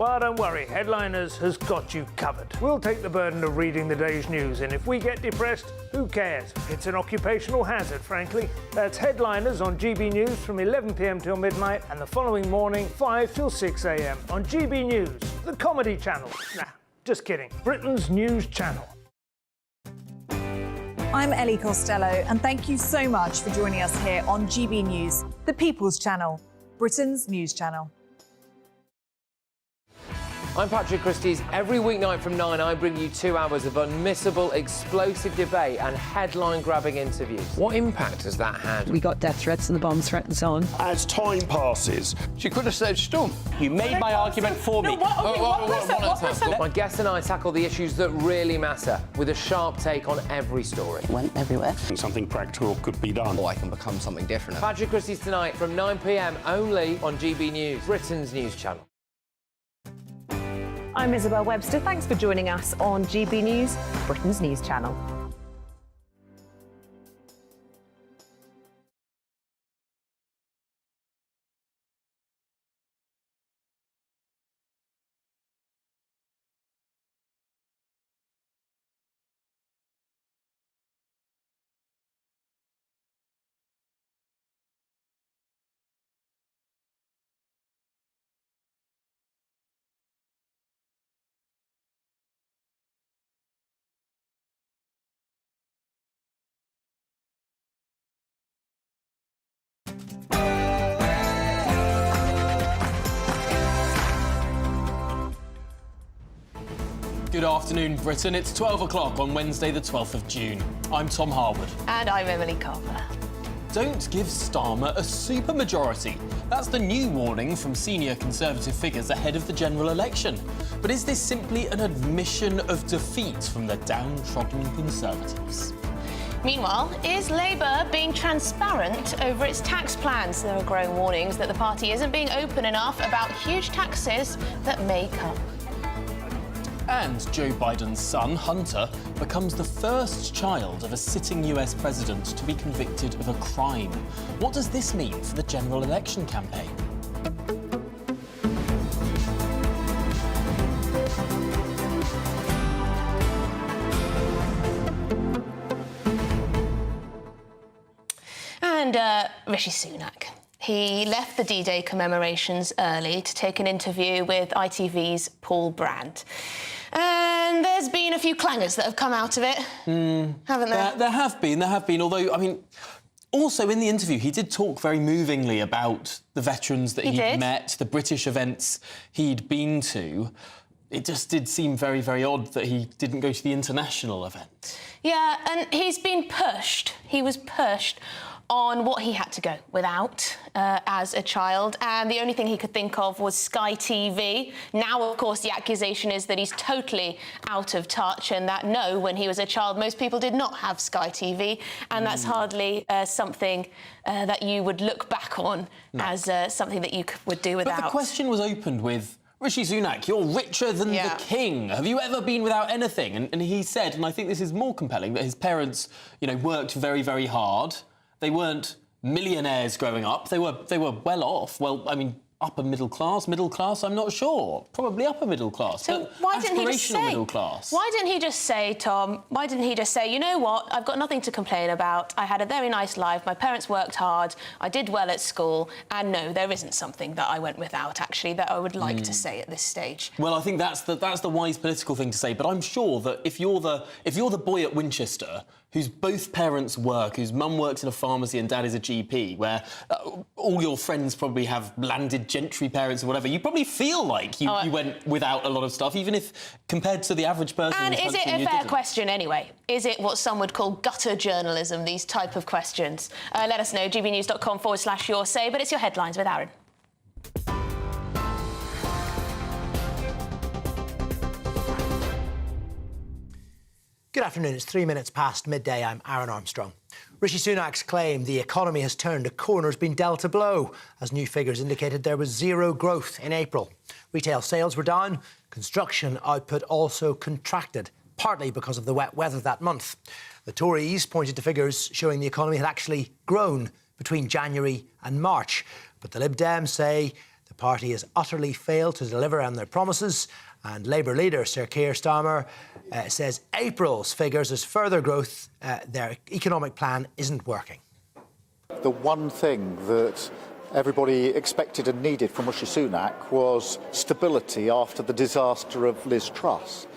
Well, don't worry, Headliners has got you covered. We'll take the burden of reading the day's news, and if we get depressed, who cares? It's an occupational hazard, frankly. That's Headliners on GB News from 11 p.m. till midnight, and the following morning, 5 till 6 a.m. on GB News, the comedy channel. Nah, just kidding. Britain's news channel. I'm Ellie Costello, and thank you so much for joining us here on GB News, the People's Channel, Britain's news channel. I'm Patrick Christie's. Every weeknight from 9, I bring you 2 hours of unmissable, explosive debate and headline-grabbing interviews. What impact has that had? We got death threats and the bomb threat and so on. As time passes, she could have said Storm. You made my argument for me. My guest and I tackle the issues that really matter, with a sharp take on every story. Went everywhere. something practical could be done. Or I can become something different. Patrick Christie's tonight from 9 p.m. only on GB News, Britain's news channel. I'm Isabel Webster. Thanks for joining us on GB News, Britain's news channel. Good afternoon, Britain. It's 12 o'clock on Wednesday, the 12th of June. I'm Tom Harwood. And I'm Emily Carver. Don't give Starmer a supermajority. That's the new warning from senior Conservative figures ahead of the general election. But is this simply an admission of defeat from the downtrodden Conservatives? Meanwhile, is Labour being transparent over its tax plans? There are growing warnings that the party isn't being open enough about huge taxes that may come. And Joe Biden's son, Hunter, becomes the first child of a sitting US president to be convicted of a crime. What does this mean for the general election campaign? And Rishi Sunak. He left the D-Day commemorations early to take an interview with ITV's Paul Brandt. And there's been a few clangers that have come out of it, haven't there? There have been, although, I mean, also in the interview, he did talk very movingly about the veterans that he'd met, the British events he'd been to. It just did seem very, very odd that he didn't go to the international event. Yeah, and he's been pushed. He was pushed on what he had to go without as a child, and the only thing he could think of was Sky TV. Now, of course, the accusation is that he's totally out of touch, and that, no, when he was a child, most people did not have Sky TV, and that's hardly something that you would look back on as something that you would do without. But the question was opened with, Rishi Sunak, you're richer than the king. Have you ever been without anything? And he said, and I think this is more compelling, that his parents, you know, worked very, very hard. They weren't millionaires growing up. They were well off. Well, I mean, upper middle class, I'm not sure. Probably upper middle class. So why didn't he just say? Middle class. Why didn't he just say, Tom? Why didn't he just say, you know what? I've got nothing to complain about. I had a very nice life. My parents worked hard. I did well at school. And no, there isn't something that I went without, actually, that I would like to say at this stage. Well, I think that's the wise political thing to say. But I'm sure that if you're the boy at Winchester whose both parents work, whose mum works in a pharmacy and dad is a GP, where all your friends probably have landed gentry parents or whatever, you probably feel like you went without a lot of stuff, even if compared to the average person. And is it a fair question anyway? Is it what some would call gutter journalism, these type of questions? Let us know, gbnews.com/your say, but it's your headlines with Aaron. Good afternoon. It's 3 minutes past midday. I'm Aaron Armstrong. Rishi Sunak's claim the economy has turned a corner has been dealt a blow, as new figures indicated there was zero growth in April. Retail sales were down, construction output also contracted, partly because of the wet weather that month. The Tories pointed to figures showing the economy had actually grown between January and March, but the Lib Dems say The party has utterly failed to deliver on their promises, and Labour leader Sir Keir Starmer says April's figures as further growth, their economic plan isn't working. The one thing that everybody expected and needed from Rishi Sunak was stability after the disaster of Liz Truss.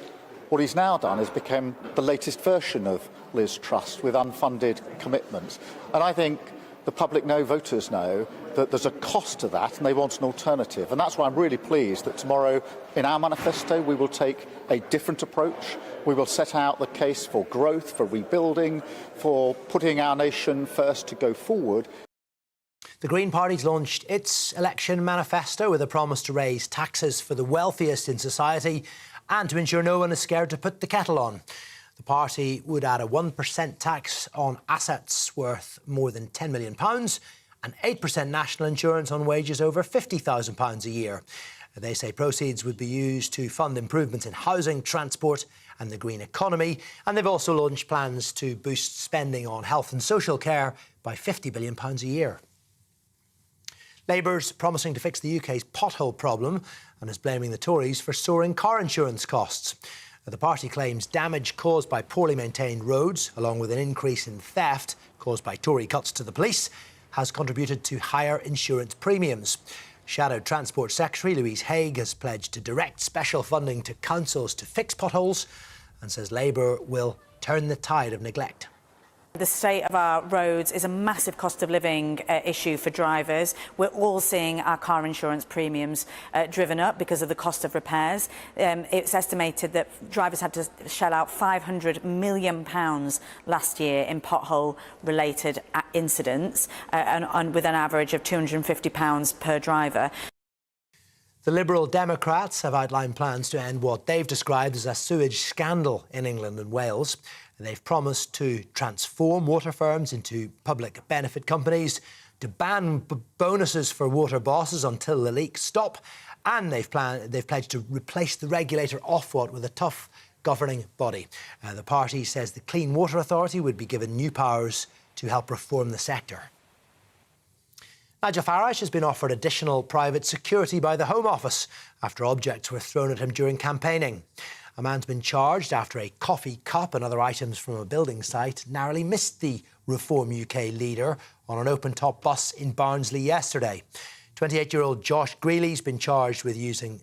What he's now done is become the latest version of Liz Truss with unfunded commitments. And I think the public know, voters know, that there's a cost to that and they want an alternative. And that's why I'm really pleased that tomorrow in our manifesto we will take a different approach. We will set out the case for growth, for rebuilding, for putting our nation first to go forward. The Green Party's launched its election manifesto with a promise to raise taxes for the wealthiest in society and to ensure no one is scared to put the kettle on. The party would add a 1% tax on assets worth more than £10 million and 8% national insurance on wages over £50,000 a year. They say proceeds would be used to fund improvements in housing, transport and the green economy. And they've also launched plans to boost spending on health and social care by £50 billion a year. Labour's promising to fix the UK's pothole problem and is blaming the Tories for soaring car insurance costs. The party claims damage caused by poorly maintained roads, along with an increase in theft caused by Tory cuts to the police, has contributed to higher insurance premiums. Shadow Transport Secretary Louise Haigh has pledged to direct special funding to councils to fix potholes and says Labour will turn the tide of neglect. The state of our roads is a massive cost of living issue for drivers. We're all seeing our car insurance premiums driven up because of the cost of repairs. It's estimated that drivers had to shell out £500 million last year in pothole-related incidents, and with an average of £250 per driver. The Liberal Democrats have outlined plans to end what they've described as a sewage scandal in England and Wales. They've promised to transform water firms into public benefit companies, to ban bonuses for water bosses until the leaks stop, and they've pledged to replace the regulator Ofwat with a tough governing body. The party says the Clean Water Authority would be given new powers to help reform the sector. Nigel Farage has been offered additional private security by the Home Office after objects were thrown at him during campaigning. A man's been charged after a coffee cup and other items from a building site narrowly missed the Reform UK leader on an open-top bus in Barnsley yesterday. 28-year-old Josh Greeley's been charged with using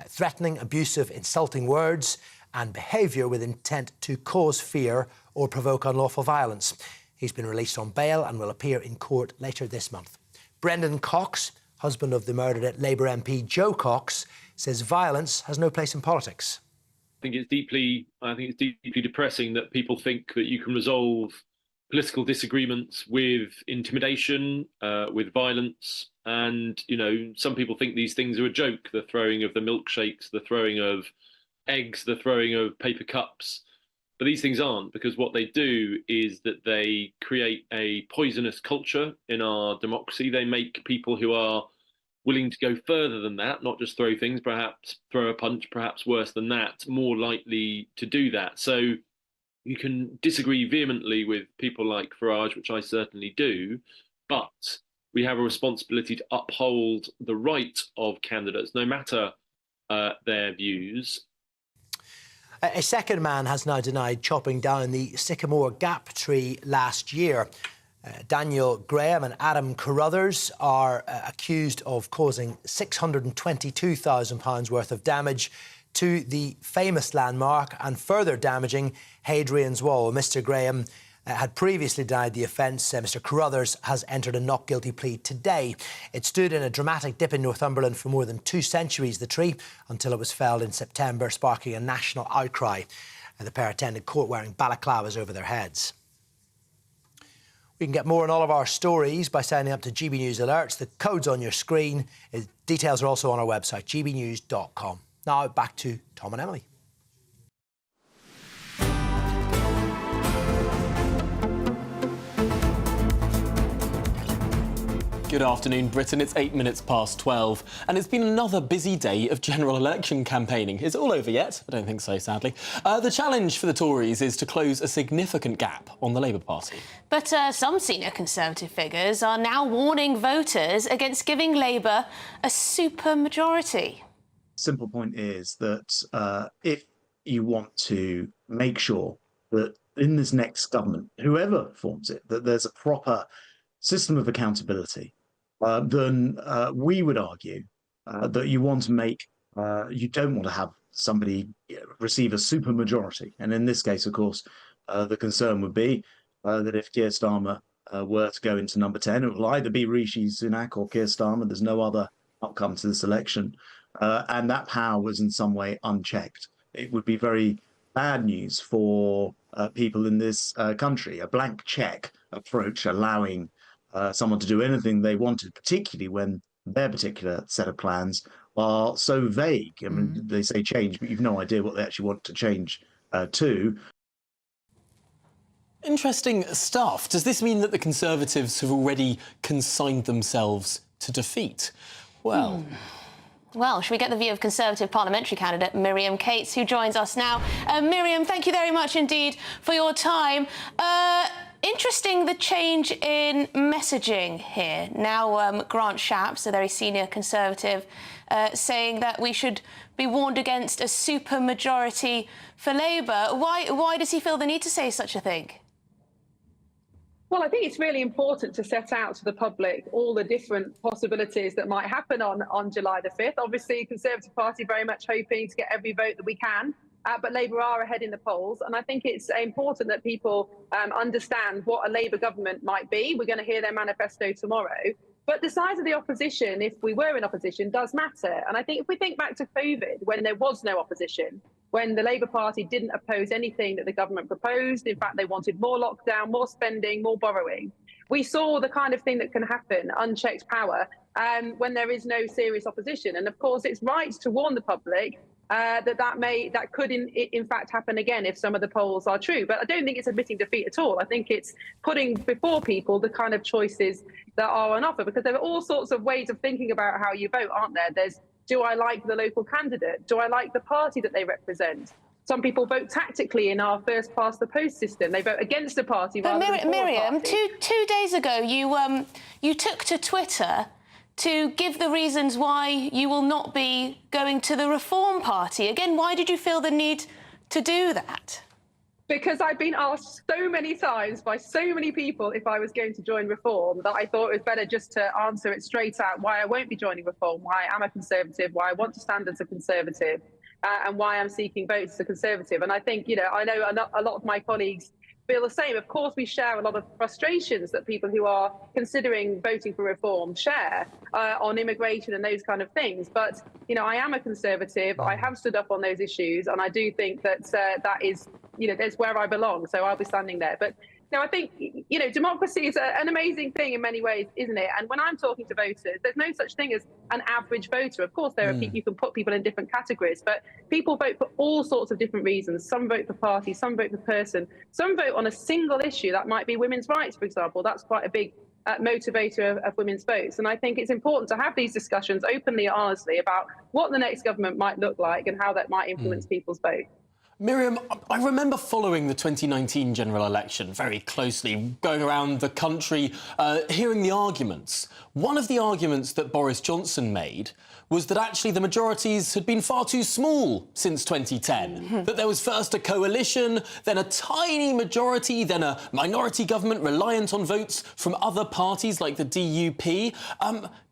threatening, abusive, insulting words and behaviour with intent to cause fear or provoke unlawful violence. He's been released on bail and will appear in court later this month. Brendan Cox, husband of the murdered Labour MP Joe Cox, says violence has no place in politics. I think it's deeply depressing that people think that you can resolve political disagreements with intimidation, with violence. And, you know, some people think these things are a joke, the throwing of the milkshakes, the throwing of eggs, the throwing of paper cups. But these things aren't, because what they do is that they create a poisonous culture in our democracy. They make people who are willing to go further than that, not just throw things, perhaps throw a punch, perhaps worse than that, more likely to do that. So you can disagree vehemently with people like Farage, which I certainly do, but we have a responsibility to uphold the right of candidates, no matter their views. A second man has now denied chopping down the Sycamore Gap tree last year. Daniel Graham and Adam Carruthers are accused of causing £622,000 worth of damage to the famous landmark and further damaging Hadrian's Wall. Mr Graham had previously denied the offence. Mr Carruthers has entered a not guilty plea today. It stood in a dramatic dip in Northumberland for more than 2 centuries, the tree, until it was felled in September, sparking a national outcry. The pair attended court wearing balaclavas over their heads. You can get more on all of our stories by signing up to GB News Alerts. The code's on your screen. Details are also on our website, gbnews.com. Now back to Tom and Emily. Good afternoon, Britain. It's 8 minutes past 12, and it's been another busy day of general election campaigning. Is it all over yet? I don't think so, sadly. The challenge for the Tories is to close a significant gap on the Labour Party. But some senior Conservative figures are now warning voters against giving Labour a supermajority. Simple point is that if you want to make sure that in this next government, whoever forms it, that there's a proper system of accountability, then we would argue that you want to make, you don't want to have somebody receive a supermajority. And in this case, of course, the concern would be that if Keir Starmer were to go into number 10, it will either be Rishi Sunak or Keir Starmer. There's no other outcome to this election. And that power was in some way unchecked. It would be very bad news for people in this country, a blank check approach allowing someone to do anything they wanted, particularly when their particular set of plans are so vague. I mean, they say change, but you've no idea what they actually want to change to. Interesting stuff. Does this mean that the Conservatives have already consigned themselves to defeat? Well... Well, should we get the view of Conservative parliamentary candidate Miriam Cates, who joins us now? Miriam, thank you very much indeed for your time. Interesting, the change in messaging here. Now, Grant Shapps, a very senior Conservative, saying that we should be warned against a supermajority for Labour. Why does he feel the need to say such a thing? Well, I think it's really important to set out to the public all the different possibilities that might happen on July the 5th. Obviously, Conservative Party very much hoping to get every vote that we can, but Labour are ahead in the polls. And I think it's important that people understand what a Labour government might be. We're going to hear their manifesto tomorrow. But the size of the opposition, if we were in opposition, does matter. And I think if we think back to COVID, when there was no opposition, when the Labour Party didn't oppose anything that the government proposed, in fact, they wanted more lockdown, more spending, more borrowing. We saw the kind of thing that can happen, unchecked power, when there is no serious opposition. And of course, it's right to warn the public that could in fact happen again if some of the polls are true. But I don't think it's admitting defeat at all. I think it's putting before people the kind of choices that are on offer, because there are all sorts of ways of thinking about how you vote, aren't there? There's, do I like the local candidate? Do I like the party that they represent? Some people vote tactically in our first past the post system. They vote against a party rather than for a Miriam, party. two days ago, you took to Twitter to give the reasons why you will not be going to the Reform Party. Again, why did you feel the need to do that? Because I've been asked so many times by so many people if I was going to join Reform that I thought it was better just to answer it straight out why I won't be joining Reform, why I am a Conservative, why I want to stand as a Conservative, and why I'm seeking votes as a Conservative. And I think, I know a lot of my colleagues feel the same. Of course, we share a lot of frustrations that people who are considering voting for Reform share on immigration and those kind of things. But, I am a Conservative. I have stood up on those issues. And I do think that that is, that's where I belong. So I'll be standing there. But I think, democracy is an amazing thing in many ways, isn't it? And when I'm talking to voters, there's no such thing as an average voter. Of course, there are people, you can put people in different categories, but people vote for all sorts of different reasons. Some vote for party, some vote for person, some vote on a single issue. That might be women's rights, for example. That's quite a big motivator of women's votes. And I think it's important to have these discussions openly and honestly about what the next government might look like and how that might influence people's vote. Miriam, I remember following the 2019 general election very closely, going around the country, hearing the arguments. One of the arguments that Boris Johnson made was that actually the majorities had been far too small since 2010. That there was first a coalition, then a tiny majority, then a minority government reliant on votes from other parties like the DUP.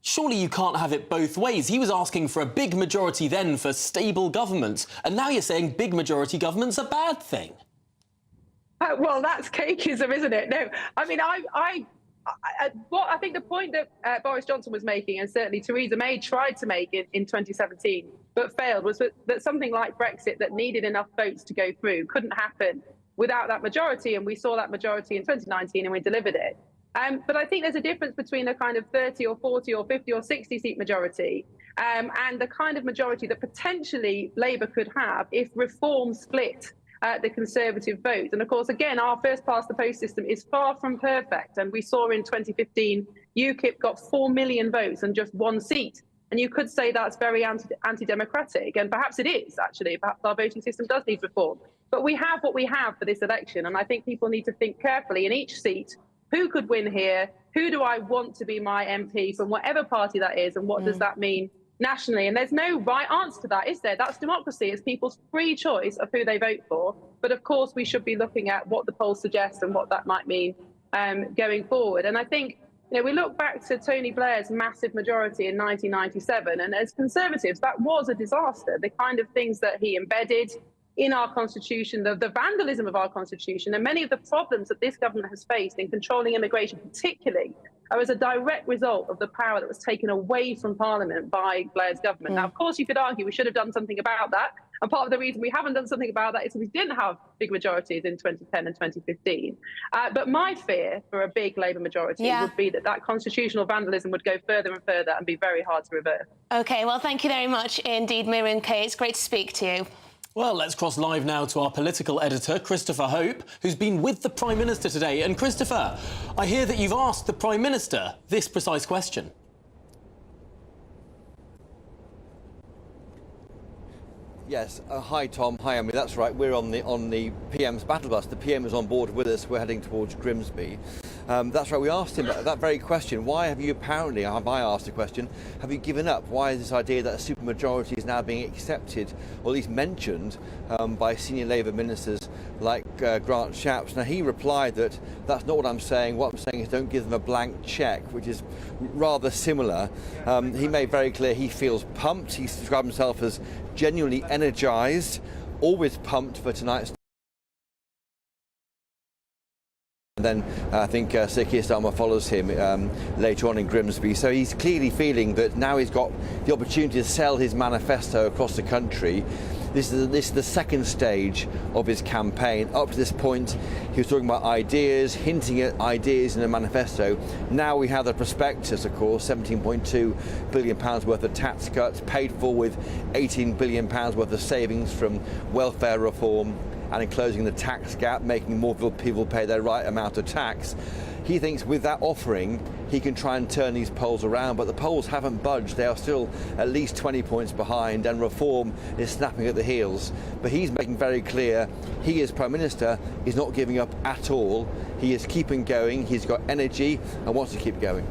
Surely you can't have it both ways. He was asking for a big majority then for stable government, and now you're saying big majority government's a bad thing. Well, that's cakeism, isn't it? No, I mean, I think the point that Boris Johnson was making, and certainly Theresa May tried to make in 2017, but failed, was that something like Brexit that needed enough votes to go through couldn't happen without that majority, and we saw that majority in 2019 and we delivered it. But I think there's a difference between a kind of 30 or 40 or 50 or 60 seat majority and the kind of majority that potentially Labour could have if Reform split the Conservative vote. And of course, again, our first past the post system is far from perfect. And we saw in 2015, UKIP got 4 million votes and just one seat. And you could say that's very anti-democratic, and perhaps it is, actually. Perhaps our voting system does need reform. But we have what we have for this election, and I think people need to think carefully in each seat, who could win here, who do I want to be my MP from whatever party that is, and what does that mean nationally? And there's no right answer to that, is there? That's democracy. It's people's free choice of who they vote for. But of course, we should be looking at what the polls suggest and what that might mean going forward. And I think, we look back to Tony Blair's massive majority in 1997, and as Conservatives, that was a disaster. The kind of things that he embedded in our constitution, the vandalism of our constitution, and many of the problems that this government has faced in controlling immigration, particularly, are as a direct result of the power that was taken away from Parliament by Blair's government. Now, of course, you could argue we should have done something about that. And part of the reason we haven't done something about that is we didn't have big majorities in 2010 and 2015. But my fear for a big Labour majority would be that constitutional vandalism would go further and further and be very hard to reverse. OK, well, thank you very much indeed, Miriam Cates. Great to speak to you. Well, let's cross live now to our political editor, Christopher Hope, who's been with the Prime Minister today. And, Christopher, I hear that you've asked the Prime Minister this precise question. Yes. Hi, Tom. Hi, Emily. That's right. We're on the PM's battle bus. The PM is on board with us. We're heading towards Grimsby. That's right. We asked him that very question. Why have you apparently, have I asked the question, have you given up? Why is this idea that a supermajority is now being accepted, or at least mentioned, by senior Labour ministers like Grant Shapps? Now, he replied that that's not what I'm saying. What I'm saying is don't give them a blank cheque, which is rather similar. He made very clear he feels pumped. He described himself as genuinely energised, always pumped for tonight's. And then I think Sir Keir Starmer follows him later on in Grimsby. So he's clearly feeling that now he's got the opportunity to sell his manifesto across the country. This is the second stage of his campaign. Up to this point, he was talking about ideas, hinting at ideas in the manifesto. Now we have the prospectus, of course, £17.2 billion worth of tax cuts, paid for with £18 billion worth of savings from welfare reform and in closing the tax gap, making more people pay their right amount of tax. He thinks with that offering, he can try and turn these polls around, but the polls haven't budged. They are still at least 20 points behind, and reform is snapping at the heels. But he's making very clear he, as Prime Minister, is not giving up at all. He is keeping going. He's got energy and wants to keep going.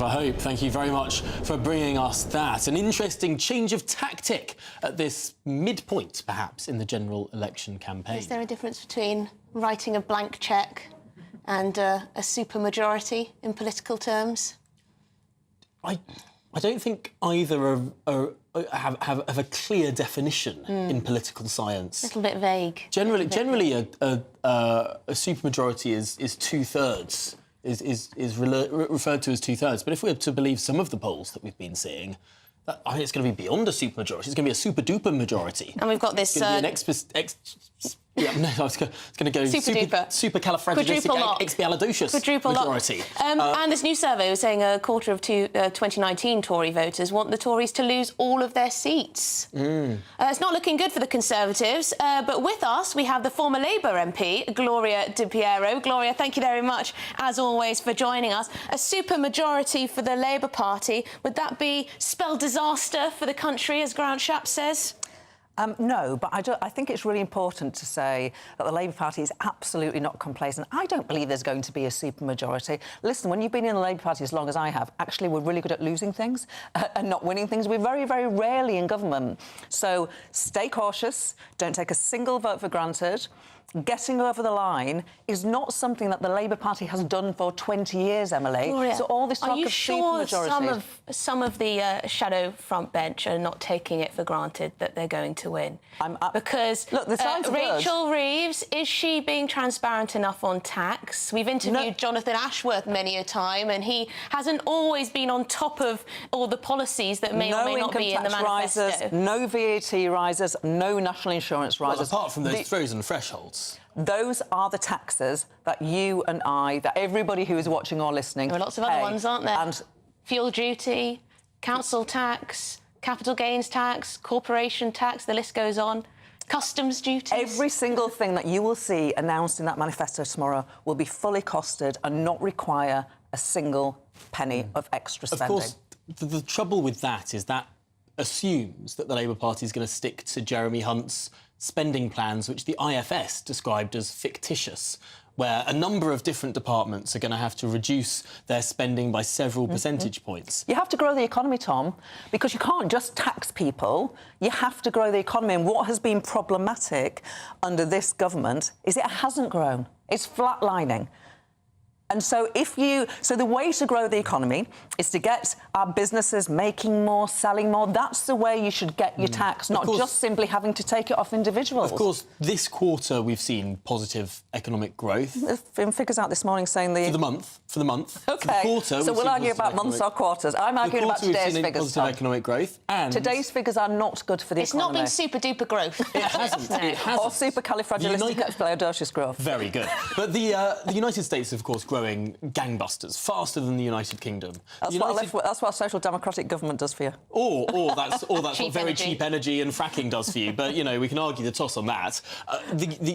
I hope. Thank you very much for bringing us that. An interesting change of tactic at this midpoint, perhaps, in the general election campaign. Is there a difference between writing a blank cheque and a supermajority in political terms? I don't think either have a clear definition in political science. A little bit vague. Generally, a supermajority is two-thirds. Is referred to as two-thirds. But if we're to believe some of the polls that we've been seeing, I think it's going to be beyond a supermajority. It's going to be a super-duper majority. And we've got this... I was going to go supercalifragilisticexpialidocious majority. And this new survey was saying a quarter of 2019 Tory voters want the Tories to lose all of their seats. It's not looking good for the Conservatives, but with us we have the former Labour MP, Gloria Di Piero. Gloria, thank you very much, as always, for joining us. A supermajority for the Labour Party, would that spell disaster for the country, as Grant Shapps says? No, but I think it's really important to say that the Labour Party is absolutely not complacent. I don't believe there's going to be a supermajority. Listen, when you've been in the Labour Party as long as I have, actually we're really good at losing things and not winning things. We're very, very rarely in government. So stay cautious, don't take a single vote for granted. Getting over the line is not something that the Labour Party has done for 20 years, Emily. Gloria, so all this talk of supermajority... some of the shadow front bench are not taking it for granted that they're going to win? Because look, the signs are Rachel good. Reeves, is she being transparent enough on tax? We've interviewed Jonathan Ashworth many a time, and he hasn't always been on top of all the policies that may or may not be in the manifesto. Rises, no VAT rises, no national insurance rises. Well, apart from those frozen thresholds. Those are the taxes that you and I, that everybody who is watching or listening... There are lots of other ones, aren't there? And fuel duty, council tax, capital gains tax, corporation tax, the list goes on. Customs duties. Every single thing that you will see announced in that manifesto tomorrow will be fully costed and not require a single penny of extra spending. Of course, the trouble with that is that assumes that the Labour Party is going to stick to Jeremy Hunt's spending plans, which the IFS described as fictitious, where a number of different departments are going to have to reduce their spending by several percentage points. You have to grow the economy, Tom, because you can't just tax people. You have to grow the economy. And what has been problematic under this government is it hasn't grown. It's flatlining. And so the way to grow the economy is to get our businesses making more, selling more. That's the way you should get your tax, not just simply having to take it off individuals. Of course, this quarter we've seen positive economic growth. The figures out this morning saying For the month. OK, For the quarter, so we'll argue about months or quarters. I'm arguing about today's figures, positive economic growth, and today's figures are not good for the economy. It's not been super-duper growth. It hasn't. It hasn't. Or supercalifragilisticexpialidocious growth. Very good. But the United States, of course, growing gangbusters, faster than the United Kingdom. That's what a social democratic government does for you. Or that's what very energy. cheap energy and fracking does for you. But, you know, we can argue the toss on that.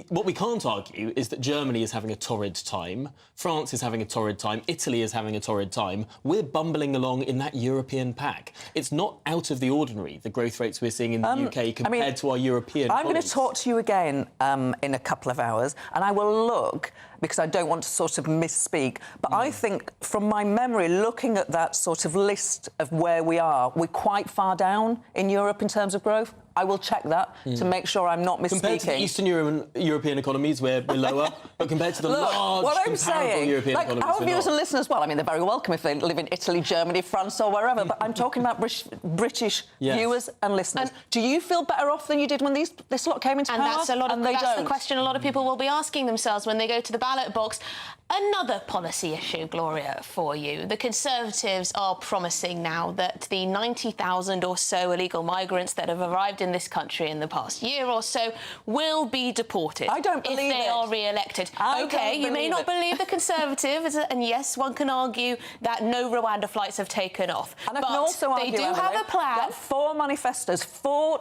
What we can't argue is that Germany is having a torrid time, France is having a torrid time, Italy is having a torrid time. We're bumbling along in that European pack. It's not out of the ordinary, the growth rates we're seeing in the UK compared to our European I'm going to colleagues. talk to you again in a couple of hours, and I will look, because I don't want to sort of misspeak, but I think, from my memory, looking at that sort of list of where we are, we're quite far down in Europe in terms of growth. I will check that to make sure I'm not misspeaking. Compared to the Eastern European economies, we're lower, but compared to the large what I'm comparable saying, European economies, our we're viewers not. and listeners, well, I mean, they're very welcome if they live in Italy, Germany, France or wherever, but I'm talking about British viewers and listeners. Do you feel better off than you did when this lot came into power? That's the question a lot of people will be asking themselves when they go to the ballot box. Another policy issue, Gloria, for you. The Conservatives are promising now that the 90,000 or so illegal migrants that have arrived in this country in the past year or so will be deported. I don't believe if they are re-elected. OK, you may not believe the Conservatives, and yes, one can argue that no Rwanda flights have taken off. And I can also argue, they do have a plan. That four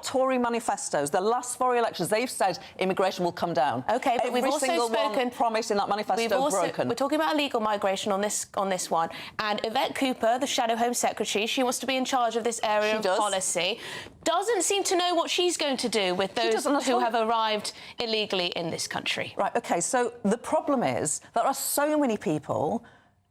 Tory manifestos, the last 4 elections, they've said immigration will come down. OK, but we've also spoken... promise in that manifesto broken. We're talking about illegal migration on this one, and Yvette Cooper, the Shadow Home Secretary, she wants to be in charge of this area of policy, doesn't seem to know what she's going to do with those who have arrived illegally in this country. Right, OK, so the problem is there are so many people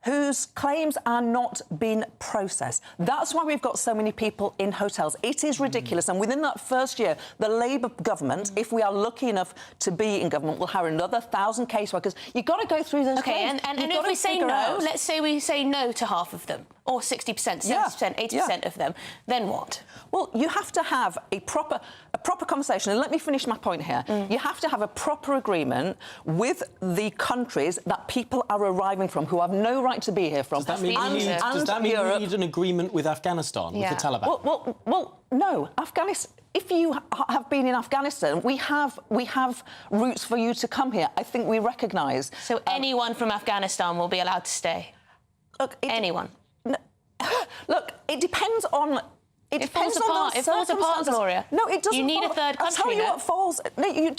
whose claims are not being processed. That's why we've got so many people in hotels. It is ridiculous. And within that first year, the Labour government, if we are lucky enough to be in government, will hire another 1,000 caseworkers. You've got to go through those claims. And if we say no, let's say we say no to half of them, or 60%, 70%, 80% of them, then what? Well, you have to have a proper conversation. And let me finish my point here. You have to have a proper agreement with the countries that people are arriving from, who have no right to be here from. Does that mean we need an agreement with Afghanistan, with the Taliban? Well, no. Afghanistan... If you have been in Afghanistan, we have routes for you to come here. I think we recognise... So anyone from Afghanistan will be allowed to stay? Look, anyone? Look, it depends on... It falls apart, Gloria. No, it doesn't. You need a third country. I'll tell you what falls. No, you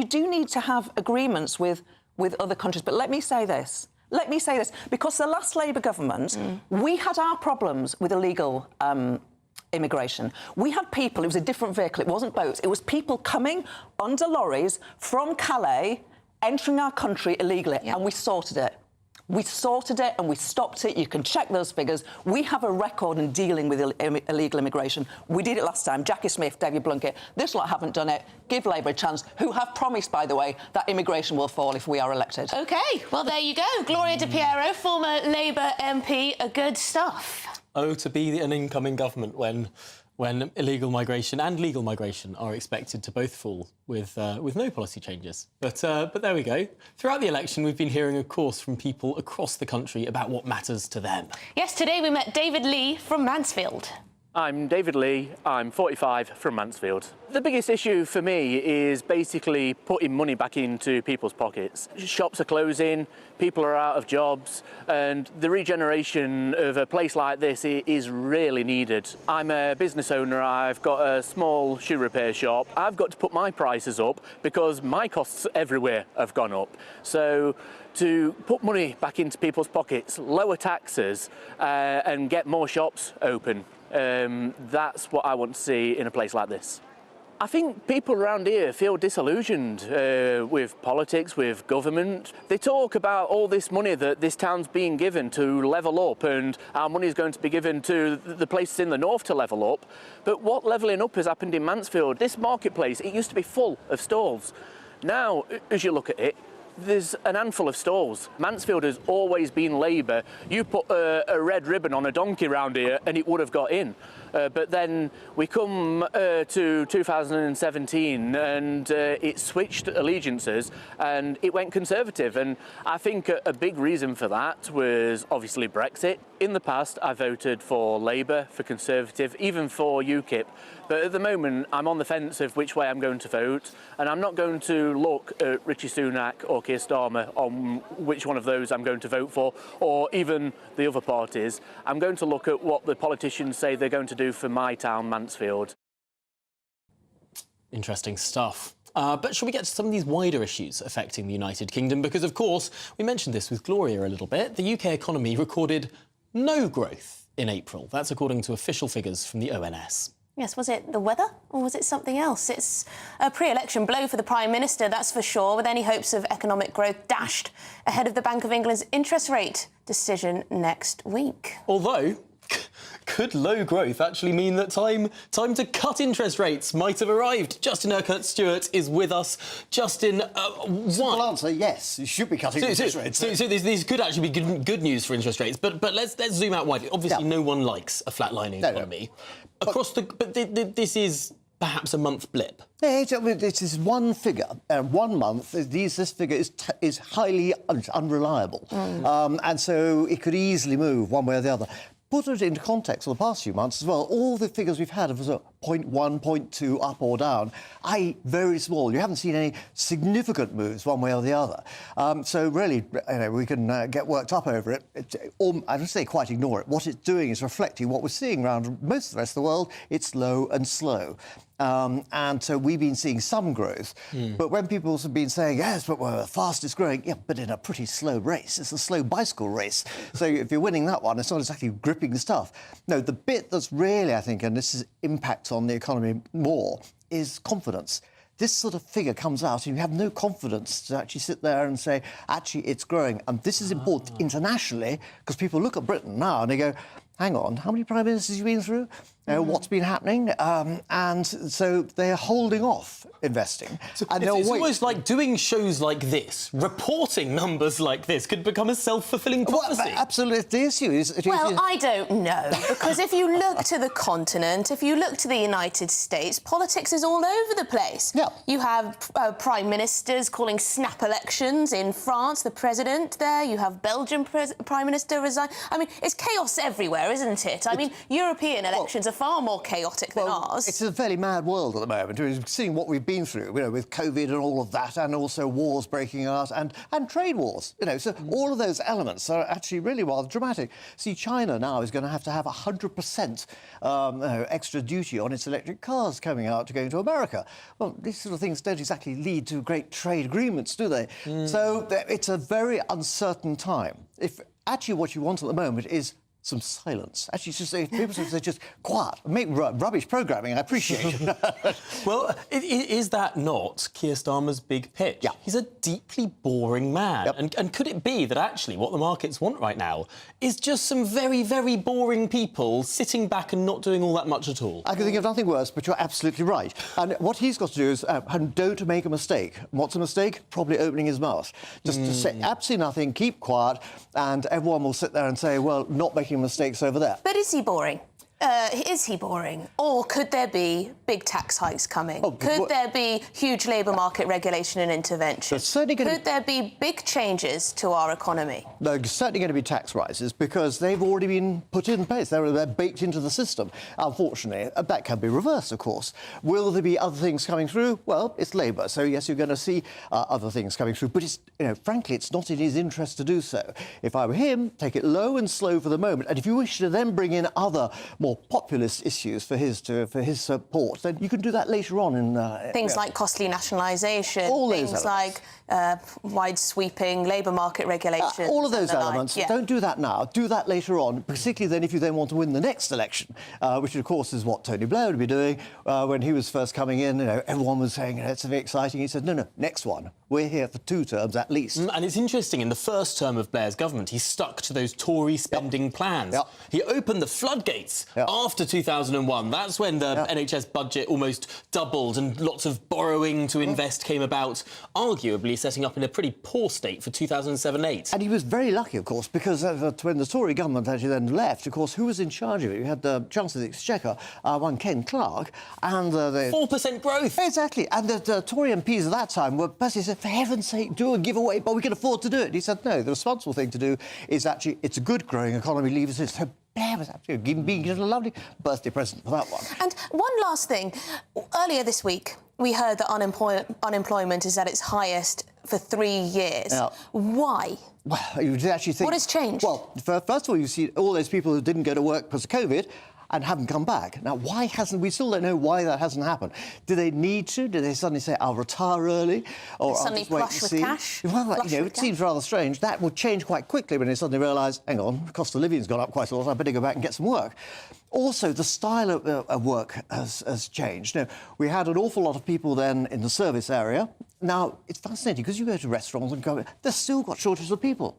do need to have agreements with other countries. But let me say this. Because the last Labour government, we had our problems with illegal immigration. We had people, it was a different vehicle, it wasn't boats, it was people coming under lorries from Calais, entering our country illegally, and we sorted it. We sorted it and we stopped it. You can check those figures. We have a record in dealing with illegal immigration. We did it last time. Jackie Smith, David Blunkett. This lot haven't done it. Give Labour a chance, who have promised, by the way, that immigration will fall if we are elected. OK, well, there you go. Gloria De Piero, former Labour MP. Good stuff. Oh, to be an incoming government when illegal migration and legal migration are expected to both fall with no policy changes. But there we go. Throughout the election, we've been hearing, of course, from people across the country about what matters to them. Yes, today we met David Lee from Mansfield. I'm David Lee, I'm 45 from Mansfield. The biggest issue for me is basically putting money back into people's pockets. Shops are closing, people are out of jobs, and the regeneration of a place like this is really needed. I'm a business owner, I've got a small shoe repair shop. I've got to put my prices up because my costs everywhere have gone up. So to put money back into people's pockets, lower taxes, and get more shops open, that's what I want to see in a place like this. I think people around here feel disillusioned with politics, with government. They talk about all this money that this town's being given to level up, and our money is going to be given to the places in the north to level up. But what levelling up has happened in Mansfield? This marketplace, it used to be full of stalls. Now, as you look at it, there's an handful of stalls. Mansfield has always been Labour. You put a red ribbon on a donkey round here and it would have got in. But then we come to 2017 and it switched allegiances and it went Conservative. And I think a big reason for that was obviously Brexit. In the past, I voted for Labour, for Conservative, even for UKIP. But at the moment, I'm on the fence of which way I'm going to vote, and I'm not going to look at Rishi Sunak or Keir Starmer on which one of those I'm going to vote for, or even the other parties. I'm going to look at what the politicians say they're going to do for my town, Mansfield. Interesting stuff. But shall we get to some of these wider issues affecting the United Kingdom? Because, of course, we mentioned this with Gloria a little bit. The UK economy recorded no growth in April. That's according to official figures from the ONS. Yes, was it the weather or was it something else? It's a pre-election blow for the Prime Minister, that's for sure, with any hopes of economic growth dashed ahead of the Bank of England's interest rate decision next week. Although, could low growth actually mean that time to cut interest rates might have arrived? Justin Urquhart-Stewart is with us. Justin, Simple answer, yes. You should be cutting interest rates. So this could actually be good news for interest rates. But let's zoom out widely. Obviously, no one likes a flatlining economy. But this is perhaps a month blip. Yeah, this is one figure. 1 month, this figure is highly unreliable. And so it could easily move one way or the other. Put it into context of the past few months as well. All the figures we've had of 0.1, 0.2 up or down, very small. You haven't seen any significant moves one way or the other. So really, we can get worked up over it. I don't say quite ignore it. What it's doing is reflecting what we're seeing around most of the rest of the world. It's low and slow. And so we've been seeing some growth. But when people have been saying, yes, but we're the fastest growing, yeah, but in a pretty slow race. It's a slow bicycle race. So if you're winning that one, it's not exactly gripping stuff. No, the bit that's really, I think, and this is impacts on the economy more, is confidence. This sort of figure comes out and you have no confidence to actually sit there and say, actually, it's growing. And this is important internationally because people look at Britain now and they go, hang on, how many prime ministers have you been through? What's been happening? And so they're holding off investing. And it's almost like doing shows like this, reporting numbers like this, could become a self-fulfilling prophecy. Well, absolutely. The issue is... Well, I don't know, because if you look to the continent, if you look to the United States, politics is all over the place. Yeah. You have prime ministers calling snap elections in France, the president there. You have Belgian prime minister resign. I mean, it's chaos everywhere, isn't it? I mean, European elections are far more chaotic than ours. It's a fairly mad world at the moment. We're seeing what we've been through, with COVID and all of that, and also wars breaking out and trade wars. So all of those elements are actually really rather dramatic. See, China now is going to have 100% extra duty on its electric cars coming out to go into America. Well, these sort of things don't exactly lead to great trade agreements, do they? So it's a very uncertain time. If actually what you want at the moment is some silence. Actually, people say just quiet. Make rubbish programming, I appreciate it. Well, is that not Keir Starmer's big pitch? Yeah. He's a deeply boring man. Yep. And could it be that actually what the markets want right now is just some very, very boring people sitting back and not doing all that much at all? I can think of nothing worse, but you're absolutely right. And what he's got to do is don't make a mistake. What's a mistake? Probably opening his mouth. Just to say absolutely nothing, keep quiet, and everyone will sit there and say, well, not making mistakes over there. But is he boring? Is he boring? Or could there be big tax hikes coming? Could there be huge labour market regulation and intervention? Could there be big changes to our economy? There's certainly going to be tax rises because they've already been put in place. They're baked into the system. Unfortunately, that can be reversed, of course. Will there be other things coming through? Well, it's Labour, so yes, you're going to see other things coming through. But it's, frankly, it's not in his interest to do so. If I were him, take it low and slow for the moment. And if you wish to then bring in other more populist issues for his support, then you can do that later on in things like costly nationalisation, things like wide-sweeping labour market regulation. All of those elements. Don't do that now. Do that later on, particularly then if you then want to win the next election, which of course is what Tony Blair would be doing when he was first coming in. Everyone was saying it's very exciting. He said, no, next one. We're here for 2 terms at least. And it's interesting, in the first term of Blair's government, he stuck to those Tory spending plans. He opened the floodgates after 2001. That's when the NHS budget almost doubled and lots of borrowing to invest came about, arguably setting up in a pretty poor state for 2007-8. And he was very lucky, of course, because when the Tory government actually then left, of course, who was in charge of it? You had the Chancellor of the Exchequer, one Ken Clarke, and... 4% growth! Exactly. And the Tory MPs at that time were basically said, for heaven's sake, do a giveaway, but we can afford to do it. And he said, no, the responsible thing to do is actually, it's a good growing economy, leave us in. So Blair was absolutely being a lovely birthday present for that one. And one last thing. Earlier this week, we heard that unemployment is at its highest for 3 years. Why? Well, you actually think... What has changed? Well, first of all, you see all those people who didn't go to work because of COVID and haven't come back. Now, why hasn't... We still don't know why that hasn't happened. Do they need to? Do they suddenly say, I'll retire early? Or suddenly flush with cash? Well, it seems rather strange. That will change quite quickly when they suddenly realise, hang on, the cost of living's gone up quite a lot, I better go back and get some work. Also, the style of work has changed. We had an awful lot of people then in the service area. Now, it's fascinating, because you go to restaurants and they've still got shortages of people.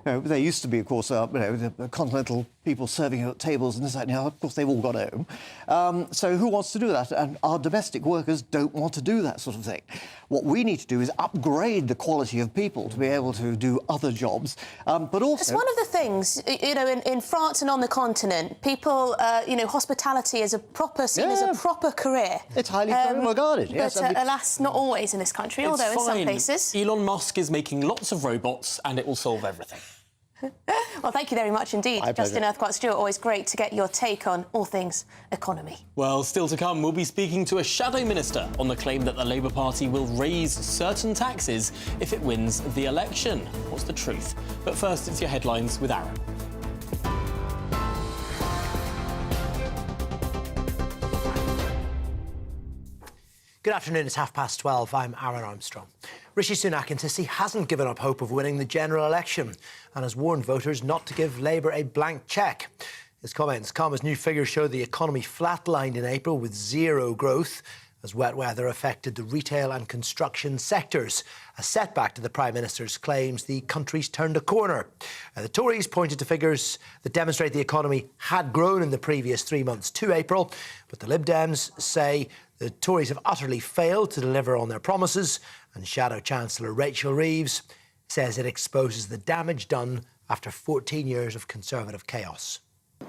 There used to be, of course, the continental people serving at tables and this, that, and now, of course, they've all got home. So who wants to do that? And our domestic workers don't want to do that sort of thing. What we need to do is upgrade the quality of people to be able to do other jobs, but also... It's one of the things, in France and on the continent, people, hospitality is seen as a proper career. It's highly regarded, yes. But alas, not always in this country, although in some places. Elon Musk is making lots of robots and it will solve everything. Well, thank you very much indeed, Justin Urquhart-Stewart. Always great to get your take on all things economy. Well, still to come, we'll be speaking to a shadow minister on the claim that the Labour Party will raise certain taxes if it wins the election. What's the truth? But first, it's your headlines with Aaron. Good afternoon, it's 12:30. I'm Aaron Armstrong. Rishi Sunak insists he hasn't given up hope of winning the general election and has warned voters not to give Labour a blank cheque. His comments come as new figures show the economy flatlined in April with zero growth as wet weather affected the retail and construction sectors. A setback to the Prime Minister's claims the country's turned a corner. The Tories pointed to figures that demonstrate the economy had grown in the previous 3 months to April, but the Lib Dems say the Tories have utterly failed to deliver on their promises, and Shadow Chancellor Rachel Reeves says it exposes the damage done after 14 years of Conservative chaos.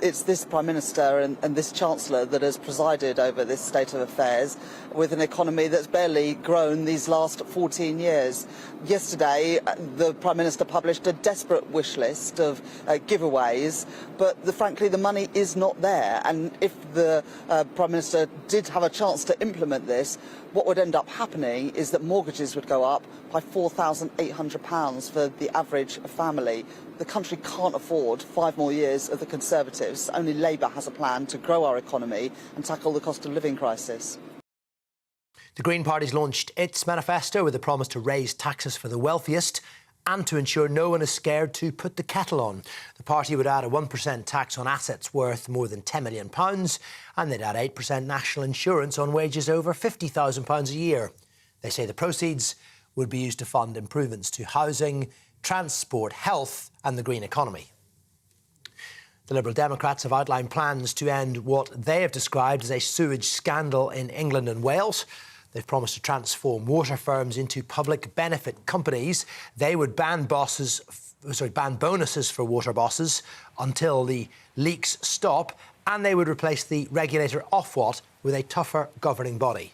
It's this Prime Minister and this Chancellor that has presided over this state of affairs with an economy that's barely grown these last 14 years. Yesterday, the Prime Minister published a desperate wish list of giveaways, but frankly, the money is not there. And if the Prime Minister did have a chance to implement this, what would end up happening is that mortgages would go up by £4,800 for the average family. The country can't afford 5 more years of the Conservatives. Only Labour has a plan to grow our economy and tackle the cost of living crisis. The Green Party's launched its manifesto with a promise to raise taxes for the wealthiest and to ensure no one is scared to put the kettle on. The party would add a 1% tax on assets worth more than £10 million and they'd add 8% national insurance on wages over £50,000 a year. They say the proceeds would be used to fund improvements to housing, transport, health and the green economy. The Liberal Democrats have outlined plans to end what they have described as a sewage scandal in England and Wales. They've promised to transform water firms into public benefit companies. They would ban bonuses for water bosses until the leaks stop and they would replace the regulator Ofwat with a tougher governing body.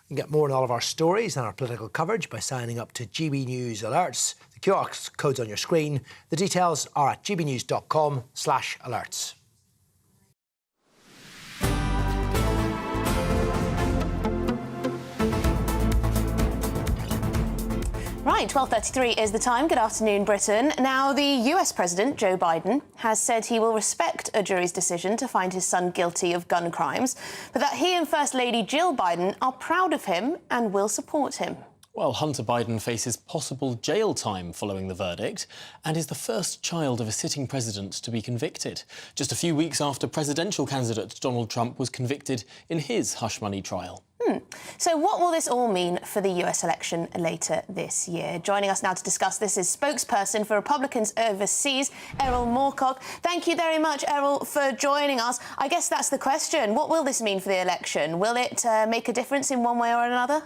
You can get more on all of our stories and our political coverage by signing up to GB News Alerts. The QR code's on your screen. The details are at gbnews.com/alerts. Right, 12:33 is the time. Good afternoon, Britain. Now, the US President, Joe Biden, has said he will respect a jury's decision to find his son guilty of gun crimes, but that he and First Lady Jill Biden are proud of him and will support him. Well, Hunter Biden faces possible jail time following the verdict and is the first child of a sitting president to be convicted, just a few weeks after presidential candidate Donald Trump was convicted in his hush money trial. So what will this all mean for the US election later this year? Joining us now to discuss this is spokesperson for Republicans overseas, Errol Moorcock. Thank you very much, Errol, for joining us. I guess that's the question. What will this mean for the election? Will it make a difference in one way or another?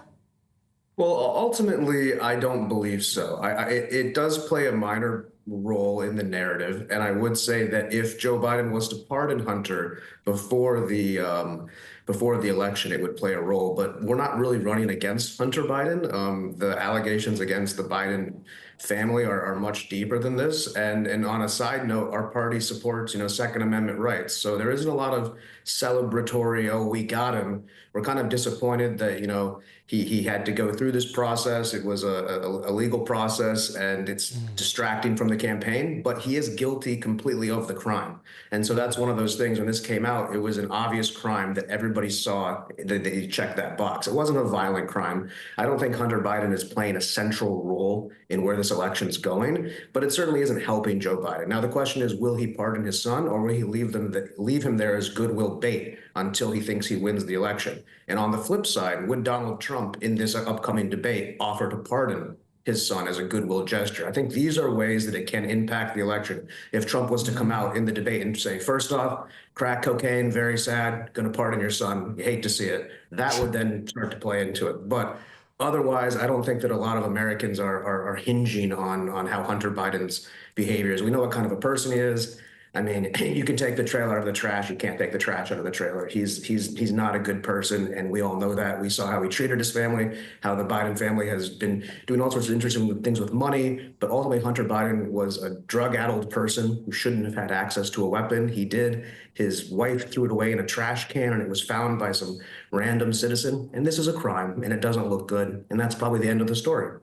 Well, ultimately, I don't believe so. It does play a minor role in the narrative, and I would say that if Joe Biden was to pardon Hunter before the election, it would play a role. But we're not really running against Hunter Biden. The allegations against the Biden family are much deeper than this. And on a side note, our party supports, Second Amendment rights. So there isn't a lot of celebratory, oh, we got him. We're kind of disappointed that, he had to go through this process. It was a legal process, and it's distracting from the campaign, but he is guilty completely of the crime. And so that's one of those things. When this came out, it was an obvious crime that everybody saw that he checked that box. It wasn't a violent crime. I don't think Hunter Biden is playing a central role in where this election is going, but it certainly isn't helping Joe Biden. Now, the question is, will he pardon his son, or will he leave him there as goodwill bait until he thinks he wins the election? And on the flip side, would Donald Trump in this upcoming debate offer to pardon his son as a goodwill gesture? I think these are ways that it can impact the election. If Trump was to come out in the debate and say, first off, crack cocaine, very sad, going to pardon your son, you hate to see it, that would then start to play into it. But otherwise, I don't think that a lot of Americans are hinging on how Hunter Biden's behavior is. We know what kind of a person he is. I mean, you can take the trailer out of the trash. You can't take the trash out of the trailer. He's not a good person, and we all know that. We saw how he treated his family, how the Biden family has been doing all sorts of interesting things with money. But ultimately, Hunter Biden was a drug-addled person who shouldn't have had access to a weapon. He did. His wife threw it away in a trash can, and it was found by some random citizen. And this is a crime, and it doesn't look good. And that's probably the end of the story.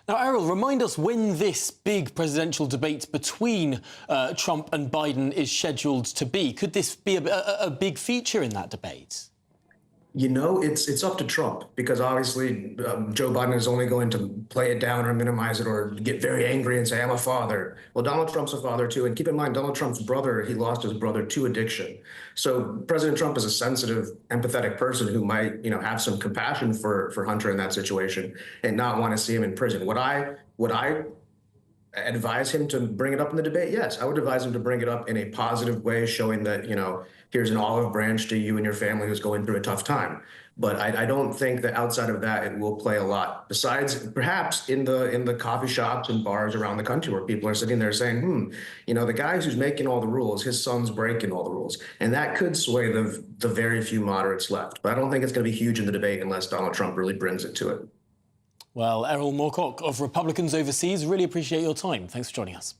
Now, Errol, remind us when this big presidential debate between Trump and Biden is scheduled to be. Could this be a big feature in that debate? It's up to Trump, because obviously Joe Biden is only going to play it down or minimize it or get very angry and say, I'm a father. Well, Donald Trump's a father, too. And keep in mind, Donald Trump's brother, he lost his brother to addiction. So President Trump is a sensitive, empathetic person who might, have some compassion for Hunter in that situation and not want to see him in prison. Would I advise him to bring it up in the debate? Yes, I would advise him to bring it up in a positive way, showing that, here's an olive branch to you and your family who's going through a tough time. But I don't think that outside of that, it will play a lot. Besides, perhaps in the coffee shops and bars around the country where people are sitting there saying, the guy who's making all the rules, his son's breaking all the rules. And that could sway the very few moderates left. But I don't think it's going to be huge in the debate unless Donald Trump really brings it to it. Well, Errol Moorcock of Republicans Overseas, really appreciate your time. Thanks for joining us.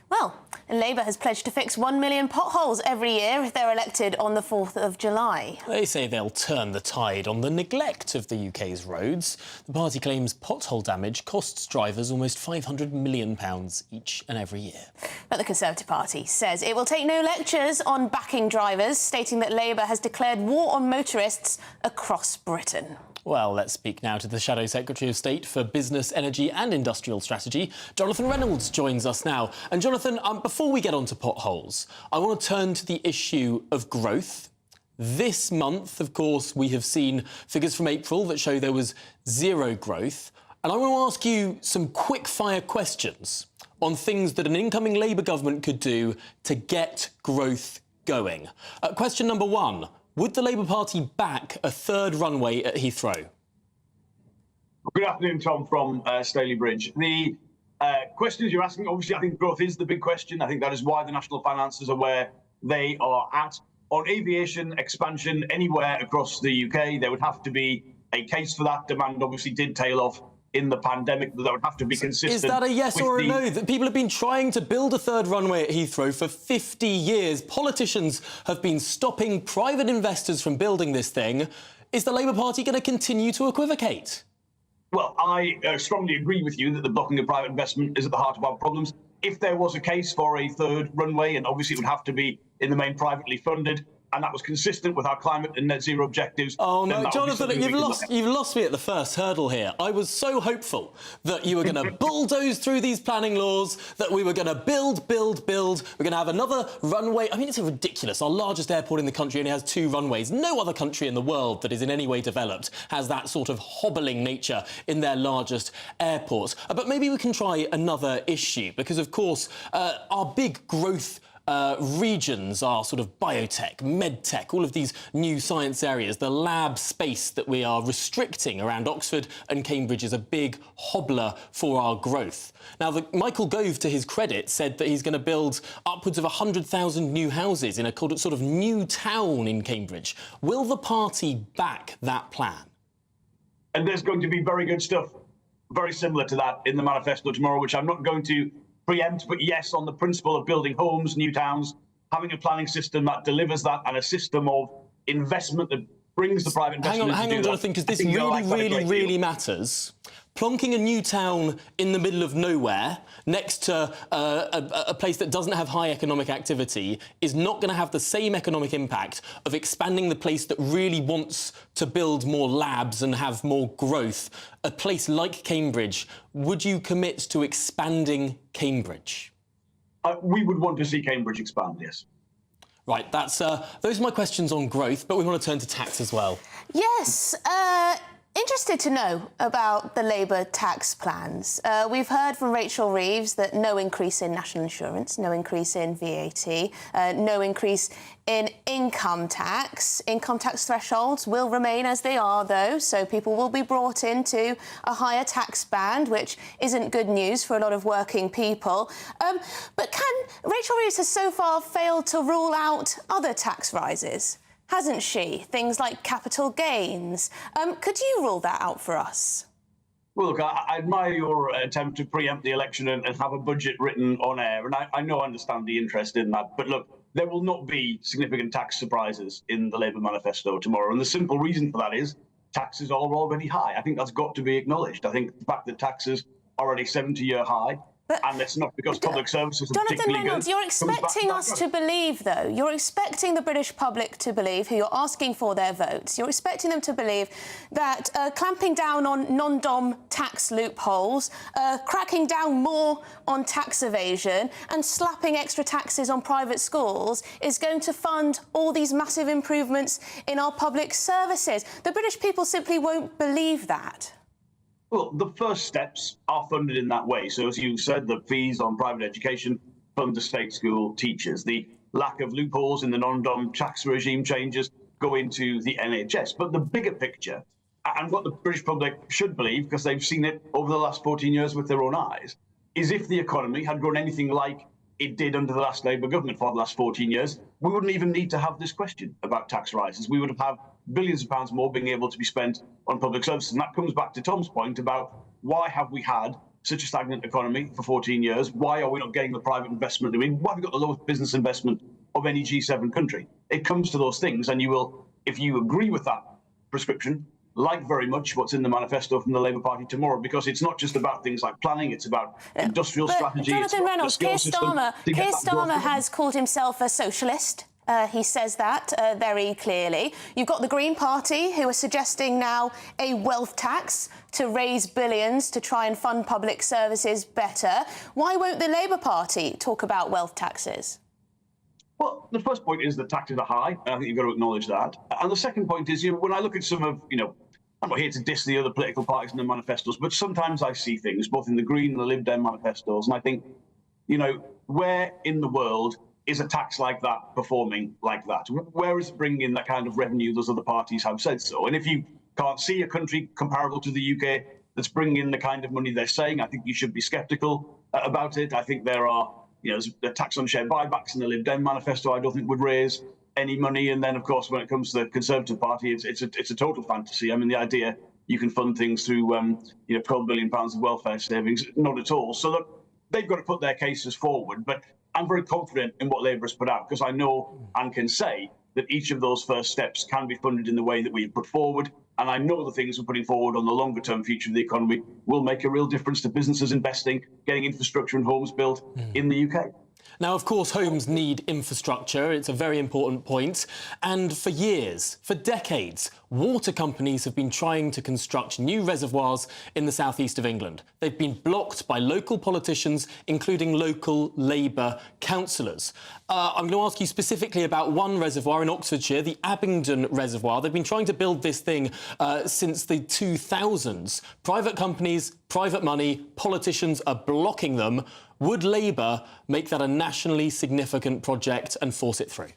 Well, Labour has pledged to fix 1 million potholes every year if they're elected on the 4th of July. They say they'll turn the tide on the neglect of the UK's roads. The party claims pothole damage costs drivers almost £500 million each and every year. But the Conservative Party says it will take no lectures on backing drivers, stating that Labour has declared war on motorists across Britain. Well, let's speak now to the Shadow Secretary of State for Business, Energy and Industrial Strategy. Jonathan Reynolds joins us now. And Jonathan, before we get on to potholes, I want to turn to the issue of growth. This month, of course, we have seen figures from April that show there was zero growth. And I want to ask you some quick-fire questions on things that an incoming Labour government could do to get growth going. Question number one. Would the Labour Party back a third runway at Heathrow? Good afternoon, Tom, from Staley Bridge. The questions you're asking, obviously, I think growth is the big question. I think that is why the national finances are where they are at. On aviation expansion anywhere across the UK, there would have to be a case for that. Demand obviously did tail off in the pandemic, but that would have to be consistent. Is that a yes or a no? That people have been trying to build a third runway at Heathrow for 50 years. Politicians have been stopping private investors from building this thing. Is the Labour Party going to continue to equivocate? Well, I strongly agree with you that the blocking of private investment is at the heart of our problems. If there was a case for a third runway, and obviously it would have to be in the main privately funded, and that was consistent with our climate and net zero objectives. Oh no, Jonathan, you've lost me at the first hurdle here. I was so hopeful that you were going to bulldoze through these planning laws, that we were going to build. We're going to have another runway. I mean, it's ridiculous. Our largest airport in the country only has 2 runways. No other country in the world that is in any way developed has that sort of hobbling nature in their largest airports. But maybe we can try another issue, because, of course, our big growth regions are sort of biotech, medtech, all of these new science areas. The lab space that we are restricting around Oxford and Cambridge is a big hobbler for our growth. Now, Michael Gove, to his credit, said that he's going to build upwards of 100,000 new houses in a sort of new town in Cambridge. Will the party back that plan? And there's going to be very good stuff, very similar to that, in the manifesto tomorrow, which I'm not going to preempt, but yes, on the principle of building homes, new towns, having a planning system that delivers that, and a system of investment that brings the private investment. Hang on, Jonathan, because this really matters. Plonking a new town in the middle of nowhere next to a place that doesn't have high economic activity is not going to have the same economic impact of expanding the place that really wants to build more labs and have more growth. A place like Cambridge, would you commit to expanding Cambridge? We would want to see Cambridge expand, yes. Right, those are my questions on growth, but we want to turn to tax as well. Yes, interested to know about the Labour tax plans. We've heard from Rachel Reeves that no increase in national insurance, no increase in VAT, no increase in income tax. Income tax thresholds will remain as they are, though, so people will be brought into a higher tax band, which isn't good news for a lot of working people. But Rachel Reeves has so far failed to rule out other tax rises, hasn't she? Things like capital gains. Could you rule that out for us? Well, look, I admire your attempt to preempt the election and have a budget written on air, and I understand the interest in that. But look, there will not be significant tax surprises in the Labour manifesto tomorrow, and the simple reason for that is taxes are already high. I think that's got to be acknowledged. I think the fact that taxes are at a 70-year high, and it's not because public services are Jonathan Reynolds, you're expecting us to believe, though, you're expecting the British public to believe, who you're asking for their votes, you're expecting them to believe that clamping down on non-dom tax loopholes, cracking down more on tax evasion and slapping extra taxes on private schools is going to fund all these massive improvements in our public services. The British people simply won't believe that. Well, the first steps are funded in that way. So, as you said, the fees on private education fund the state school teachers. The lack of loopholes in the non-dom tax regime changes go into the NHS. But the bigger picture, and what the British public should believe, because they've seen it over the last 14 years with their own eyes, is if the economy had grown anything like it did under the last Labour government for the last 14 years, we wouldn't even need to have this question about tax rises. We would have had billions of pounds more being able to be spent on public services. And that comes back to Tom's point about why have we had such a stagnant economy for 14 years? Why are we not getting the private investment? I mean, why have we got the lowest business investment of any G7 country? It comes to those things, and you will, if you agree with that prescription, like very much what's in the manifesto from the Labour Party tomorrow, because it's not just about things like planning, it's about industrial strategy. Jonathan Reynolds, Keir Starmer has called himself a socialist. He says that very clearly. You've got the Green Party, who are suggesting now a wealth tax to raise billions to try and fund public services better. Why won't the Labour Party talk about wealth taxes? Well, the first point is that taxes are high. I think you've got to acknowledge that. And the second point is, when I look at some of, I'm not here to diss the other political parties and their manifestos, but sometimes I see things, both in the Green and the Lib Dem manifestos, and I think, where in the world is a tax like that performing like that? Where is it bringing in that kind of revenue those other parties have said so? And if you can't see a country comparable to the UK that's bringing in the kind of money they're saying, I think you should be sceptical about it. I think there are, there's a tax on share buybacks in the Lib Dem manifesto I don't think would raise any money. And then, of course, when it comes to the Conservative Party, it's a total fantasy. I mean, the idea you can fund things through, £12 billion of welfare savings, not at all. So look, they've got to put their cases forward. But I'm very confident in what Labour has put out, because I know and can say that each of those first steps can be funded in the way that we've put forward. And I know the things we're putting forward on the longer-term future of the economy will make a real difference to businesses investing, getting infrastructure and homes built in the UK. Now, of course, homes need infrastructure. It's a very important point. And for years, for decades, water companies have been trying to construct new reservoirs in the southeast of England. They've been blocked by local politicians, including local Labour councillors. I'm going to ask you specifically about one reservoir in Oxfordshire, the Abingdon Reservoir. They've been trying to build this thing since the 2000s. Private companies, private money, politicians are blocking them. Would Labour make that a nationally significant project and force it through?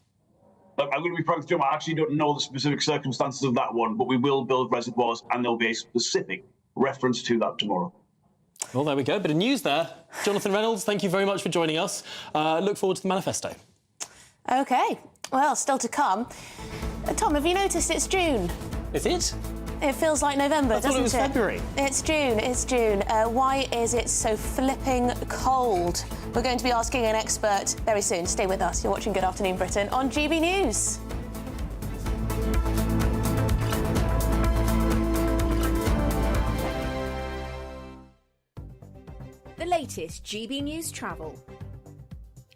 Look, I'm going to be frank, Jim, I actually don't know the specific circumstances of that one, but we will build reservoirs and there'll be a specific reference to that tomorrow. Well, there we go. Bit of news there. Jonathan Reynolds, thank you very much for joining us. Look forward to the manifesto. OK. Well, still to come. Tom, have you noticed it's June? Is it? It feels like November, doesn't it? I thought it was February. It's June, it's June. Why is it so flipping cold? We're going to be asking an expert very soon. Stay with us. You're watching Good Afternoon Britain on GB News. The latest GB News travel.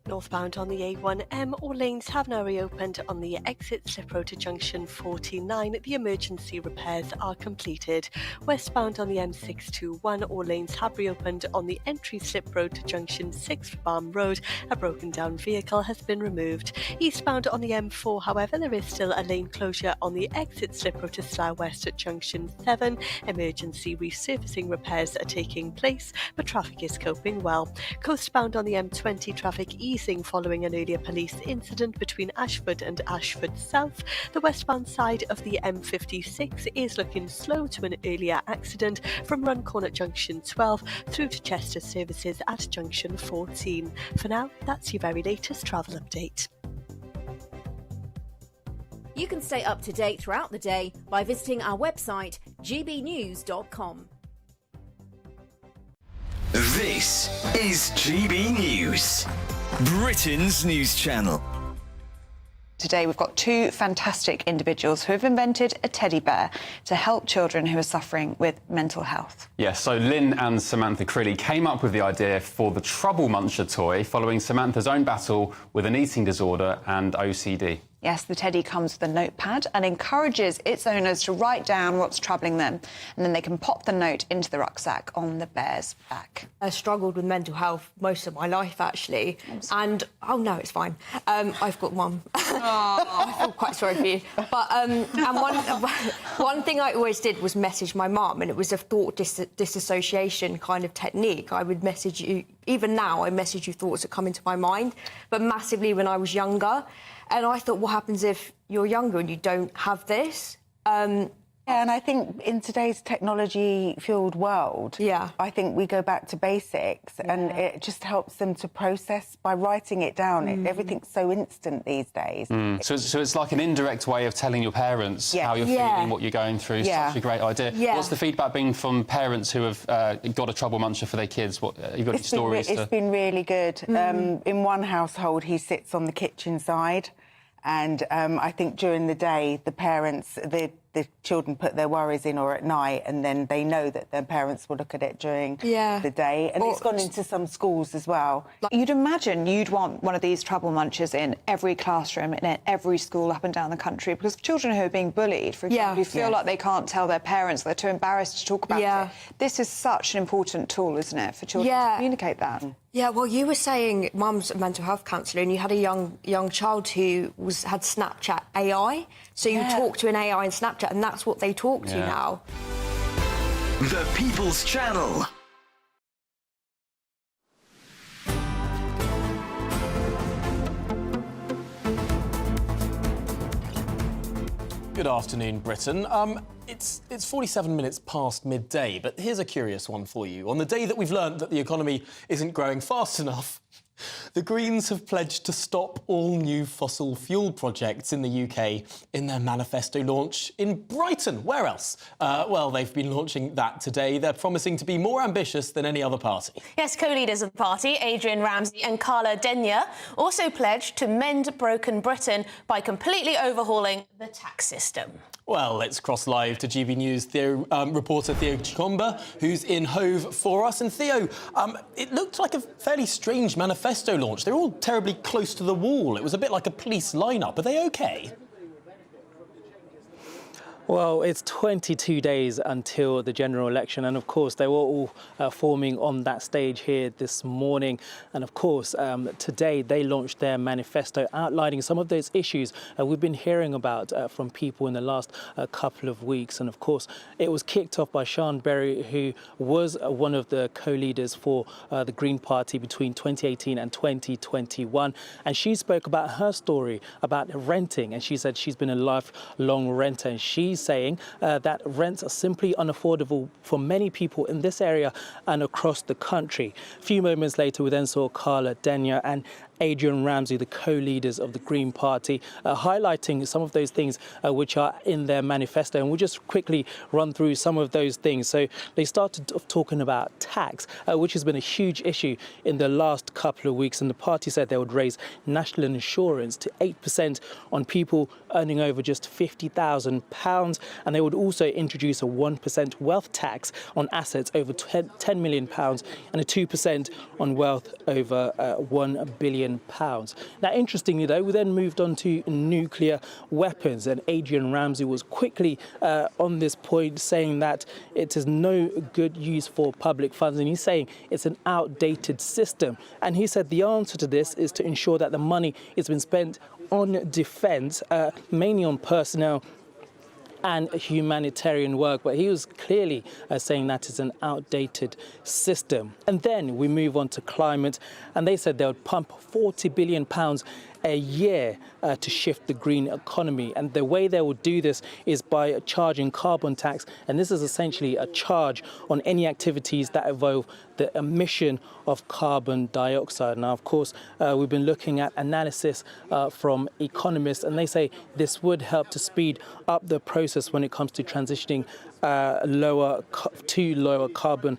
Northbound on the A1M, all lanes have now reopened on the exit slip road to junction 49. The emergency repairs are completed. Westbound on the M621, all lanes have reopened on the entry slip road to junction 6 for Barm Road. A broken down vehicle has been removed. Eastbound on the M4, however, there is still a lane closure on the exit slip road to Slough West at junction 7. Emergency resurfacing repairs are taking place, but traffic is coping well. Coastbound on the M20, traffic easing following an earlier police incident between Ashford and Ashford South. The westbound side of the M56 is looking slow to an earlier accident from Runcorn at junction 12 through to Chester services at junction 14. For now, that's your very latest travel update. You can stay up to date throughout the day by visiting our website, gbnews.com. This is GB News, Britain's news channel. Today we've got two fantastic individuals who have invented a teddy bear to help children who are suffering with mental health. Yes, so Lynn and Samantha Crilly came up with the idea for the Trouble Muncher toy following Samantha's own battle with an eating disorder and OCD. Yes, the teddy comes with a notepad and encourages its owners to write down what's troubling them, and then they can pop the note into the rucksack on the bear's back. I struggled with mental health most of my life, actually. And, oh, no, it's fine. I've got one. I feel quite sorry for you. But and one thing I always did was message my mum, and it was a thought disassociation kind of technique. I would message you, even now, I message you thoughts that come into my mind, but massively when I was younger. And I thought, what happens if you're younger and you don't have this? Yeah, and I think in today's technology-fueled world, I think we go back to basics, and it just helps them to process by writing it down. Everything's so instant these days. So it's like an indirect way of telling your parents how you're feeling, what you're going through. Such a great idea. What's the feedback been from parents who have got a Trouble Muncher for their kids? What you've got any stories? It's been really good. In one household, he sits on the kitchen side, and I think during the day, the parents, the children put their worries in, or at night, and then they know that their parents will look at it during the day. And it's gone into some schools as well. You'd imagine you'd want one of these Trouble Munchers in every classroom and in every school up and down the country, because children who are being bullied, for example, who feel like they can't tell their parents, they're too embarrassed to talk about it. This is such an important tool, isn't it, for children to communicate that? Yeah, well, you were saying Mum's a mental health counsellor, and you had a young child who had Snapchat AI. So you talk to an AI in Snapchat, and that's what they talk to now. The People's Channel. Good afternoon, Britain. It's 47 minutes past midday, but here's a curious one for you. On the day that we've learned that the economy isn't growing fast enough, the Greens have pledged to stop all new fossil fuel projects in the UK in their manifesto launch in Brighton. Where else? Well, they've been launching that today. They're promising to be more ambitious than any other party. Yes, co-leaders of the party, Adrian Ramsey and Carla Denyer, also pledged to mend broken Britain by completely overhauling the tax system. Well, let's cross live to GB News reporter Theo Chikomba, who's in Hove for us. And Theo, it looked like a fairly strange manifesto launch. They're all terribly close to the wall. It was a bit like a police lineup. Are they OK? Well, it's 22 days until the general election, and of course they were all forming on that stage here this morning. And of course, today they launched their manifesto outlining some of those issues we've been hearing about from people in the last couple of weeks. And of course, it was kicked off by Sian Berry, who was one of the co-leaders for the Green Party between 2018 and 2021. And she spoke about her story about renting, and she said she's been a lifelong renter, and she's saying that rents are simply unaffordable for many people in this area and across the country. A few moments later, we then saw Carla Denyer and Adrian Ramsey, the co-leaders of the Green Party, highlighting some of those things which are in their manifesto. And we'll just quickly run through some of those things. So they started off talking about tax, which has been a huge issue in the last couple of weeks. And the party said they would raise national insurance to 8% on people earning over just £50,000. And they would also introduce a 1% wealth tax on assets over £10 million and a 2% on wealth over £1 billion. Now, interestingly, though, we then moved on to nuclear weapons, and Adrian Ramsey was quickly on this point, saying that it is no good use for public funds, and he's saying it's an outdated system. And he said the answer to this is to ensure that the money is being spent on defence, mainly on personnel and humanitarian work, but he was clearly saying that is an outdated system. And then we move on to climate, and they said they would pump £40 billion a year to shift the green economy. And the way they would do this is by charging carbon tax. And this is essentially a charge on any activities that involve the emission of carbon dioxide. Now, of course, we've been looking at analysis from economists, and they say this would help to speed up the process when it comes to transitioning to lower carbon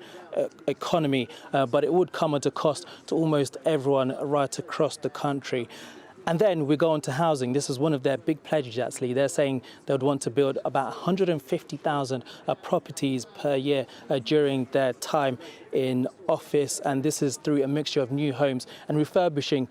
economy, but it would come at a cost to almost everyone right across the country. And then we go on to housing. This is one of their big pledges, actually. They're saying they would want to build about 150,000 properties per year during their time in office, and this is through a mixture of new homes and refurbishing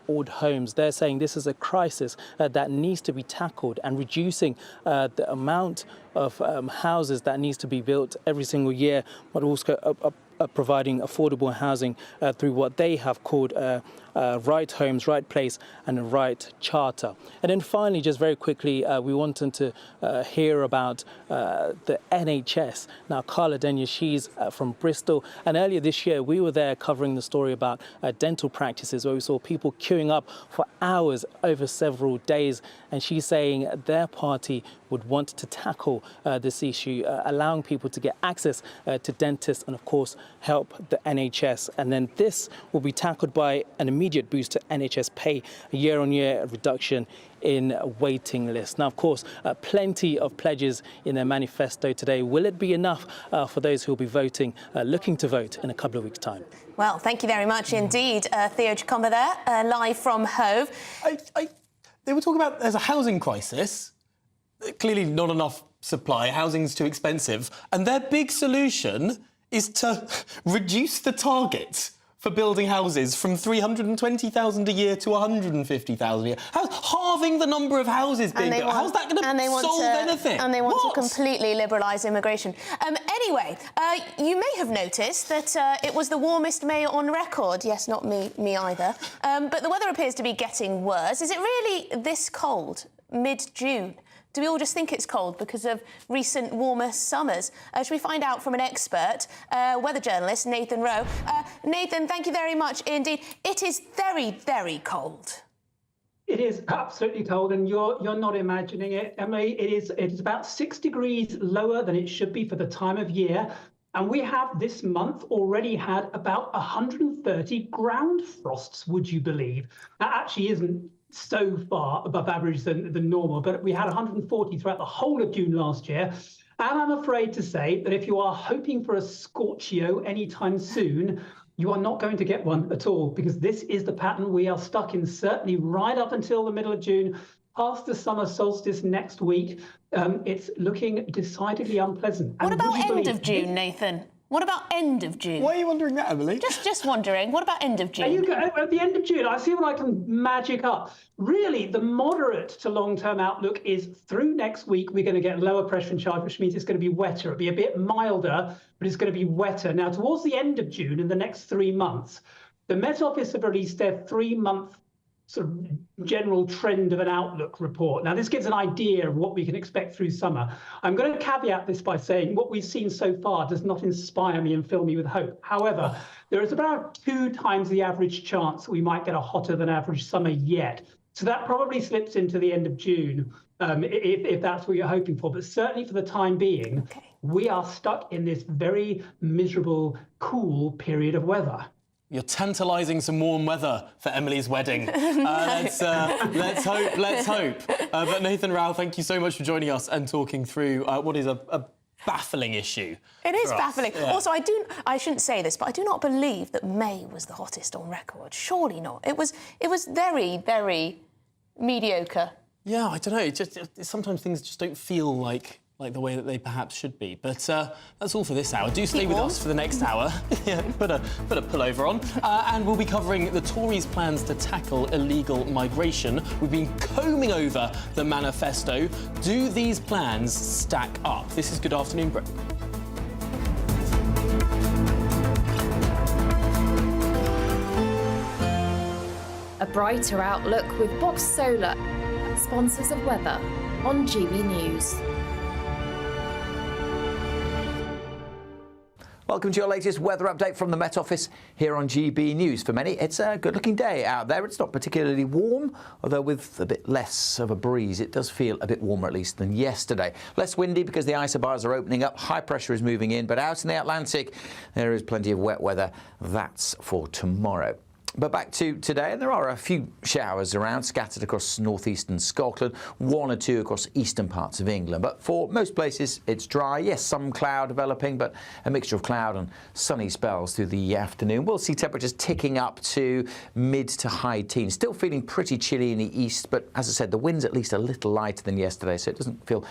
old homes. They're saying this is a crisis that needs to be tackled, and reducing the amount of houses that needs to be built every single year, but also providing affordable housing through what they have called Right Homes, Right Place and Right Charter. And then finally, just very quickly, we wanted to hear about the NHS. Now, Carla Denyer, she's from Bristol, and earlier this year we were there covering the story about dental practices, where we saw people queuing up for hours over several days, and she's saying their party would want to tackle this issue, allowing people to get access to dentists and, of course, help the NHS. And then this will be tackled by an immediate boost to NHS pay, a year-on-year reduction in waiting lists. Now, of course, plenty of pledges in their manifesto today. Will it be enough for those who will be looking to vote in a couple of weeks' time? Well, thank you very much indeed, Theo Chikomba there, live from Hove. They were talking about there's a housing crisis. Clearly not enough supply, housing's too expensive, and their big solution is to reduce the target for building houses from 320,000 a year to 150,000 a year. Halving the number of houses being built. How's that going to solve anything? And they want to completely liberalise immigration. Anyway, you may have noticed that it was the warmest May on record. Yes, not me either. But the weather appears to be getting worse. Is it really this cold, mid-June? Do we all just think it's cold because of recent warmer summers? Should we find out from an expert, weather journalist Nathan Rowe? Nathan, thank you very much indeed. It is very, very cold. It is absolutely cold, and you're not imagining it, Emily. It is about 6 degrees lower than it should be for the time of year. And we have this month already had about 130 ground frosts, would you believe? That actually isn't so far above average than normal, but we had 140 throughout the whole of June last year. And I'm afraid to say that if you are hoping for a scorchio anytime soon, you are not going to get one at all, because this is the pattern we are stuck in, certainly right up until the middle of June. Past the summer solstice next week, it's looking decidedly unpleasant. What about end of June, Nathan? What about end of June? Why are you wondering that, Emily? Just wondering. What about end of June? At the end of June, I see what I can magic up. Really, the moderate to long-term outlook is through next week, we're going to get lower pressure in charge, which means it's going to be wetter. It'll be a bit milder, but it's going to be wetter. Now, towards the end of June, in the next 3 months, the Met Office have released their 3-month sort of general trend of an outlook report. Now, this gives an idea of what we can expect through summer. I'm going to caveat this by saying what we've seen so far does not inspire me and fill me with hope. However, there is about 2 times the average chance we might get a hotter than average summer yet. So that probably slips into the end of June, if that's what you're hoping for. But certainly for the time being, we are stuck in this very miserable, cool period of weather. You're tantalising some warm weather for Emily's wedding. Let's hope. But Nathan Rao, thank you so much for joining us and talking through what is a baffling issue. It is baffling. Yeah. Also, I shouldn't say this, but I do not believe that May was the hottest on record. Surely not. It was very, very mediocre. Yeah, I don't know. Sometimes things just don't feel like the way that they perhaps should be. But that's all for this hour. Do stay with us for the next hour. Yeah, put a pullover on. And we'll be covering the Tories' plans to tackle illegal migration. We've been combing over the manifesto. Do these plans stack up? This is Good Afternoon Britain. A brighter outlook with Box Solar, sponsors of weather on GB News. Welcome to your latest weather update from the Met Office here on GB News. For many, it's a good-looking day out there. It's not particularly warm, although with a bit less of a breeze, it does feel a bit warmer, at least, than yesterday. Less windy because the isobars are opening up. High pressure is moving in, but out in the Atlantic, there is plenty of wet weather. That's for tomorrow. But back to today, and there are a few showers around, scattered across northeastern Scotland, 1 or 2 across eastern parts of England. But for most places, it's dry. Yes, some cloud developing, but a mixture of cloud and sunny spells through the afternoon. We'll see temperatures ticking up to mid to high teens. Still feeling pretty chilly in the east, but as I said, the wind's at least a little lighter than yesterday, so it doesn't feel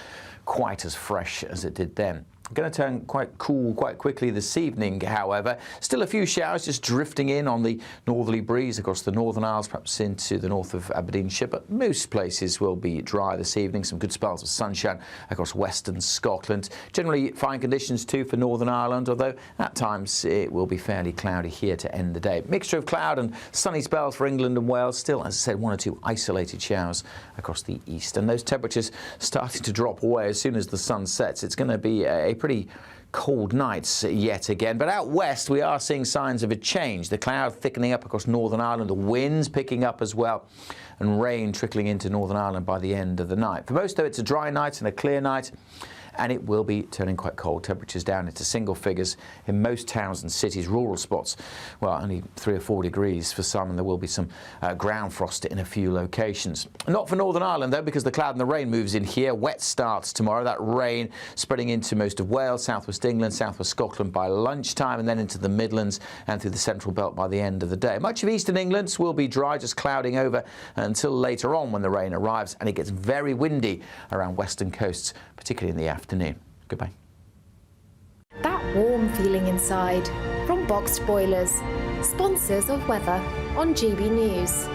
quite as fresh as it did then. Going to turn quite cool quite quickly this evening, however. Still a few showers just drifting in on the northerly breeze across the Northern Isles, perhaps into the north of Aberdeenshire, but most places will be dry this evening. Some good spells of sunshine across western Scotland. Generally fine conditions too for Northern Ireland, although at times it will be fairly cloudy here to end the day. Mixture of cloud and sunny spells for England and Wales. Still, as I said, 1 or 2 isolated showers across the east. And those temperatures starting to drop away as soon as the sun sets. It's going to be a pretty cold nights yet again. But out west, we are seeing signs of a change. The cloud thickening up across Northern Ireland, the winds picking up as well, and rain trickling into Northern Ireland by the end of the night. For most, though, it's a dry night and a clear night, and it will be turning quite cold. Temperatures down into single figures in most towns and cities. Rural spots, well, only 3 or 4 degrees for some, and there will be some ground frost in a few locations. Not for Northern Ireland, though, because the cloud and the rain moves in here. Wet starts tomorrow. That rain spreading into most of Wales, southwest England, southwest Scotland by lunchtime, and then into the Midlands and through the central belt by the end of the day. Much of eastern England will be dry, just clouding over until later on when the rain arrives, and it gets very windy around western coasts, particularly in the afternoon. Goodbye. That warm feeling inside from Boxed Boilers, sponsors of weather on GB News.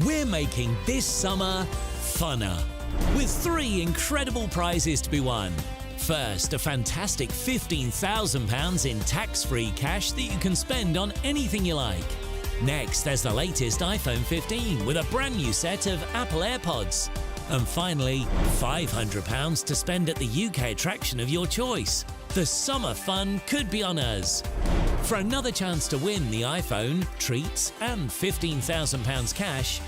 We're making this summer funner with 3 incredible prizes to be won. First, a fantastic £15,000 in tax-free cash that you can spend on anything you like. Next, there's the latest iPhone 15 with a brand new set of Apple AirPods. And finally, £500 to spend at the UK attraction of your choice. The summer fun could be on us. For another chance to win the iPhone, treats and £15,000 cash,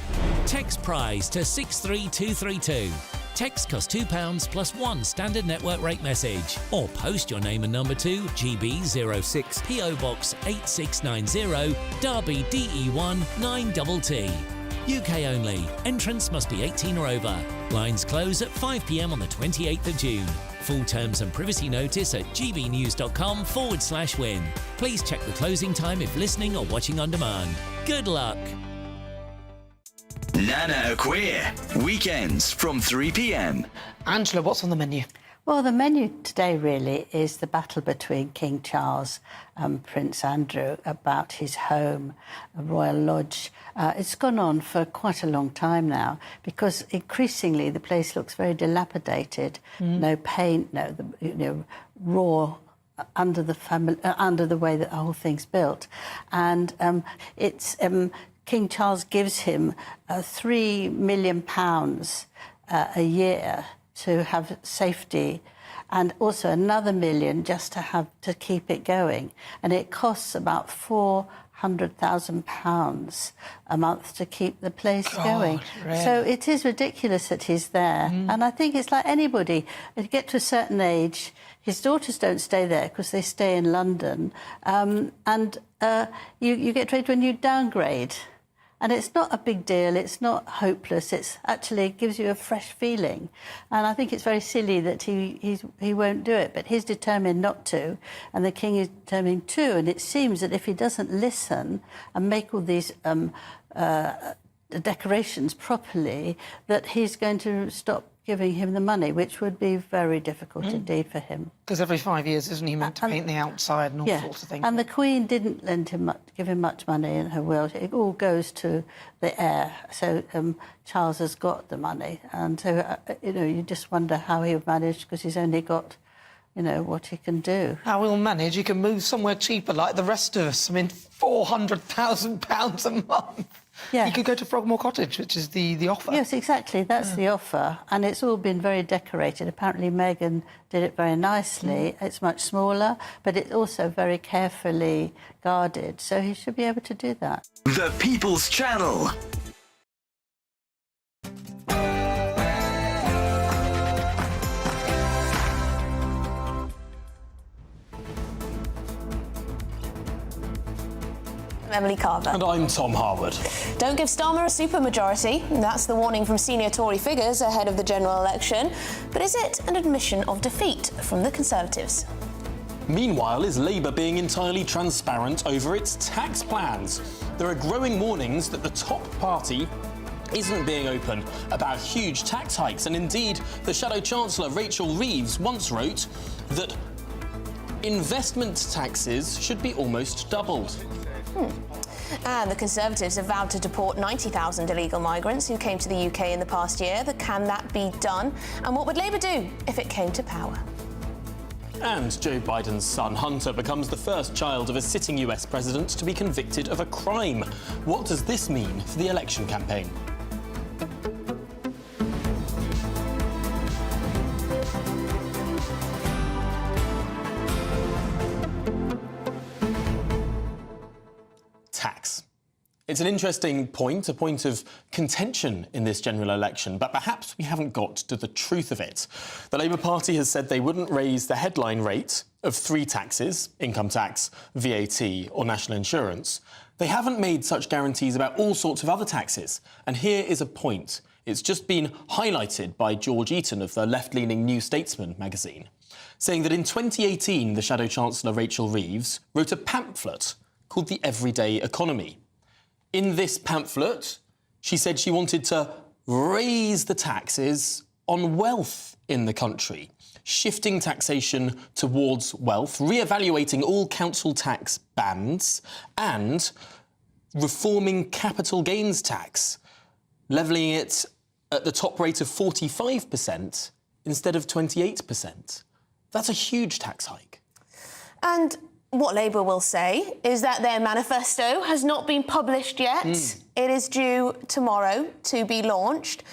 text prize to 63232. Text costs £2 plus one standard network rate message. Or post your name and number to GB06 PO Box 8690 Derby DE1 9TT. UK only. Entrance must be 18 or over. Lines close at 5 p.m. on the 28th of June. Full terms and privacy notice at gbnews.com/win. Please check the closing time if listening or watching on demand. Good luck. Nana Queer, weekends from 3 p.m. Angela, what's on the menu? Well, the menu today really is the battle between King Charles and Prince Andrew about his home, Royal Lodge. It's gone on for quite a long time now because increasingly the place looks very dilapidated. No paint, raw under the way that the whole thing's built, and it's. King Charles gives him £3 million a year to have safety, and also another $1 million just to keep it going. And it costs about £400,000 a month to keep the place going. Really? So it is ridiculous that he's there. And I think it's like anybody. If you get to a certain age, his daughters don't stay there because they stay in London, you get to when you downgrade. And it's not a big deal, it's not hopeless, it's actually gives you a fresh feeling. And I think it's very silly that he won't do it, but he's determined not to, and the King is determined to. And it seems that if he doesn't listen and make all these decorations properly, that he's going to stop giving him the money, which would be very difficult indeed for him. Because every 5 years, isn't he meant to paint the outside and all sorts of things? And the Queen didn't give him much money in her will. It all goes to the heir. So Charles has got the money. And so, you just wonder how he'll manage, because he's only got, what he can do. How he'll manage? He can move somewhere cheaper like the rest of us. I mean, £400,000 a month. Yeah. You could go to Frogmore Cottage, which is the offer. Yes, exactly. That's the offer. And it's all been very decorated. Apparently Meghan did it very nicely. It's much smaller, but it's also very carefully guarded. So he should be able to do that. The People's Channel. Emily Carver. And I'm Tom Harwood. Don't give Starmer a supermajority. That's the warning from senior Tory figures ahead of the general election. But is it an admission of defeat from the Conservatives? Meanwhile, is Labour being entirely transparent over its tax plans? There are growing warnings that the top party isn't being open about huge tax hikes. And indeed, the Shadow Chancellor, Rachel Reeves, once wrote that investment taxes should be almost doubled. And the Conservatives have vowed to deport 90,000 illegal migrants who came to the UK in the past year. But can that be done? And what would Labour do if it came to power? And Joe Biden's son, Hunter, becomes the first child of a sitting US president to be convicted of a crime. What does this mean for the election campaign? Tax. It's an interesting point, a point of contention in this general election, but perhaps we haven't got to the truth of it. The Labour Party has said they wouldn't raise the headline rate of 3 taxes, income tax, VAT or national insurance. They haven't made such guarantees about all sorts of other taxes. And here is a point. It's just been highlighted by George Eaton of the left-leaning New Statesman magazine, saying that in 2018, the Shadow Chancellor Rachel Reeves wrote a pamphlet called The Everyday Economy. In this pamphlet, she said she wanted to raise the taxes on wealth in the country, shifting taxation towards wealth, re-evaluating all council tax bands and reforming capital gains tax, levelling it at the top rate of 45% instead of 28%. That's a huge tax hike. And what Labour will say is that their manifesto has not been published yet. It is due tomorrow to be launched.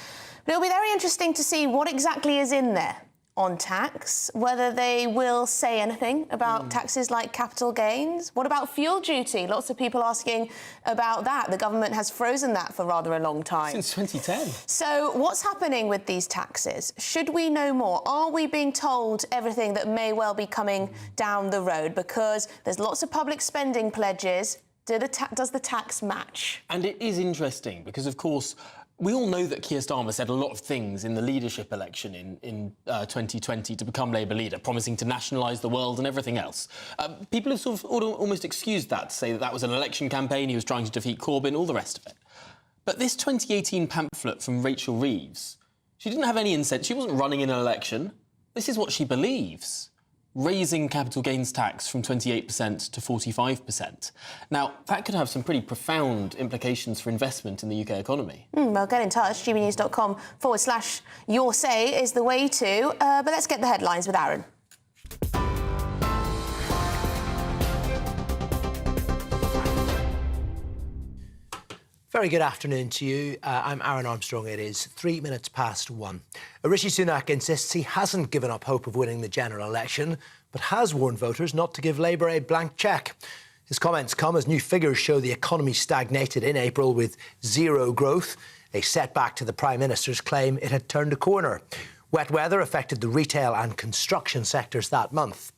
But it'll be very interesting to see what exactly is in there. on tax, whether they will say anything about taxes like capital gains. What about fuel duty? Lots of people asking about that. The government has frozen that for rather a long time. Since 2010. So what's happening with these taxes? Should we know more? Are we being told everything that may well be coming down the road? Because there's lots of public spending pledges. Does the tax match? And it is interesting because, of course, we all know that Keir Starmer said a lot of things in the leadership election in 2020 to become Labour leader, promising to nationalise the world and everything else. People have sort of almost excused that, to say that that was an election campaign, he was trying to defeat Corbyn, all the rest of it. But this 2018 pamphlet from Rachel Reeves, she didn't have any incentive. She wasn't running in an election. This is what she believes. Raising capital gains tax from 28% to 45%. Now, that could have some pretty profound implications for investment in the UK economy. Well, get in touch. gbnews.com/your say is the way to. But let's get the headlines with Aaron. Very good afternoon to you. I'm Aaron Armstrong. It is 3 minutes past 1. Rishi Sunak insists he hasn't given up hope of winning the general election, but has warned voters not to give Labour a blank cheque. His comments come as new figures show the economy stagnated in April with zero growth, a setback to the Prime Minister's claim it had turned a corner. Wet weather affected the retail and construction sectors that month.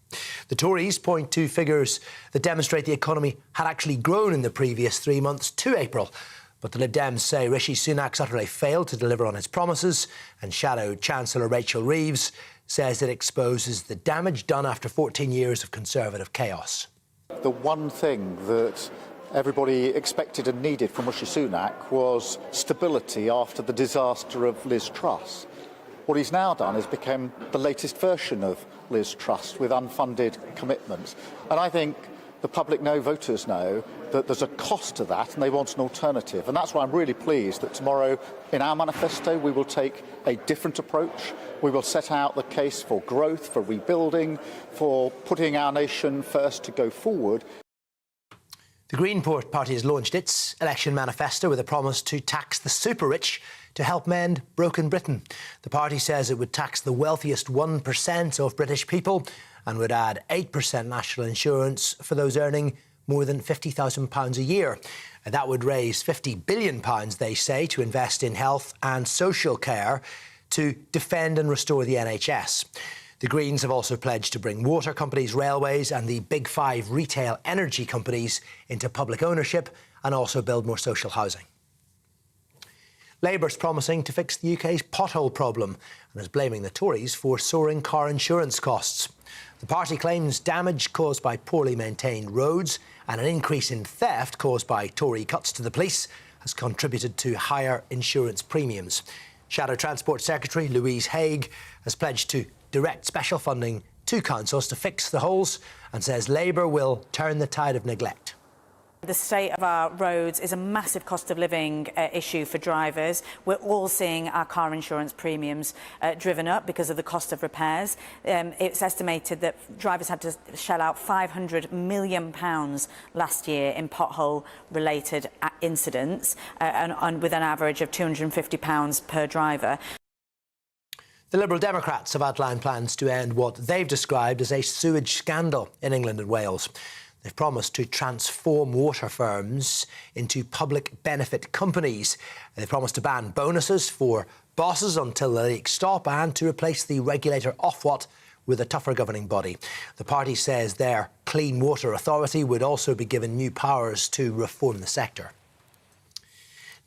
The Tories point to figures that demonstrate the economy had actually grown in the previous 3 months to April. But the Lib Dems say Rishi Sunak's utterly failed to deliver on his promises, and Shadow Chancellor Rachel Reeves says it exposes the damage done after 14 years of Conservative chaos. The one thing that everybody expected and needed from Rishi Sunak was stability after the disaster of Liz Truss. What he's now done is become the latest version of Liz Truss with unfunded commitments. And I think the public know, voters know, that there's a cost to that and they want an alternative. And that's why I'm really pleased that tomorrow in our manifesto we will take a different approach. We will set out the case for growth, for rebuilding, for putting our nation first to go forward. The Green Party has launched its election manifesto with a promise to tax the super-rich to help mend broken Britain. The party says it would tax the wealthiest 1% of British people and would add 8% national insurance for those earning more than £50,000 a year. And that would raise £50 billion, they say, to invest in health and social care to defend and restore the NHS. The Greens have also pledged to bring water companies, railways and the big five retail energy companies into public ownership and also build more social housing. Labour's promising to fix the UK's pothole problem and is blaming the Tories for soaring car insurance costs. The party claims damage caused by poorly maintained roads and an increase in theft caused by Tory cuts to the police has contributed to higher insurance premiums. Shadow Transport Secretary Louise Haigh has pledged to direct special funding to councils to fix the holes and says Labour will turn the tide of neglect. The state of our roads is a massive cost of living issue for drivers. We're all seeing our car insurance premiums driven up because of the cost of repairs. It's estimated that drivers had to shell out £500 million last year in pothole-related incidents, and with an average of £250 per driver. The Liberal Democrats have outlined plans to end what they've described as a sewage scandal in England and Wales. They've promised to transform water firms into public benefit companies. They promised to ban bonuses for bosses until the leaks stop and to replace the regulator Ofwat with a tougher governing body. The party says their Clean Water Authority would also be given new powers to reform the sector.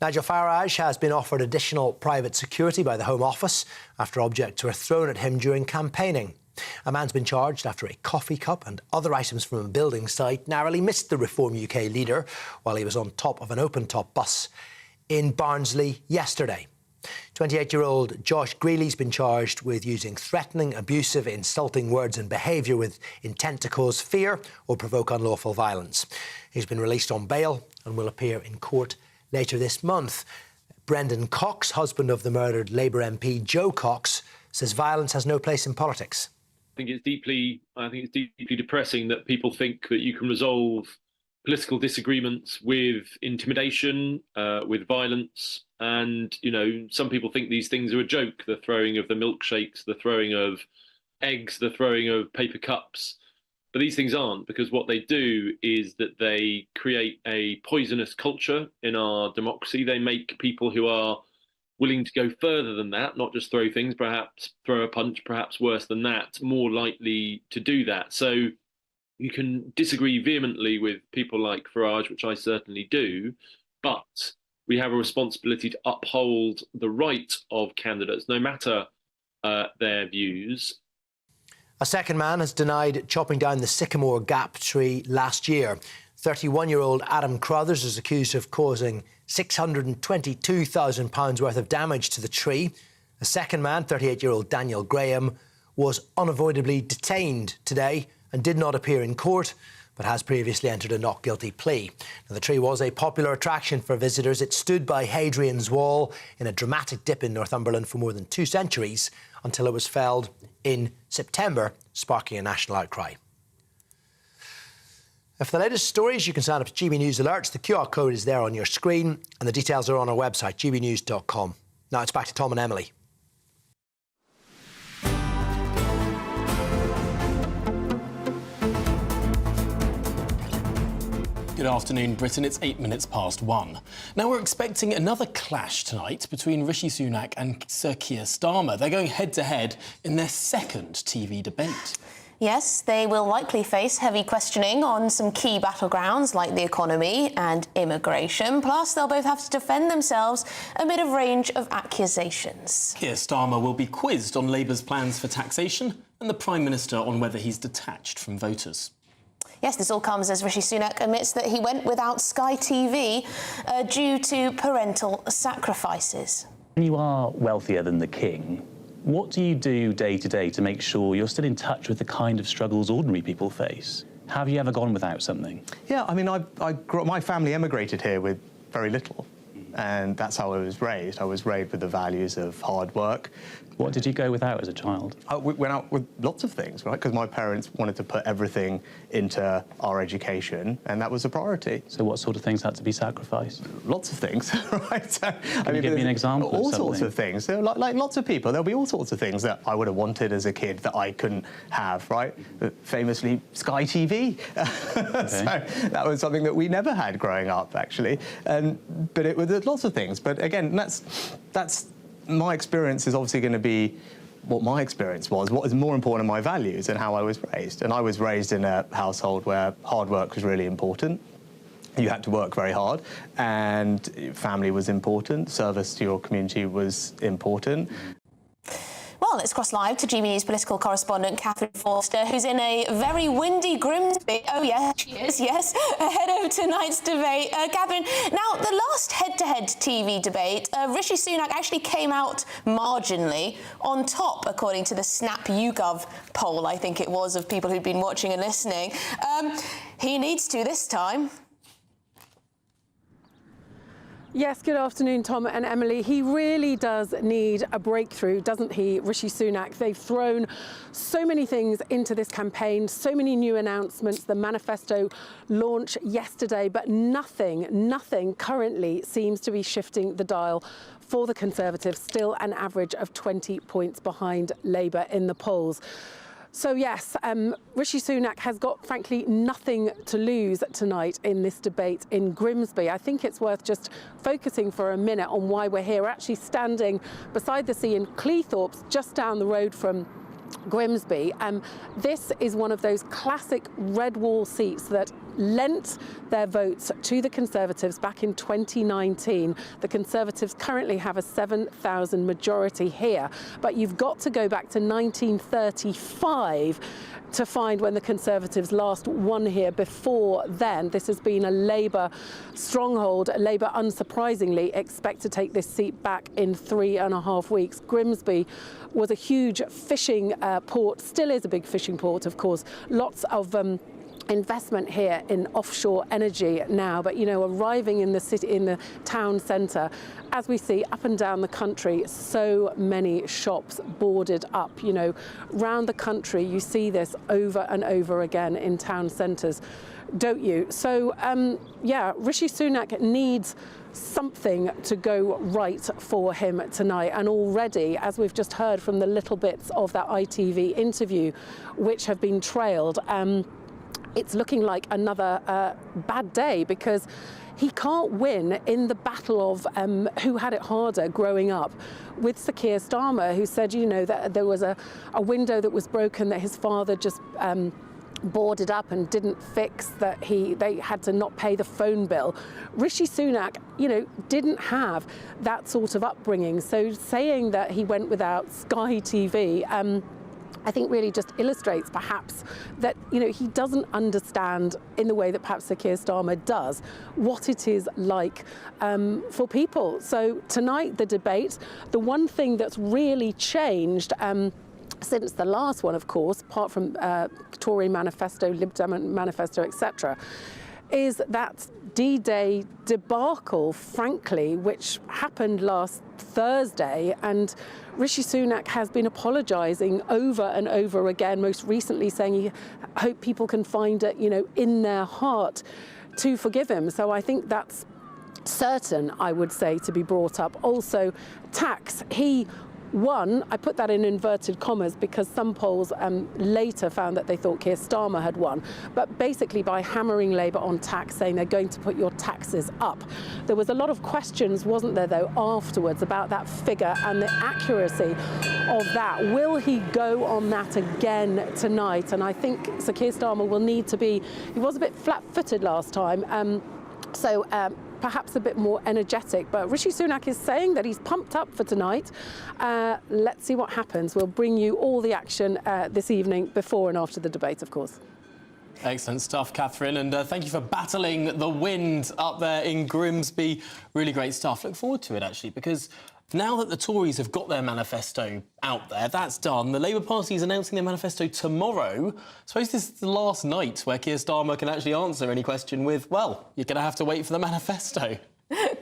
Nigel Farage has been offered additional private security by the Home Office after objects were thrown at him during campaigning. A man's been charged after a coffee cup and other items from a building site narrowly missed the Reform UK leader while he was on top of an open-top bus in Barnsley yesterday. 28-year-old Josh Greeley's been charged with using threatening, abusive, insulting words and behaviour with intent to cause fear or provoke unlawful violence. He's been released on bail and will appear in court later this month. Brendan Cox, husband of the murdered Labour MP Joe Cox, says violence has no place in politics. I think it's deeply depressing that people think that you can resolve political disagreements with intimidation, with violence. And, you know, some people think these things are a joke, the throwing of the milkshakes, the throwing of eggs, the throwing of paper cups. But these things aren't, because what they do is that they create a poisonous culture in our democracy. They make people who are willing to go further than that, not just throw things, perhaps throw a punch, perhaps worse than that, more likely to do that. So you can disagree vehemently with people like Farage, which I certainly do, but we have a responsibility to uphold the right of candidates, no matter their views. A second man has denied chopping down the Sycamore Gap tree last year. 31-year-old Adam Crothers is accused of causing £622,000 worth of damage to the tree. A second man, 38-year-old Daniel Graham, was unavoidably detained today and did not appear in court, but has previously entered a not guilty plea. Now, the tree was a popular attraction for visitors. It stood by Hadrian's Wall in a dramatic dip in Northumberland for more than 2 centuries until it was felled in September, sparking a national outcry. For the latest stories, you can sign up to GB News Alerts. The QR code is there on your screen, and the details are on our website, gbnews.com. Now it's back to Tom and Emily. Good afternoon, Britain. It's 8 minutes past 1. Now, we're expecting another clash tonight between Rishi Sunak and Sir Keir Starmer. They're going head-to-head in their second TV debate. Yes, they will likely face heavy questioning on some key battlegrounds like the economy and immigration. Plus, they'll both have to defend themselves amid a range of accusations. Keir Starmer will be quizzed on Labour's plans for taxation and the Prime Minister on whether he's detached from voters. Yes, this all comes as Rishi Sunak admits that he went without Sky TV due to parental sacrifices. When you are wealthier than the king, what do you do day to day to make sure you're still in touch with the kind of struggles ordinary people face? Have you ever gone without something? Yeah, I mean, my family emigrated here with very little, and that's how I was raised. I was raised with the values of hard work. What did you go without as a child? We went out with lots of things, right? Because my parents wanted to put everything into our education, and that was a priority. So what sort of things had to be sacrificed? Lots of things, right? So, Can you give me an example All of something? sorts of things. So, like lots of people, there'll be all sorts of things that I would have wanted as a kid that I couldn't have, right? Famously, Sky TV. Okay. So that was something that we never had growing up, actually. But it was lots of things. But again, that's my experience is obviously going to be what my experience was, what is more important in my values and how I was raised. And I was raised in a household where hard work was really important. You had to work very hard, and family was important, service to your community was important. Well, let's cross live to GB News political correspondent Catherine Forster, who's in a very windy Grimsby. Oh, yes, she is, yes, ahead of tonight's debate. Catherine, now, the last head-to-head TV debate, Rishi Sunak actually came out marginally on top, according to the Snap YouGov poll, I think it was, of people who'd been watching and listening. He needs to this time. Yes, good afternoon, Tom and Emily. He really does need a breakthrough, doesn't he, Rishi Sunak? They've thrown so many things into this campaign, so many new announcements, the Manifesto launch yesterday, but nothing currently seems to be shifting the dial for the Conservatives, still an average of 20 points behind Labour in the polls. So yes, Rishi Sunak has got, frankly, nothing to lose tonight in this debate in Grimsby. I think it's worth just focusing for a minute on why we're here. We're actually standing beside the sea in Cleethorpes, just down the road from Grimsby. This is one of those classic red wall seats that lent their votes to the Conservatives back in 2019. The Conservatives currently have a 7,000 majority here, but you've got to go back to 1935 to find when the Conservatives last won here. Before then, this has been a Labour stronghold. Labour, unsurprisingly, expect to take this seat back in 3.5 weeks. Grimsby was a huge fishing port, still is a big fishing port, of course. Lots of investment here in offshore energy now, but, you know, arriving in the city, in the town centre, as we see up and down the country, so many shops boarded up. You know, round the country you see this over and over again in town centres, don't you? So yeah, Rishi Sunak needs something to go right for him tonight. And already, as we've just heard from the little bits of that ITV interview, which have been trailed, it's looking like another bad day, because he can't win in the battle of who had it harder growing up, with Sir Keir Starmer, who said, you know, that there was a window that was broken that his father just boarded up and didn't fix, that they had to not pay the phone bill. Rishi Sunak, you know, didn't have that sort of upbringing. So saying that he went without Sky TV, I think really just illustrates perhaps that, you know, he doesn't understand in the way that perhaps Sir Keir Starmer does what it is like for people. So tonight, the debate, the one thing that's really changed since the last one, of course, apart from Tory Manifesto, Lib Dem Manifesto, etc., is that D-Day debacle, frankly, which happened last Thursday. And Rishi Sunak has been apologising over and over again, most recently saying he hopes people can find it, you know, in their heart to forgive him. So I think that's certain, I would say, to be brought up. Also, tax. He won. I put that in inverted commas because some polls later found that they thought Keir Starmer had won, but basically by hammering Labour on tax, saying they're going to put your taxes up. There was a lot of questions, wasn't there, though, afterwards about that figure and the accuracy of that. Will he go on that again tonight? And I think Sir Keir Starmer will need to be, he was a bit flat-footed last time, perhaps a bit more energetic, but Rishi Sunak is saying that he's pumped up for tonight. Let's see what happens. We'll bring you all the action this evening, before and after the debate, of course. Excellent stuff, Catherine, and thank you for battling the wind up there in Grimsby. Really great stuff. Look forward to it, actually, because now that the Tories have got their manifesto out there, that's done. The Labour Party is announcing their manifesto tomorrow. I suppose this is the last night where Keir Starmer can actually answer any question with, well, you're going to have to wait for the manifesto.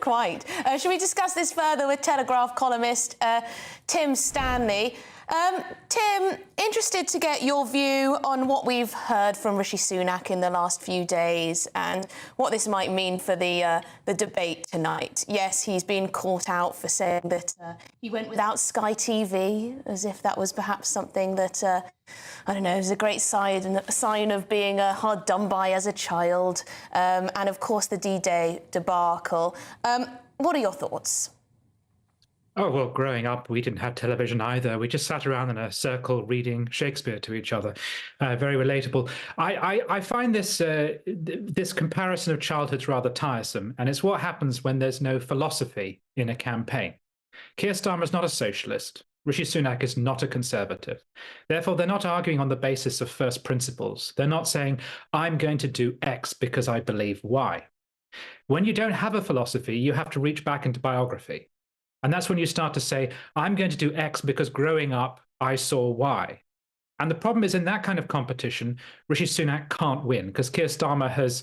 Quite. Should we discuss this further with Telegraph columnist Tim Stanley? Tim, interested to get your view on what we've heard from Rishi Sunak in the last few days and what this might mean for the debate tonight. Yes, he's been caught out for saying that he went without Sky TV, as if that was perhaps something that, I don't know, is a great sign of being hard done by as a child. And, of course, the D-Day debacle. What are your thoughts? Oh, well, growing up, we didn't have television either. We just sat around in a circle reading Shakespeare to each other. Very relatable. I find this this comparison of childhood's rather tiresome, and it's what happens when there's no philosophy in a campaign. Keir Starmer is not a socialist. Rishi Sunak is not a conservative. Therefore, they're not arguing on the basis of first principles. They're not saying, I'm going to do X because I believe Y. When you don't have a philosophy, you have to reach back into biography. And that's when you start to say, I'm going to do X because growing up, I saw Y. And the problem is, in that kind of competition, Rishi Sunak can't win because Keir Starmer has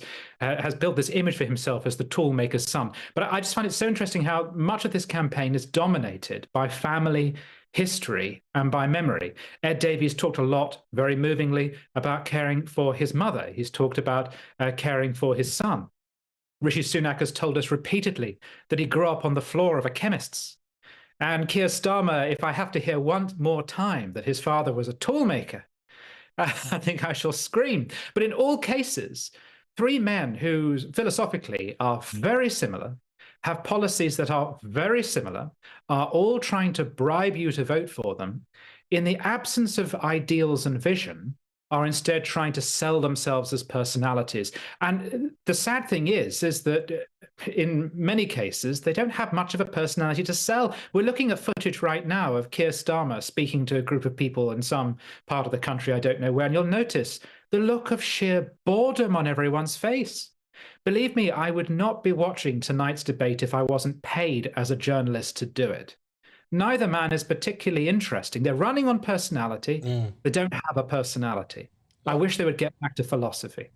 built this image for himself as the toolmaker's son. But I just find it so interesting how much of this campaign is dominated by family, history, and by memory. Ed Davies talked a lot, very movingly, about caring for his mother. He's talked about caring for his son. Rishi Sunak has told us repeatedly that he grew up on the floor of a chemist's. And Keir Starmer, if I have to hear one more time that his father was a toolmaker, I think I shall scream. But in all cases, three men who philosophically are very similar, have policies that are very similar, are all trying to bribe you to vote for them, in the absence of ideals and vision, are instead trying to sell themselves as personalities. And the sad thing is that in many cases, they don't have much of a personality to sell. We're looking at footage right now of Keir Starmer speaking to a group of people in some part of the country, I don't know where, and you'll notice the look of sheer boredom on everyone's face. Believe me, I would not be watching tonight's debate if I wasn't paid as a journalist to do it. Neither man is particularly interesting. They're running on personality. They don't have a personality. I wish they would get back to philosophy.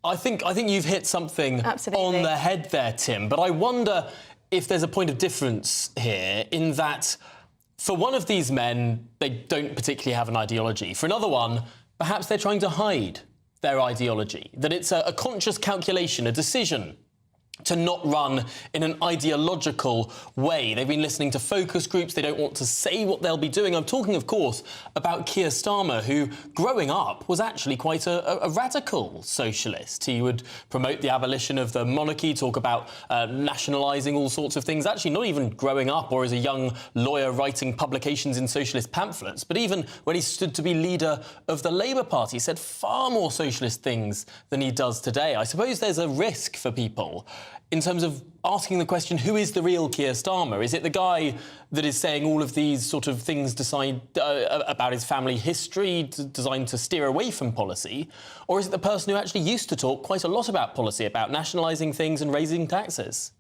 I think you've hit something on the head there, Tim. But I wonder if there's a point of difference here in that for one of these men, they don't particularly have an ideology. For another one, perhaps they're trying to hide their ideology, that it's a conscious calculation, a decision to not run in an ideological way. They've been listening to focus groups. They don't want to say what they'll be doing. I'm talking, of course, about Keir Starmer, who, growing up, was actually quite a radical socialist. He would promote the abolition of the monarchy, talk about nationalising all sorts of things, actually not even growing up or as a young lawyer writing publications in socialist pamphlets, but even when he stood to be leader of the Labour Party, he said far more socialist things than he does today. I suppose there's a risk for people in terms of asking the question, who is the real Keir Starmer? Is it the guy that is saying all of these sort of things about his family history, designed to steer away from policy? Or is it the person who actually used to talk quite a lot about policy, about nationalising things and raising taxes?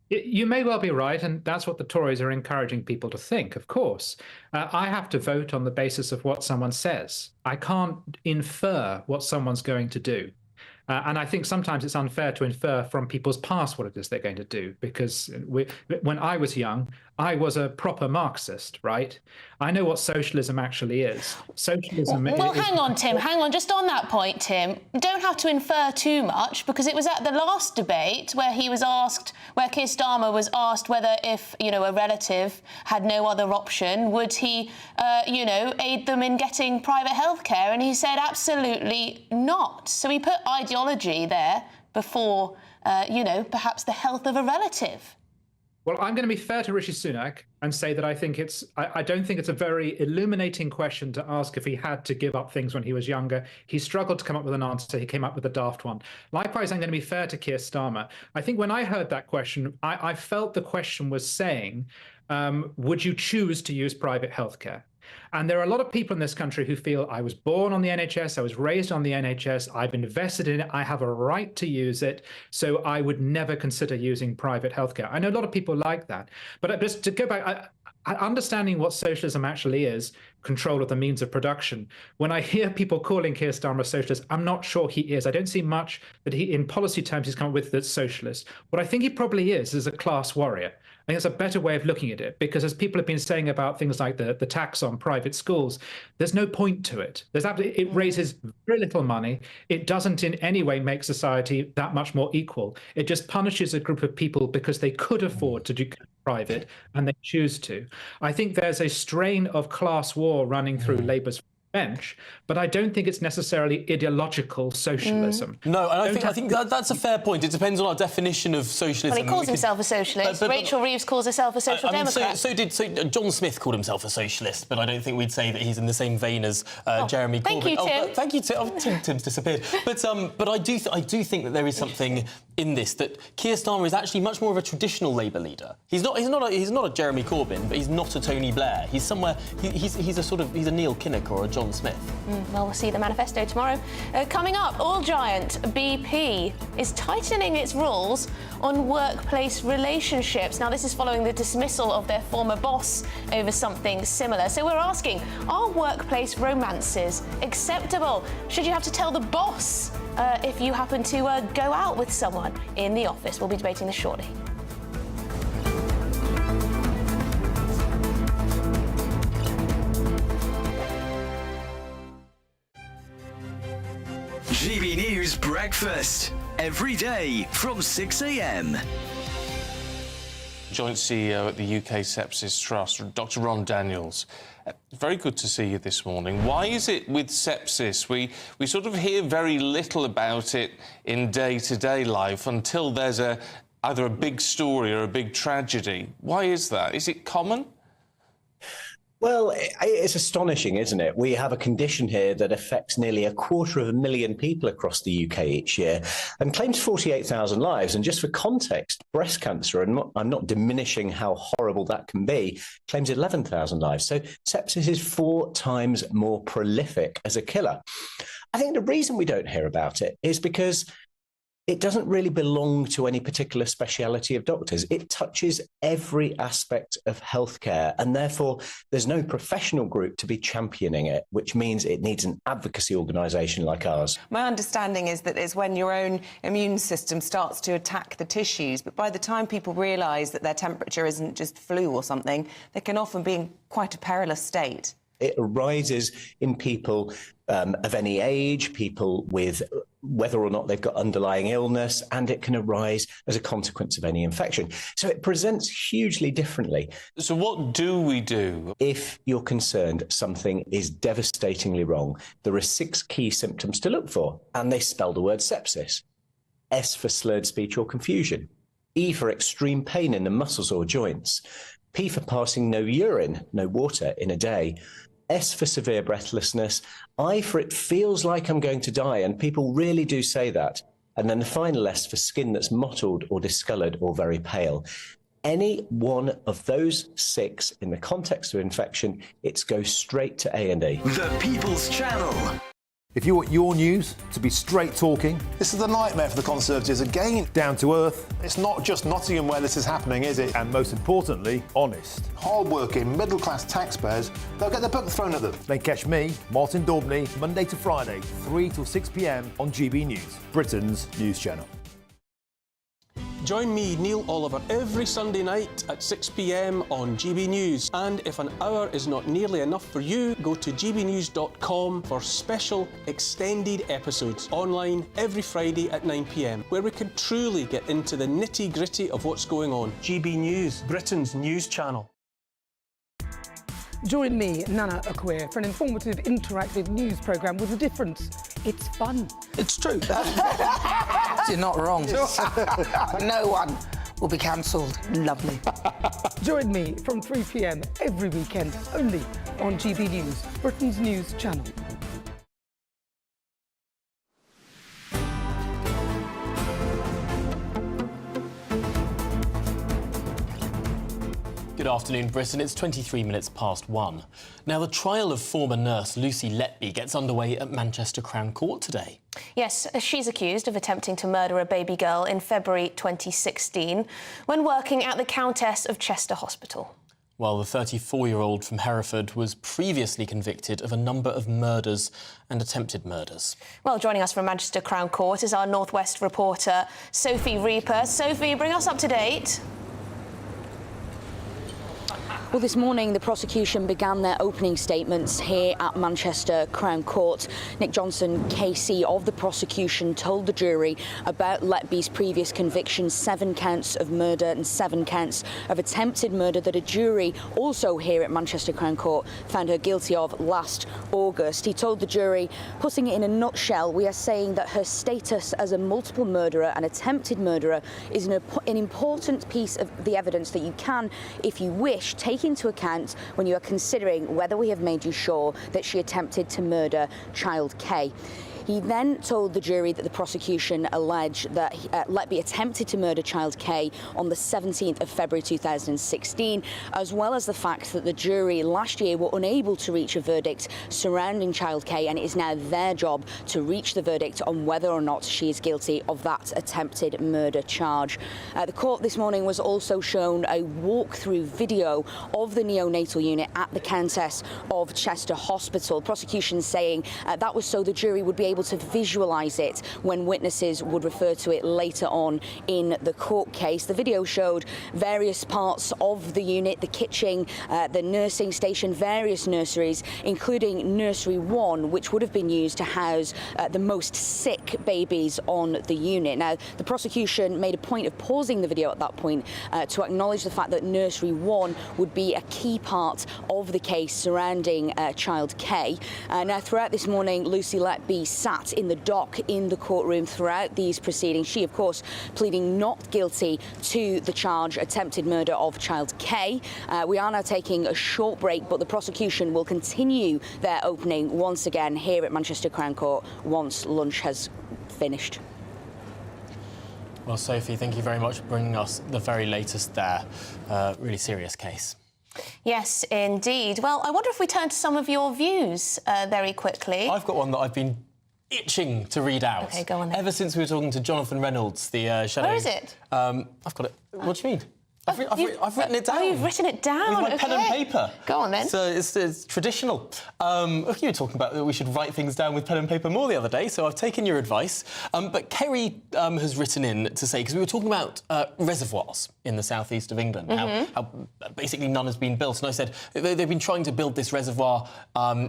You may well be right, and that's what the Tories are encouraging people to think, of course. I have to vote on the basis of what someone says. I can't infer what someone's going to do. And I think sometimes it's unfair to infer from people's past what it is they're going to do, because when I was young, I was a proper Marxist, right? I know what socialism actually is. Socialism Well, is... hang on, Tim. Hang on. Just on that point, Tim, you don't have to infer too much, because it was at the last debate where he was asked, where Keir Starmer was asked whether if, you know, a relative had no other option, would he, you know, aid them in getting private healthcare? And he said absolutely not. So he put ideology there before, you know, perhaps the health of a relative. Well, I'm going to be fair to Rishi Sunak and say that I don't think it's a very illuminating question to ask if he had to give up things when he was younger. He struggled to come up with an answer. He came up with a daft one. Likewise, I'm going to be fair to Keir Starmer. I think when I heard that question, I felt the question was saying, would you choose to use private healthcare? And there are a lot of people in this country who feel I was born on the NHS, I was raised on the NHS, I've invested in it, I have a right to use it, so I would never consider using private healthcare. I know a lot of people like that. But just to go back, understanding what socialism actually is, control of the means of production. When I hear people calling Keir Starmer a socialist, I'm not sure he is. I don't see much that he, in policy terms, he's come up with that's socialist. What I think he probably is a class warrior. I think it's a better way of looking at it, because as people have been saying about things like the tax on private schools, there's no point to it. It raises very little money. It doesn't in any way make society that much more equal. It just punishes a group of people because they could afford to do private and they choose to. I think there's a strain of class war running through Labour's bench, but I don't think it's necessarily ideological socialism. No, and I think that's a fair point. It depends on our definition of socialism. Well, he calls himself a socialist. Rachel Reeves calls herself a social democrat. So John Smith called himself a socialist, but I don't think we'd say that he's in the same vein as Jeremy Corbyn. Thank you, Tim. Thank you, Tim. Tim's disappeared. But I do think that there is something in this, that Keir Starmer is actually much more of a traditional Labour leader. He's not a Jeremy Corbyn, but he's not a Tony Blair. He's somewhere. He's a Neil Kinnock or a John Smith. Well, we'll see the manifesto tomorrow. Coming up, oil giant BP is tightening its rules on workplace relationships. Now, this is following the dismissal of their former boss over something similar. So we're asking, are workplace romances acceptable? Should you have to tell the boss if you happen to go out with someone in the office? We'll be debating this shortly. GB News Breakfast, every day from 6 a.m. Joint CEO at the UK Sepsis Trust, Dr. Ron Daniels. Very good to see you this morning. Why is it with sepsis we sort of hear very little about it in day-to-day life until there's either a big story or a big tragedy? Why is that? Is it common? Well, it's astonishing, isn't it? We have a condition here that affects nearly 250,000 people across the UK each year and claims 48,000 lives. And just for context, breast cancer, and I'm not diminishing how horrible that can be, claims 11,000 lives. So sepsis is 4 times more prolific as a killer. I think the reason we don't hear about it is because it doesn't really belong to any particular speciality of doctors. It touches every aspect of healthcare, and therefore there's no professional group to be championing it, which means it needs an advocacy organisation like ours. My understanding is that it's when your own immune system starts to attack the tissues, but by the time people realise that their temperature isn't just flu or something, they can often be in quite a perilous state. It arises in people of any age, people with whether or not they've got underlying illness, and it can arise as a consequence of any infection. So it presents hugely differently. So what do we do? If you're concerned something is devastatingly wrong, there are 6 key symptoms to look for, and they spell the word sepsis. S for slurred speech or confusion. E for extreme pain in the muscles or joints. P for passing no urine, no water in a day. S for severe breathlessness. I for it feels like I'm going to die, and people really do say that. And then the final S for skin that's mottled or discoloured or very pale. Any one of those 6 in the context of infection, it's go straight to A&E. The People's Channel. If you want your news to be straight talking... This is a nightmare for the Conservatives again. Down to earth. It's not just Nottingham where this is happening, is it? And most importantly, honest. Hard-working, middle-class taxpayers, they'll get their book thrown at them. Then catch me, Martin Daubney, Monday to Friday, 3 till 6 p.m. on GB News, Britain's news channel. Join me, Neil Oliver, every Sunday night at 6 p.m. on GB News. And if an hour is not nearly enough for you, go to gbnews.com for special extended episodes online every Friday at 9 p.m, where we can truly get into the nitty-gritty of what's going on. GB News, Britain's news channel. Join me, Nana Akwe, for an informative, interactive news programme with a difference. It's fun. It's true. You're not wrong. No one will be cancelled. Lovely. Join me from 3 p.m. every weekend, only on GB News, Britain's news channel. Good afternoon, Britain. It's 23 minutes past 1. Now, the trial of former nurse Lucy Letby gets underway at Manchester Crown Court today. Yes, she's accused of attempting to murder a baby girl in February 2016 when working at the Countess of Chester Hospital. Well, the 34-year-old from Hereford was previously convicted of a number of murders and attempted murders. Well, joining us from Manchester Crown Court is our North West reporter, Sophie Reaper. Sophie, bring us up to date. Well, this morning, the prosecution began their opening statements here at Manchester Crown Court. Nick Johnson, KC of the prosecution, told the jury about Letby's previous convictions, 7 counts of murder and 7 counts of attempted murder that a jury also here at Manchester Crown Court found her guilty of last August. He told the jury, putting it in a nutshell, we are saying that her status as a multiple murderer and attempted murderer is an important piece of the evidence that you can, if you wish, take into account when you are considering whether we have made you sure that she attempted to murder child K. He then told the jury that the prosecution alleged that Letby attempted to murder child K on the 17th of February 2016, as well as the fact that the jury last year were unable to reach a verdict surrounding child K, and it is now their job to reach the verdict on whether or not she is guilty of that attempted murder charge. The court this morning was also shown a walk-through video of the neonatal unit at the Countess of Chester Hospital. Prosecution saying that was so the jury would be able to visualise it when witnesses would refer to it later on in the court case. The video showed various parts of the unit, the kitchen, the nursing station, various nurseries, including Nursery 1, which would have been used to house the most sick babies on the unit. Now, the prosecution made a point of pausing the video at that point to acknowledge the fact that Nursery 1 would be a key part of the case surrounding child K. Now, throughout this morning, Lucy Letby sat in the dock in the courtroom throughout these proceedings. She, of course, pleading not guilty to the charge attempted murder of child K. We are now taking a short break, but the prosecution will continue their opening once again here at Manchester Crown Court once lunch has finished. Well, Sophie, thank you very much for bringing us the very latest there. Really serious case. Yes, indeed. Well, I wonder if we turn to some of your views very quickly. I've got one that I've been itching to read out. OK, go on then. Ever since we were talking to Jonathan Reynolds, the shadow... Where is it? I've got it. What do you mean? I've written it down. Oh, you've written it down? With my pen and paper. Go on, then. So it's traditional. You were talking about that we should write things down with pen and paper more the other day, so I've taken your advice. But Kerry has written in to say, because we were talking about reservoirs in the southeast of England, how basically none has been built. And I said they've been trying to build this reservoir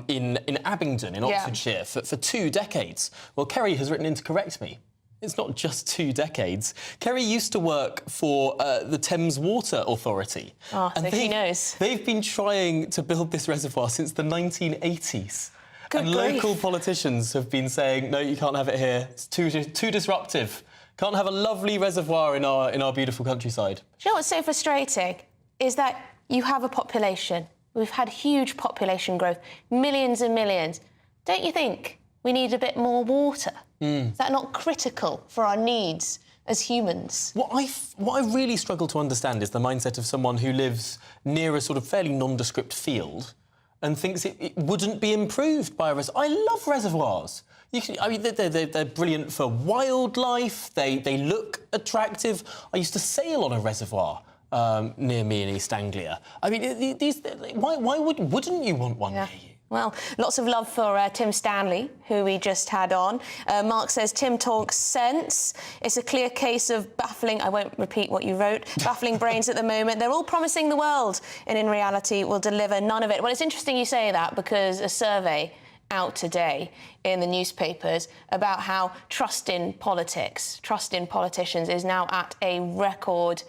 in Abingdon, in Oxfordshire, for 2 decades. Well, Kerry has written in to correct me. It's not just 2 decades. Kerry used to work for the Thames Water Authority. Oh, so she knows. They've been trying to build this reservoir since the 1980s. Good and grief. local politicians have been saying, no, you can't have it here. It's too disruptive. Can't have a lovely reservoir in our beautiful countryside. Do you know what's so frustrating? Is that you have a population. We've had huge population growth, millions and millions. Don't you think we need a bit more water? Is that not critical for our needs as humans? What I really struggle to understand is the mindset of someone who lives near a sort of fairly nondescript field and thinks it wouldn't be improved by a reservoir. I love reservoirs. They're brilliant for wildlife. They look attractive. I used to sail on a reservoir near me in East Anglia. I mean, why wouldn't you want one near you? Well, lots of love for Tim Stanley, who we just had on. Mark says, Tim talks sense. It's a clear case of baffling, I won't repeat what you wrote, baffling brains at the moment. They're all promising the world, and in reality will deliver none of it. Well, it's interesting you say that, because a survey out today in the newspapers about how trust in politics, trust in politicians is now at a record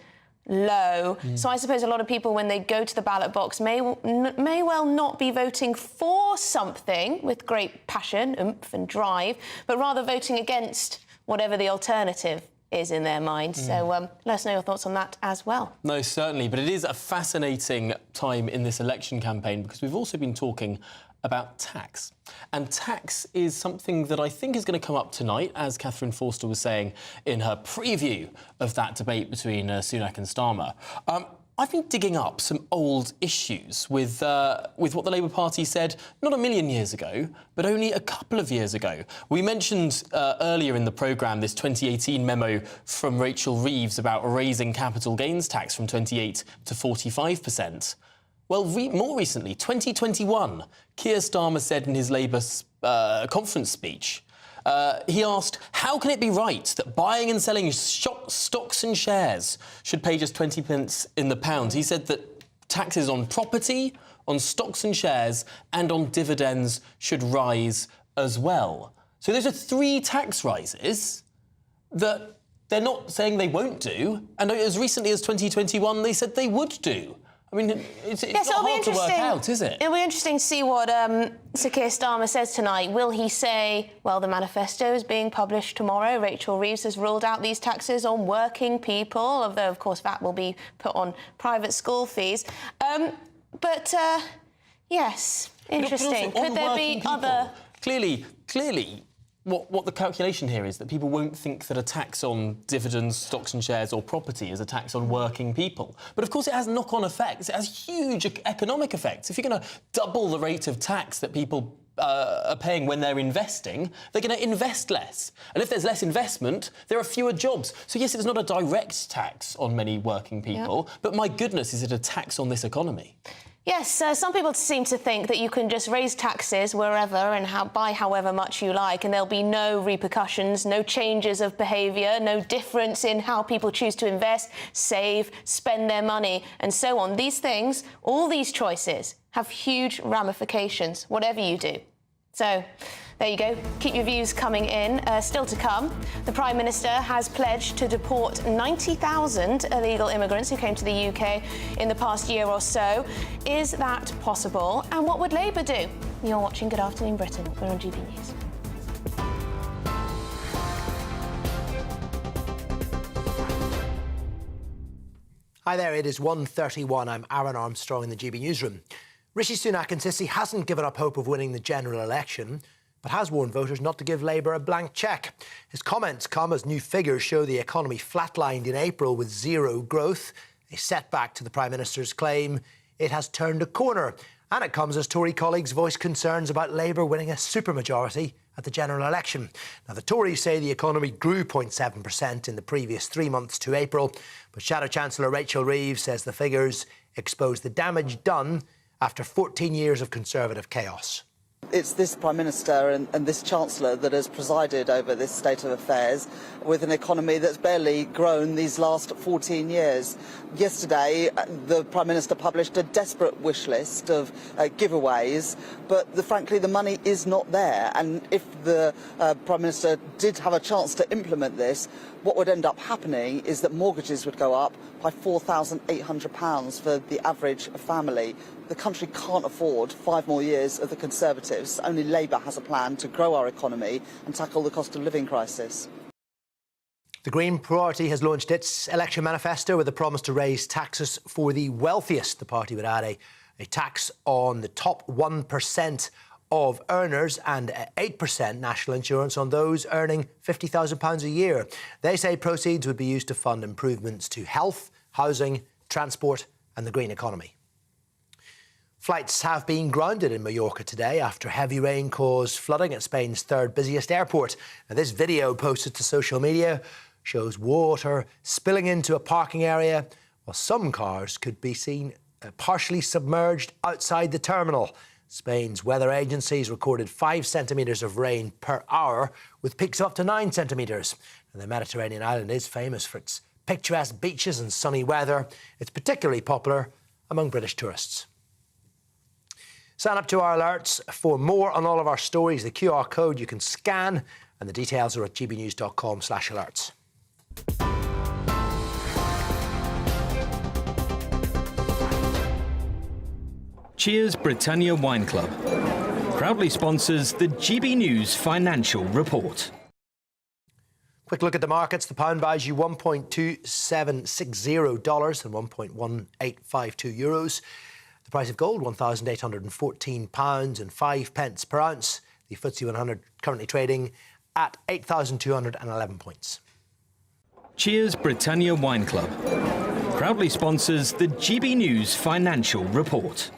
low. So I suppose a lot of people, when they go to the ballot box, may well not be voting for something with great passion, oomph and drive, but rather voting against whatever the alternative is in their mind. So let us know your thoughts on that as well. No, certainly. But it is a fascinating time in this election campaign, because we've also been talking about tax. And tax is something that I think is going to come up tonight, as Catherine Forster was saying in her preview of that debate between Sunak and Starmer. I've been digging up some old issues with what the Labour Party said not a million years ago, but only a couple of years ago. We mentioned earlier in the programme this 2018 memo from Rachel Reeves about raising capital gains tax from 28% to 45%. Well, more recently, 2021, Keir Starmer said in his Labour conference speech, he asked, how can it be right that buying and selling stocks and shares should pay just 20 pence in the pound? He said that taxes on property, on stocks and shares, and on dividends should rise as well. So those are 3 tax rises that they're not saying they won't do, and as recently as 2021, they said they would do. I mean, it's not hard to work out, is it? It'll be interesting to see what Sir Keir Starmer says tonight. Will he say, well, the manifesto is being published tomorrow. Rachel Reeves has ruled out these taxes on working people, although, of course, that will be put on private school fees. Yes, interesting. Could there be other... Clearly, what the calculation here is that people won't think that a tax on dividends, stocks and shares or property is a tax on working people. But, of course, it has knock-on effects. It has huge economic effects. If you're going to double the rate of tax that people are paying when they're investing, they're going to invest less. And if there's less investment, there are fewer jobs. So, yes, it's not a direct tax on many working people, but, my goodness, is it a tax on this economy? Yes, some people seem to think that you can just raise taxes wherever and buy however much you like, and there'll be no repercussions, no changes of behaviour, no difference in how people choose to invest, save, spend their money, and so on. These things, all these choices, have huge ramifications, whatever you do. So, there you go. Keep your views coming in. Still to come, the Prime Minister has pledged to deport 90,000 illegal immigrants who came to the UK in the past year or so. Is that possible? And what would Labour do? You're watching Good Afternoon Britain. We're on GB News. Hi there, it is 1:31. I'm Aaron Armstrong in the GB newsroom. Rishi Sunak insists he hasn't given up hope of winning the general election, but has warned voters not to give Labour a blank cheque. His comments come as new figures show the economy flatlined in April with zero growth, a setback to the Prime Minister's claim it has turned a corner. And it comes as Tory colleagues voice concerns about Labour winning a supermajority at the general election. Now, the Tories say the economy grew 0.7% in the previous 3 months to April, but Shadow Chancellor Rachel Reeves says the figures expose the damage done after 14 years of Conservative chaos. It's this Prime Minister and this Chancellor that has presided over this state of affairs with an economy that's barely grown these last 14 years. Yesterday, the Prime Minister published a desperate wish list of giveaways, but frankly, the money is not there. And if the Prime Minister did have a chance to implement this, what would end up happening is that mortgages would go up by £4,800 for the average family. The country can't afford 5 more years of the Conservatives. Only Labour has a plan to grow our economy and tackle the cost of living crisis. The Green Party has launched its election manifesto with a promise to raise taxes for the wealthiest. The party would add a tax on the top 1% of earners and 8% national insurance on those earning £50,000 a year. They say proceeds would be used to fund improvements to health, housing, transport and the green economy. Flights have been grounded in Mallorca today after heavy rain caused flooding at Spain's third busiest airport. Now, this video posted to social media shows water spilling into a parking area, while some cars could be seen partially submerged outside the terminal. Spain's weather agencies recorded 5 centimetres of rain per hour, with peaks of up to 9 centimetres. And the Mediterranean island is famous for its picturesque beaches and sunny weather. It's particularly popular among British tourists. Sign up to our alerts for more on all of our stories. The QR code you can scan, and the details are at gbnews.com/alerts. Cheers Britannia Wine Club proudly sponsors the GB News Financial Report. Quick look at the markets. The pound buys you $1.2760 and €1.1852. The price of gold, £1,814 and 5 pence per ounce. The FTSE 100 currently trading at 8,211 points. Cheers Britannia Wine Club proudly sponsors the GB News Financial Report.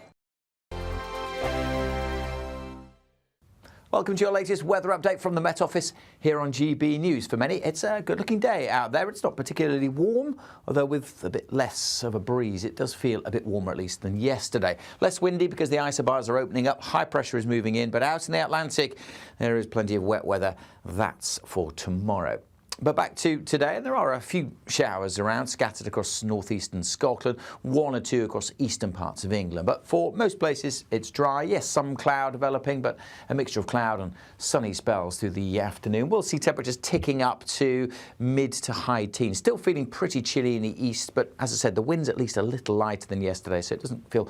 Welcome to your latest weather update from the Met Office here on GB News. For many, it's a good-looking day out there. It's not particularly warm, although with a bit less of a breeze, it does feel a bit warmer, at least, than yesterday. Less windy because the isobars are opening up. High pressure is moving in, but out in the Atlantic, there is plenty of wet weather. That's for tomorrow. But back to today, and there are a few showers around, scattered across northeastern Scotland, 1 or 2 across eastern parts of England. But for most places, it's dry. Yes, some cloud developing, but a mixture of cloud and sunny spells through the afternoon. We'll see temperatures ticking up to mid to high teens. Still feeling pretty chilly in the east, but as I said, the wind's at least a little lighter than yesterday, so it doesn't feel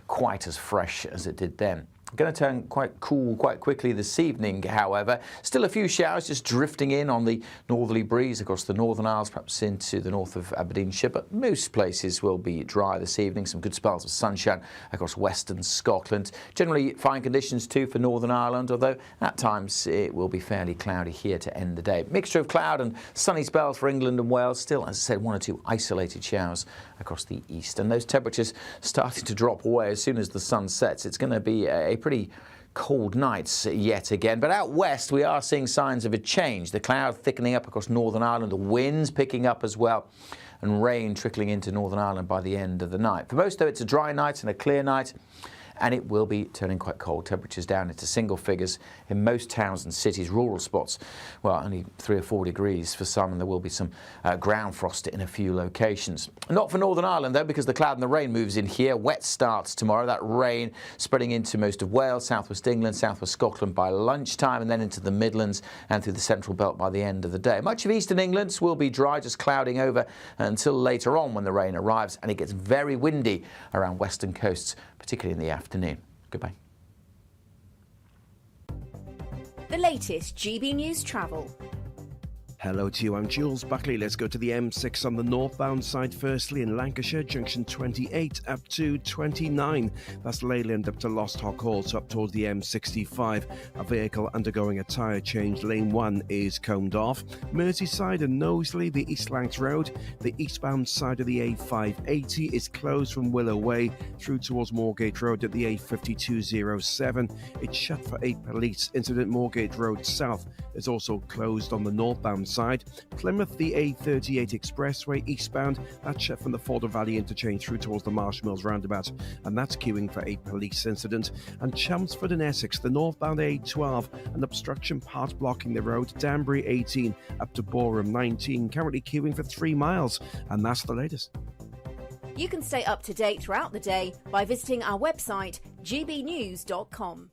quite as fresh as it did then. Going to turn quite cool quite quickly this evening, however. Still a few showers just drifting in on the northerly breeze across the Northern Isles, perhaps into the north of Aberdeenshire, but most places will be dry this evening. Some good spells of sunshine across western Scotland. Generally fine conditions too for Northern Ireland, although at times it will be fairly cloudy here to end the day. Mixture of cloud and sunny spells for England and Wales. Still, as I said, 1 or 2 isolated showers across the east. And those temperatures starting to drop away as soon as the sun sets. It's going to be a pretty cold nights yet again. But out west, we are seeing signs of a change. The cloud thickening up across Northern Ireland, the winds picking up as well, and rain trickling into Northern Ireland by the end of the night. For most, though, it's a dry night and a clear night, and it will be turning quite cold. Temperatures down into single figures in most towns and cities. Rural spots, well, only 3 or 4 degrees for some, and there will be some ground frost in a few locations. Not for Northern Ireland, though, because the cloud and the rain moves in here. Wet starts tomorrow. That rain spreading into most of Wales, southwest England, southwest Scotland by lunchtime, and then into the Midlands and through the central belt by the end of the day. Much of eastern England will be dry, just clouding over until later on when the rain arrives, and it gets very windy around western coasts, particularly in the afternoon. Goodbye. The latest GB News travel. Hello to you, I'm Jules Buckley. Let's go to the M6 on the northbound side firstly in Lancashire, junction 28 up to 29. That's Leyland up to Lost Hock Hall, so up towards the M65. A vehicle undergoing a tyre change. Lane 1 is coned off. Merseyside and Knowsley, the East Lancs Road. The eastbound side of the A580 is closed from Willow Way through towards Moorgate Road at the A5207. It's shut for a police incident. Moorgate Road South is also closed on the northbound side. Plymouth, the A38 Expressway eastbound, that's shut from the Forder Valley interchange through towards the Marsh Mills roundabout, and that's queuing for a police incident. And Chelmsford in Essex, the northbound A12, an obstruction part blocking the road. Danbury 18 up to Boreham 19, currently queuing for 3 miles, and that's the latest. You can stay up to date throughout the day by visiting our website, gbnews.com.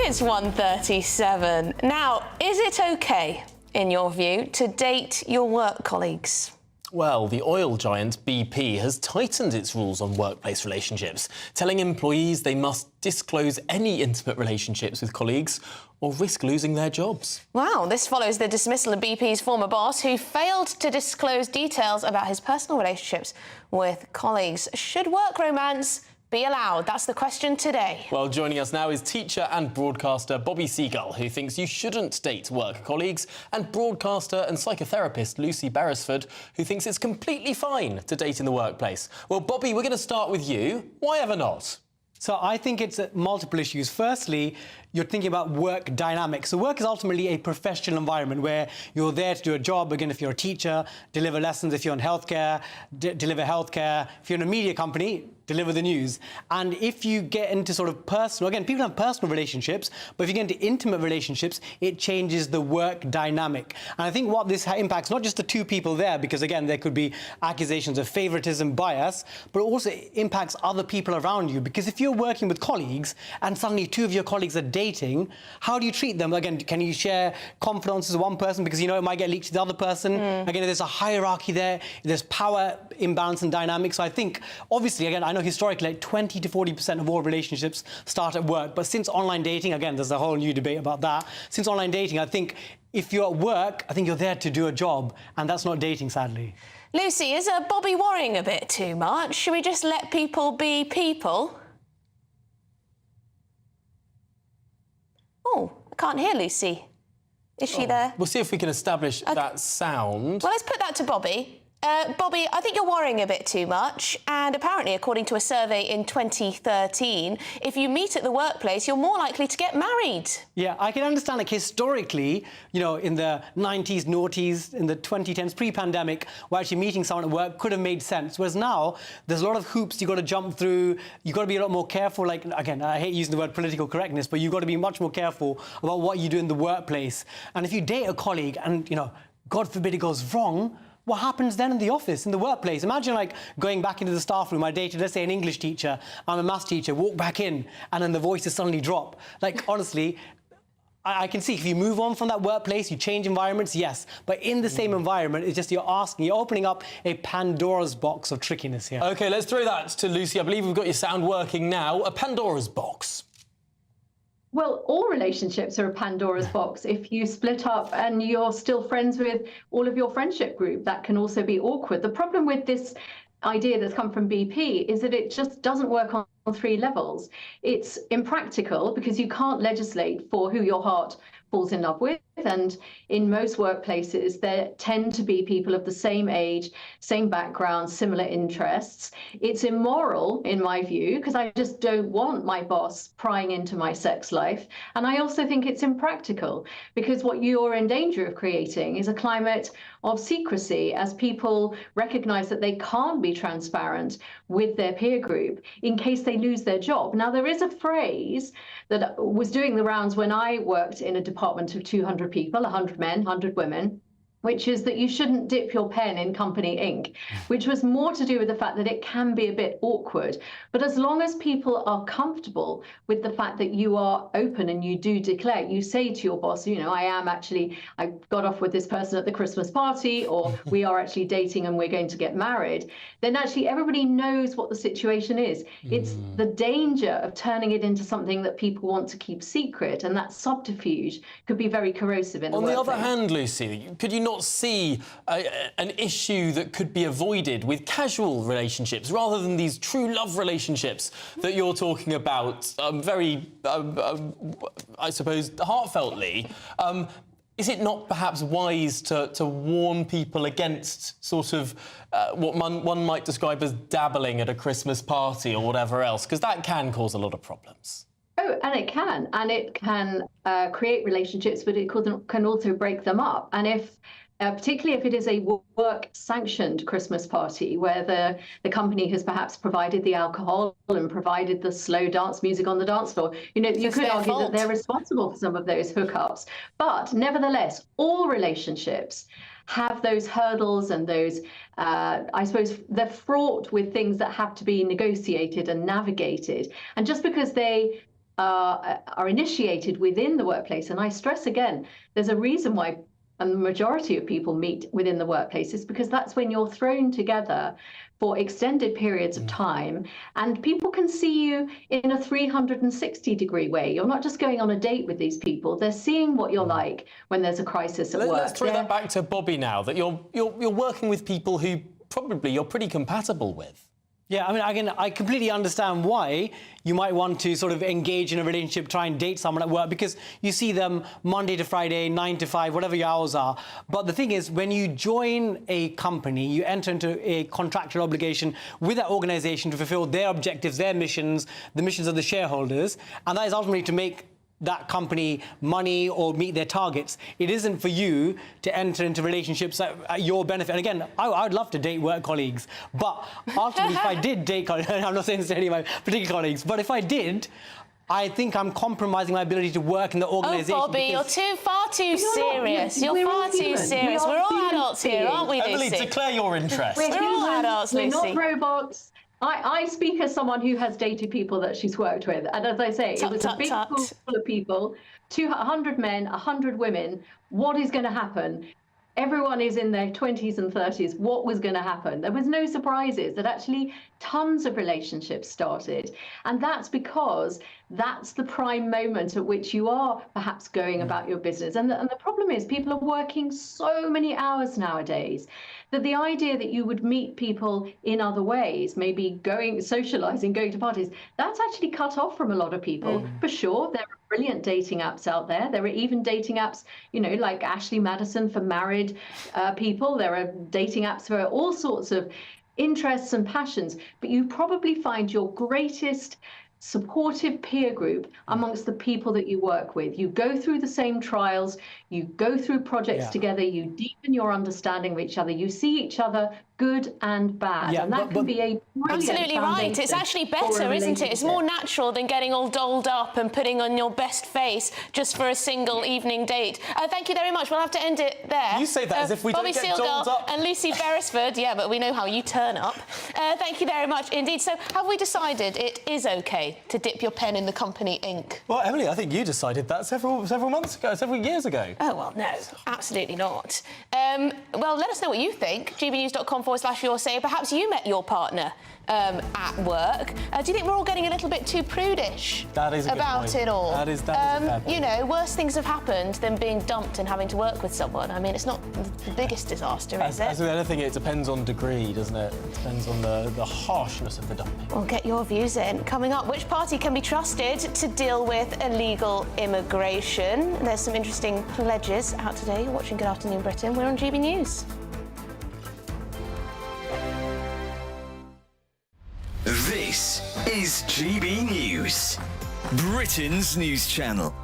It's 1:37. Now, is it okay, in your view, to date your work colleagues? Well, the oil giant BP has tightened its rules on workplace relationships, telling employees they must disclose any intimate relationships with colleagues or risk losing their jobs. Wow, this follows the dismissal of BP's former boss, who failed to disclose details about his personal relationships with colleagues. Should work romance be allowed? That's the question today. Well, joining us now is teacher and broadcaster Bobby Seagull, who thinks you shouldn't date work colleagues, and broadcaster and psychotherapist Lucy Beresford, who thinks it's completely fine to date in the workplace. Well, Bobby, we're going to start with you. Why ever not? So I think it's multiple issues. Firstly, you're thinking about work dynamics. So work is ultimately a professional environment where you're there to do a job. Again, if you're a teacher, deliver lessons. If you're in healthcare, deliver healthcare. If you're in a media company, deliver the news. And if you get into sort of personal, again, people have personal relationships, but if you get into intimate relationships, it changes the work dynamic. And I think what this impacts, not just the two people there, because again, there could be accusations of favoritism, bias, but also it impacts other people around you. Because if you're working with colleagues and suddenly two of your colleagues are dating, how do you treat them? Again, can you share confidences with one person because you know it might get leaked to the other person? Again, there's a hierarchy there, there's power imbalance and dynamics. So I think, obviously, again, I know historically like 20 to 40% of all relationships start at work, but since online dating, again, there's a whole new debate about that. Since online dating, I think if you're at work, I think you're there to do a job, and that's not dating, sadly. Lucy, is Bobby worrying a bit too much? Should we just let people be people? Oh, I can't hear Lucy. Is she there? We'll see if we can establish that sound. Well, let's put that to Bobby. Bobby, I think you're worrying a bit too much. And apparently, according to a survey in 2013, if you meet at the workplace, you're more likely to get married. Yeah, I can understand, like, historically, you know, in the 90s, noughties, in the 2010s, pre-pandemic, where actually meeting someone at work could have made sense. Whereas now, there's a lot of hoops you've got to jump through. You've got to be a lot more careful. Like, again, I hate using the word political correctness, but you've got to be much more careful about what you do in the workplace. And if you date a colleague and, you know, God forbid it goes wrong, what happens then in the office, in the workplace? Imagine, like, going back into the staff room. I dated, let's say, an English teacher. I'm a maths teacher. Walk back in, and then the voices suddenly drop. Like, honestly, I can see if you move on from that workplace, you change environments, yes. But in the same environment, it's just you're opening up a Pandora's box of trickiness here. OK, let's throw that to Lucy. I believe we've got your sound working now. A Pandora's box. Well, all relationships are a Pandora's box. If you split up and you're still friends with all of your friendship group, that can also be awkward. The problem with this idea that's come from BP is that it just doesn't work on 3 levels. It's impractical because you can't legislate for who your heart falls in love with. And in most workplaces, there tend to be people of the same age, same background, similar interests. It's immoral, in my view, because I just don't want my boss prying into my sex life. And I also think it's impractical because what you're in danger of creating is a climate of secrecy as people recognize that they can't be transparent with their peer group in case they lose their job. Now, there is a phrase that was doing the rounds when I worked in a department of 200 people, 100 men, 100 women, which is that you shouldn't dip your pen in company ink, which was more to do with the fact that it can be a bit awkward. But as long as people are comfortable with the fact that you are open and you do declare, you say to your boss, you know, I got off with this person at the Christmas party, or we are actually dating and we're going to get married, then actually everybody knows what the situation is. It's the danger of turning it into something that people want to keep secret, and that subterfuge could be very corrosive in the workplace. On the other hand, Lucy, could you not see an issue that could be avoided with casual relationships rather than these true love relationships that you're talking about very, I suppose, heartfeltly? Is it not perhaps wise to warn people against sort of what one might describe as dabbling at a Christmas party or whatever else? Because that can cause a lot of problems. Oh, and it can create relationships, but it can also break them up. And if, particularly if it is a work-sanctioned Christmas party where the company has perhaps provided the alcohol and provided the slow dance music on the dance floor, you know, you could argue that they're responsible for some of those hookups. But nevertheless, all relationships have those hurdles and those, I suppose, they're fraught with things that have to be negotiated and navigated. And just because they are initiated within the workplace, and I stress again, there's a reason why and the majority of people meet within the workplace, is because that's when you're thrown together for extended periods of time, and people can see you in a 360-degree way. You're not just going on a date with these people, they're seeing what you're like when there's a crisis at work. Let's throw that back to Bobby now, that you're working with people who probably you're pretty compatible with. Yeah, I mean, again, I completely understand why you might want to sort of engage in a relationship, try and date someone at work, because you see them Monday to Friday, 9 to 5, whatever your hours are. But the thing is, when you join a company, you enter into a contractual obligation with that organisation to fulfil their objectives, their missions, the missions of the shareholders, and that is ultimately to make that company money or meet their targets. It isn't for you to enter into relationships at your benefit. And again, I'd love to date work colleagues, but ultimately, if I did date colleagues, I'm not saying this to any of my particular colleagues, but if I did, I think I'm compromising my ability to work in the organisation. Oh, Bobby, you're far too serious. You're far too serious. We're all adults here, aren't we, Lucy? Emily, declare your interest. We're all adults, Lucy. We're not robots. I speak as someone who has dated people that she's worked with. And as I say, it was a big pool full of people, 200 men, 100 women. What is going to happen? Everyone is in their 20s and 30s. What was going to happen? There was no surprises. That actually tons of relationships started. And that's because that's the prime moment at which you are perhaps going about your business. And the problem is people are working so many hours nowadays that the idea that you would meet people in other ways, maybe socializing, going to parties, that's actually cut off from a lot of people. For sure, there are brilliant dating apps out there. There are even dating apps, you know, like Ashley Madison for married people. There are dating apps for all sorts of interests and passions. But you probably find your greatest supportive peer group amongst the people that you work with. You go through the same trials, you go through projects together, you deepen your understanding of each other, you see each other good and bad, and that can be a brilliant absolutely right. It's actually better, isn't it? It's more natural than getting all dolled up and putting on your best face just for a single evening date. Thank you very much. We'll have to end it there. You say that as if we Bobby don't get dolled up. and Lucy Beresford. Yeah, but we know how you turn up. Thank you very much indeed. So, have we decided it is okay to dip your pen in the company ink? Well, Emily, I think you decided that several months ago, several years ago. Oh, well, no, absolutely not. Well, let us know what you think. gbnews.com/your say. Perhaps you met your partner at work. Do you think we're all getting a little bit too prudish about it all? That is a fair point. You know, worse things have happened than being dumped and having to work with someone. I mean, it's not the biggest disaster, is it? As with anything, it depends on degree, doesn't it? It depends on the harshness of the dumping. Well, get your views in. Coming up, which party can be trusted to deal with illegal immigration? There's some interesting pledges out today. You're watching Good Afternoon Britain. We're on GB News. This is GB News, Britain's news channel.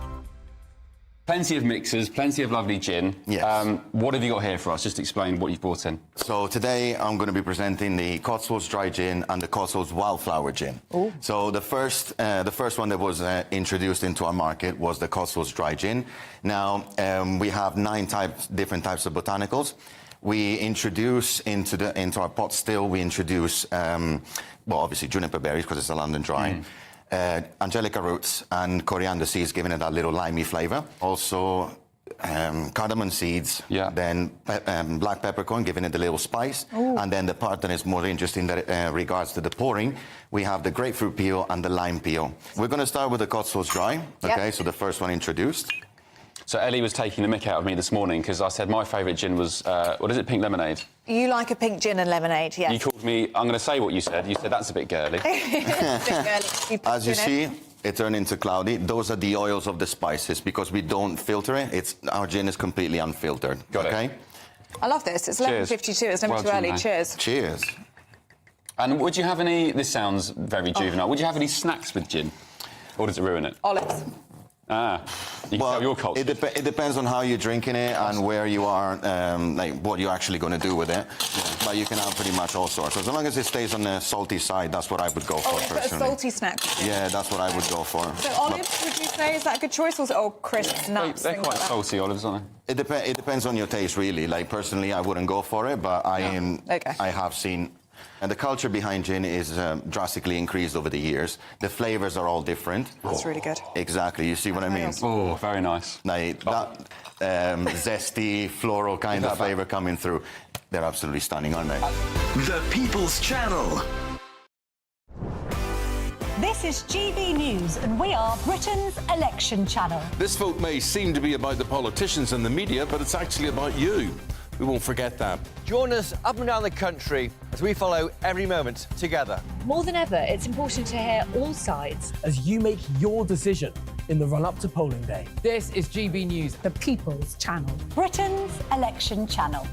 Plenty of mixers, plenty of lovely gin. Yes. What have you got here for us? Just explain what you've brought in. So today I'm going to be presenting the Cotswolds Dry Gin and the Cotswolds Wildflower Gin. Ooh. So the first one that was introduced into our market was the Cotswolds Dry Gin. Now we have 9 different types of botanicals. We introduce into our pot still. We introduce well, obviously juniper berries because it's a London Dry. Angelica roots and coriander seeds, giving it that little limey flavour. Also, cardamom seeds, then black peppercorn, giving it a little spice. Ooh. And then the part that is more interesting that regards to the pouring, we have the grapefruit peel and the lime peel. We're going to start with the Cotswolds Dry, okay? So the first one introduced. So Ellie was taking the mick out of me this morning because I said my favourite gin was, what is it, pink lemonade? You like a pink gin and lemonade, yes. You called me, I'm going to say what you said. You said that's a bit girly. As you see, it turned into cloudy. Those are the oils of the spices because we don't filter it. Our gin is completely unfiltered. Got it. I love this. It's 11:52. It's never too early. Cheers. Cheers. And would you have any... This sounds very juvenile. Would you have any snacks with gin? Or does it ruin it? Olives. Ah, you can tell your culture. It depends on how you're drinking it and where you are, like what you're actually going to do with it. But you can have pretty much all sorts. As long as it stays on the salty side, that's what I would go for personally. A salty snack. Yeah, that's what I would go for. So olives, would you say, is that a good choice? Or crisps, nuts? They're quite salty, olives, aren't they? It depends on your taste, really. Like, personally, I wouldn't go for it, but I have seen... And the culture behind gin is drastically increased over the years. The flavours are all different. That's really good. Exactly. You see what I mean? Oh, very nice. Like that zesty, floral kind of flavour coming through. They're absolutely stunning, aren't they? The People's Channel. This is GB News, and we are Britain's election channel. This vote may seem to be about the politicians and the media, but it's actually about you. We won't forget that. Join us up and down the country as we follow every moment together. More than ever, it's important to hear all sides as you make your decision in the run-up to polling day. This is GB News, the People's Channel. Britain's election channel.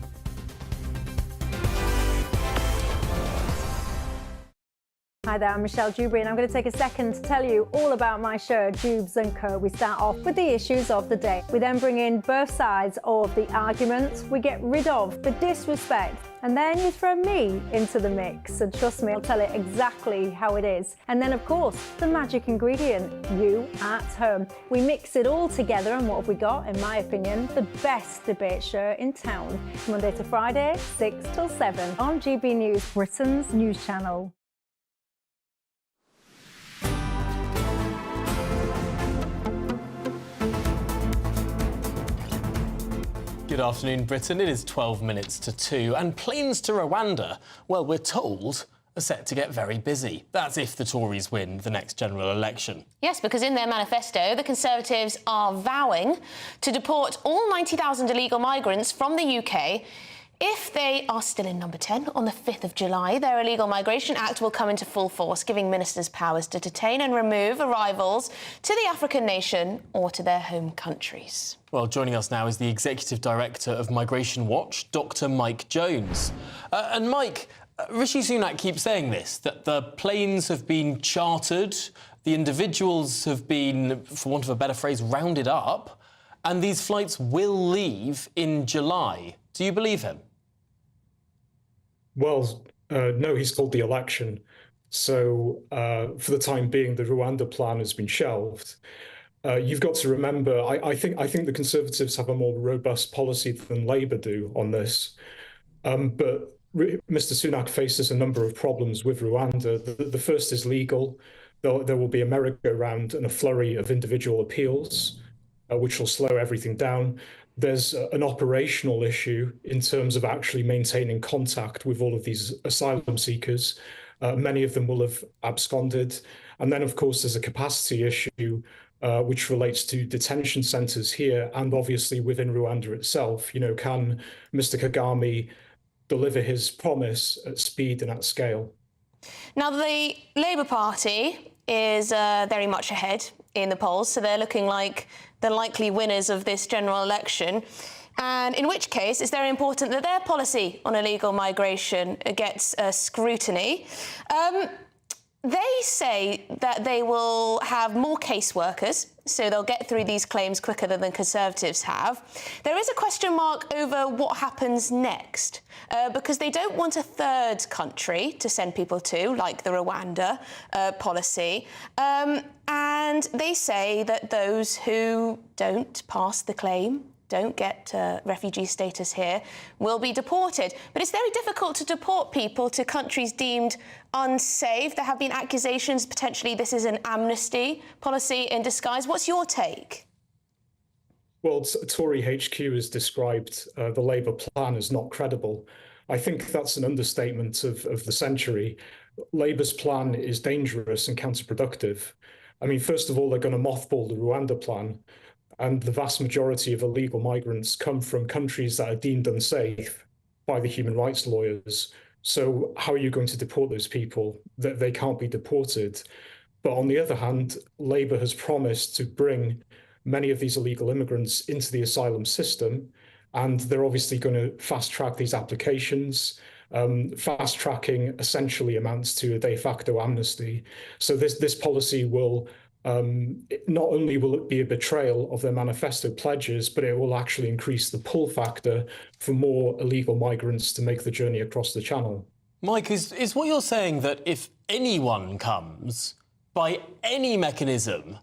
Hi there, I'm Michelle Dewberry, and I'm going to take a second to tell you all about my show, Dubes & Co. We start off with the issues of the day. We then bring in both sides of the arguments. We get rid of the disrespect. And then you throw me into the mix. And trust me, I'll tell it exactly how it is. And then, of course, the magic ingredient, you at home. We mix it all together, and what have we got? In my opinion, the best debate show in town. Monday to Friday, 6 till 7 on GB News, Britain's news channel. Good afternoon, Britain. It is 12 minutes to 2, and planes to Rwanda, well, we're told, are set to get very busy. That's if the Tories win the next general election. Yes, because in their manifesto, the Conservatives are vowing to deport all 90,000 illegal migrants from the UK. If they are still in number 10 on the 5th of July, their Illegal Migration Act will come into full force, giving ministers powers to detain and remove arrivals to the African nation or to their home countries. Well, joining us now is the Executive Director of Migration Watch, Dr. Mike Jones. And Mike, Rishi Sunak keeps saying this, that the planes have been chartered, the individuals have been, for want of a better phrase, rounded up, and these flights will leave in July. Do you believe him? Well, no, he's called the election. So for the time being, the Rwanda plan has been shelved. You've got to remember, I think the Conservatives have a more robust policy than Labour do on this. But Mr. Sunak faces a number of problems with Rwanda. The first is legal. There will be a merry-go-round and a flurry of individual appeals, which will slow everything down. There's an operational issue in terms of actually maintaining contact with all of these asylum seekers. Many of them will have absconded. And then, of course, there's a capacity issue, which relates to detention centres here and obviously within Rwanda itself. You know, can Mr. Kagame deliver his promise at speed and at scale? Now, the Labour Party is very much ahead in the polls, so they're looking like the likely winners of this general election. And in which case, it's very important that their policy on illegal migration gets scrutiny. They say that they will have more caseworkers, so they'll get through these claims quicker than the Conservatives have. There is a question mark over what happens next, because they don't want a third country to send people to, like the Rwanda policy. And they say that those who don't pass the claim, don't get refugee status here, will be deported. But it's very difficult to deport people to countries deemed unsafe. There have been accusations potentially this is an amnesty policy in disguise. What's your take? Well, Tory HQ has described the Labour plan as not credible. I think that's an understatement of the century. Labour's plan is dangerous and counterproductive. I mean, first of all, they're going to mothball the Rwanda plan. And the vast majority of illegal migrants come from countries that are deemed unsafe by the human rights lawyers. So how are you going to deport those people? That they can't be deported. But on the other hand, Labour has promised to bring many of these illegal immigrants into the asylum system, and they're obviously going to fast-track these applications. Fast-tracking essentially amounts to a de facto amnesty. So this policy will not only will it be a betrayal of their manifesto pledges, but it will actually increase the pull factor for more illegal migrants to make the journey across the Channel. Mike, is what you're saying that if anyone comes by any mechanism,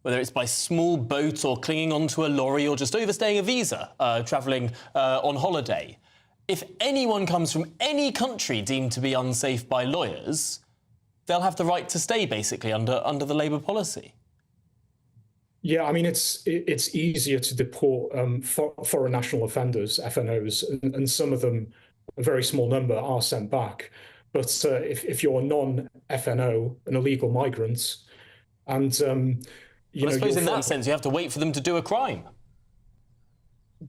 whether it's by small boat or clinging onto a lorry or just overstaying a visa, travelling on holiday, if anyone comes from any country deemed to be unsafe by lawyers, they'll have the right to stay, basically, under the Labour policy? Yeah, I mean, it's easier to deport foreign national offenders, FNOs, and some of them, a very small number, are sent back. But if you're a non-FNO, an illegal migrant, and I suppose in that sense, you have to wait for them to do a crime.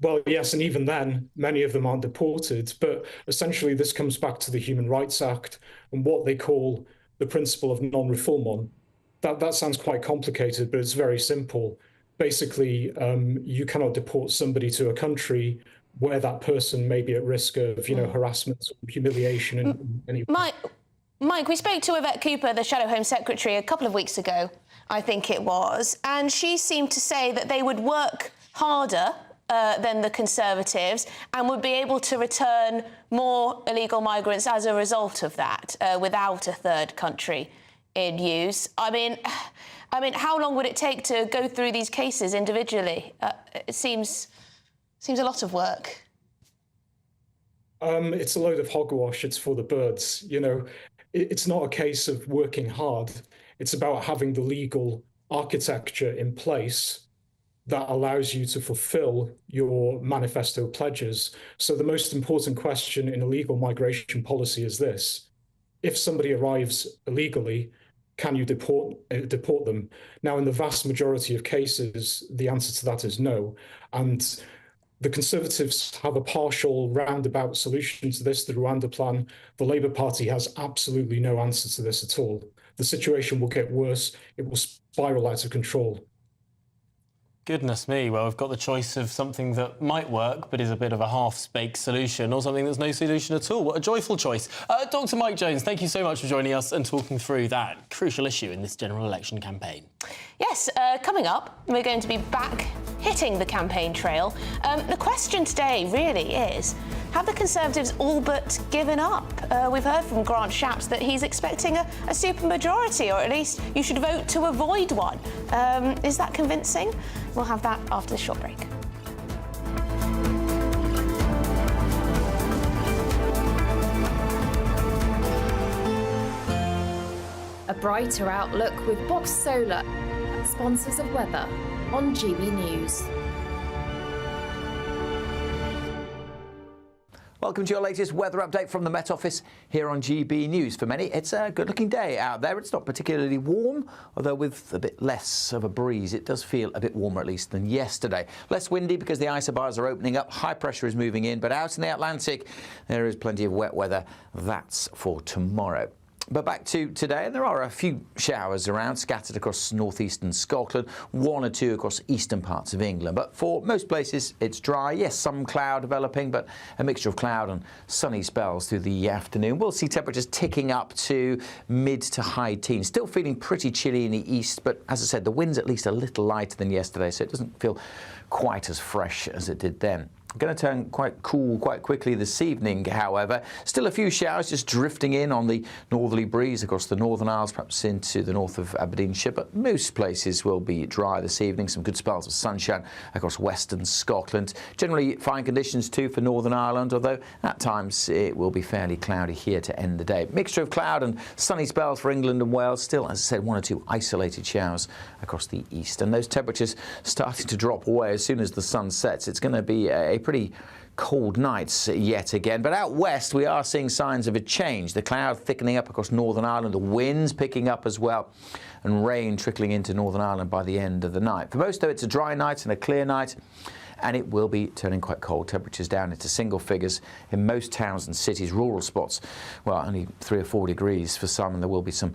Well, yes, and even then, many of them aren't deported. But essentially, this comes back to the Human Rights Act and what they call the principle of non-refoulement. That sounds quite complicated, but it's very simple. Basically, you cannot deport somebody to a country where that person may be at risk of, harassment, humiliation, and any. Mike, we spoke to Yvette Cooper, the Shadow Home Secretary, a couple of weeks ago, I think it was, and she seemed to say that they would work harder than the Conservatives and would be able to return more illegal migrants as a result of that, without a third country in use. I mean, how long would it take to go through these cases individually? It seems a lot of work. It's a load of hogwash. It's for the birds. It's not a case of working hard. It's about having the legal architecture in place that allows you to fulfill your manifesto pledges. So the most important question in illegal migration policy is this: if somebody arrives illegally, can you deport them? Now, in the vast majority of cases, the answer to that is no. And the Conservatives have a partial roundabout solution to this, the Rwanda plan. The Labour Party has absolutely no answer to this at all. The situation will get worse. It will spiral out of control. Goodness me, well, we've got the choice of something that might work but is a bit of a half-baked solution, or something that's no solution at all. What a joyful choice. Dr. Mike Jones, thank you so much for joining us and talking through that crucial issue in this general election campaign. Yes, coming up, we're going to be back hitting the campaign trail. The question today really is, have the Conservatives all but given up? We've heard from Grant Shapps that he's expecting a supermajority, or at least you should vote to avoid one. Is that convincing? We'll have that after the short break. A brighter outlook with Box Solar, sponsors of weather on GB News. Welcome to your latest weather update from the Met Office here on GB News. For many, it's a good-looking day out there. It's not particularly warm, although with a bit less of a breeze, it does feel a bit warmer, at least, than yesterday. Less windy because the isobars are opening up. High pressure is moving in, but out in the Atlantic, there is plenty of wet weather. That's for tomorrow. But back to today, and there are a few showers around, scattered across northeastern Scotland, 1 or 2 across eastern parts of England. But for most places, it's dry. Yes, some cloud developing, but a mixture of cloud and sunny spells through the afternoon. We'll see temperatures ticking up to mid to high teens. Still feeling pretty chilly in the east, but as I said, the wind's at least a little lighter than yesterday, so it doesn't feel quite as fresh as it did then. Going to turn quite cool quite quickly this evening, however. Still a few showers just drifting in on the northerly breeze across the Northern Isles, perhaps into the north of Aberdeenshire, but most places will be dry this evening. Some good spells of sunshine across western Scotland. Generally fine conditions too for Northern Ireland, although at times it will be fairly cloudy here to end the day. Mixture of cloud and sunny spells for England and Wales. Still, as I said, 1 or 2 isolated showers across the east. And those temperatures starting to drop away as soon as the sun sets. It's going to be a pretty cold nights yet again. But out west, we are seeing signs of a change. The cloud thickening up across Northern Ireland, the winds picking up as well, and rain trickling into Northern Ireland by the end of the night. For most, though, it's a dry night and a clear night, and it will be turning quite cold. Temperatures down into single figures in most towns and cities. Rural spots, well, only 3 or 4 degrees for some, and there will be some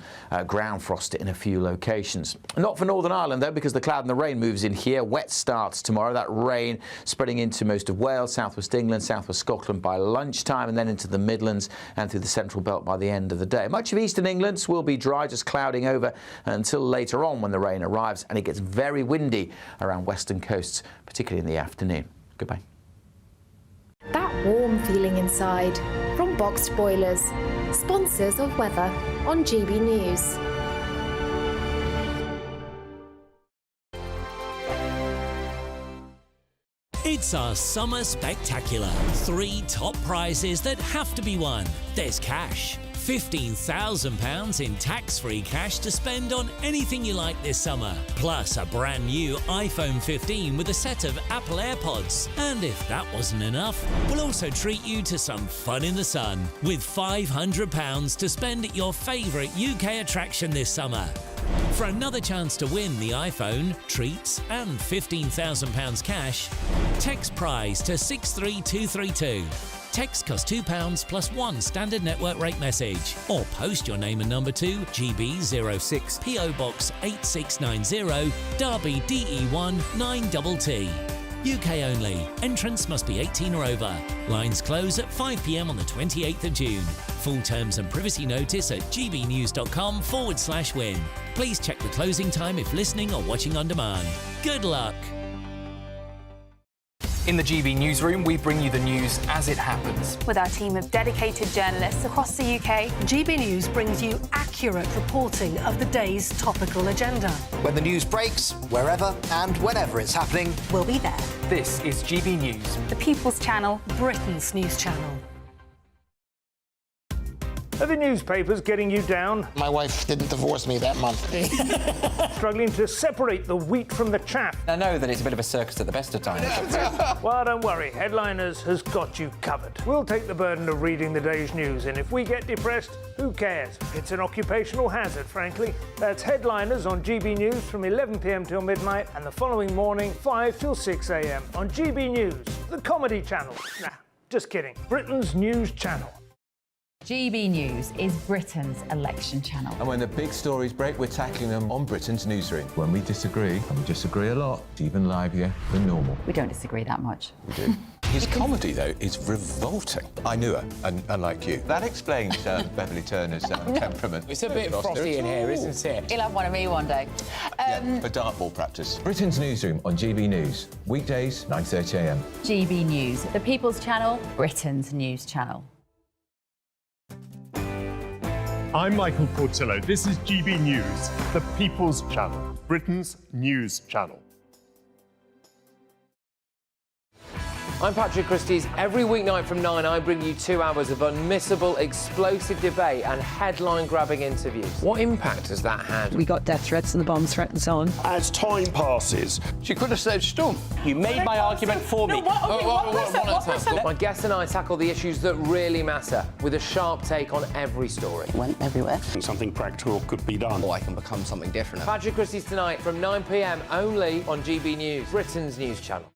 ground frost in a few locations. Not for Northern Ireland, though, because the cloud and the rain moves in here. Wet starts tomorrow. That rain spreading into most of Wales, southwest England, southwest Scotland by lunchtime, and then into the Midlands and through the central belt by the end of the day. Much of eastern England will be dry, just clouding over until later on when the rain arrives, and it gets very windy around western coasts, particularly in the afternoon. Goodbye. That warm feeling inside from Boxed Boilers, sponsors of weather on GB News. It's our summer spectacular. 3 top prizes that have to be won. There's cash. £15,000 in tax-free cash to spend on anything you like this summer. Plus a brand new iPhone 15 with a set of Apple AirPods. And if that wasn't enough, we'll also treat you to some fun in the sun with £500 to spend at your favourite UK attraction this summer. For another chance to win the iPhone, treats and £15,000 cash, text prize to 63232. Text costs £2 plus 1 standard network rate message. Or post your name and number to GB06 PO Box 8690 Derby DE1 9TT. UK only. Entrance must be 18 or over. Lines close at 5 p.m. on the 28th of June. Full terms and privacy notice at gbnews.com/win. Please check the closing time if listening or watching on demand. Good luck. In the GB Newsroom, we bring you the news as it happens. With our team of dedicated journalists across the UK, GB News brings you accurate reporting of the day's topical agenda. When the news breaks, wherever and whenever it's happening, we'll be there. This is GB News, the People's Channel, Britain's news channel. Are the newspapers getting you down? My wife didn't divorce me that month. Struggling to separate the wheat from the chaff? I know that it's a bit of a circus at the best of times. Well, don't worry. Headliners has got you covered. We'll take the burden of reading the day's news, and if we get depressed, who cares? It's an occupational hazard, frankly. That's Headliners on GB News from 11 p.m. till midnight, and the following morning, 5 till 6 a.m. on GB News, the comedy channel. Nah, just kidding. Britain's news channel. GB News is Britain's election channel. And when the big stories break, we're tackling them on Britain's newsroom. When we disagree, and we disagree a lot, it's even livelier than normal. We don't disagree that much. We do. His comedy, though, is revolting. I knew her, unlike you. That explains Beverly Turner's temperament. It's a bit frosty in here, isn't it? He'll have one of me one day. For dartball practice. Britain's newsroom on GB News. Weekdays, 9:30 a.m. GB News, the People's Channel, Britain's news channel. I'm Michael Portillo. This is GB News, the People's Channel, Britain's news channel. I'm Patrick Christie's. Every weeknight from 9, I bring you 2 hours of unmissable, explosive debate and headline-grabbing interviews. What impact has that had? We got death threats and the bomb threat and so on. As time passes, she could have saved Storm. You made my argument for me. My guests and I tackle the issues that really matter with a sharp take on every story. Went everywhere. Something practical could be done. Or I can become something different. Patrick Christie's tonight from 9 p.m. only on GB News, Britain's news channel.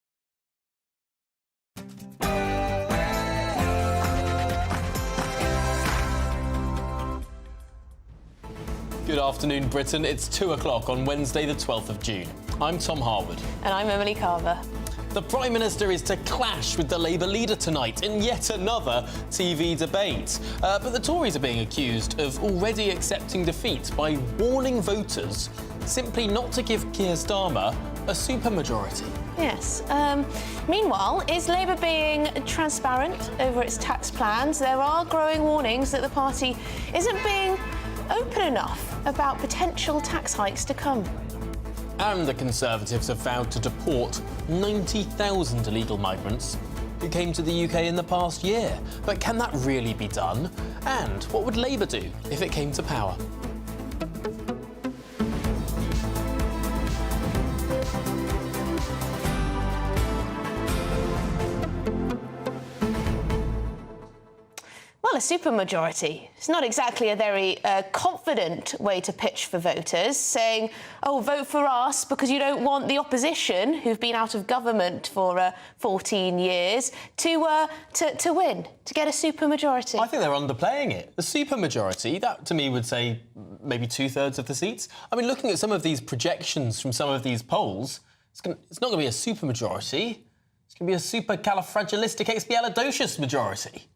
Good afternoon, Britain. It's 2 o'clock on Wednesday, the 12th of June. I'm Tom Harwood. And I'm Emily Carver. The Prime Minister is to clash with the Labour leader tonight in yet another TV debate. But the Tories are being accused of already accepting defeat by warning voters simply not to give Keir Starmer a supermajority. Yes. Meanwhile, is Labour being transparent over its tax plans? There are growing warnings that the party isn't being open enough about potential tax hikes to come. And the Conservatives have vowed to deport 90,000 illegal migrants who came to the UK in the past year. But can that really be done? And what would Labour do if it came to power? Well, a supermajority. It's not exactly a very confident way to pitch for voters, saying, oh, vote for us because you don't want the opposition, who've been out of government for 14 years, to win, to get a supermajority. I think they're underplaying it. The supermajority, that to me would say maybe 2/3 of the seats. I mean, looking at some of these projections from some of these polls, it's not going to be a supermajority. It's going to be a supercalifragilisticexpialidocious majority.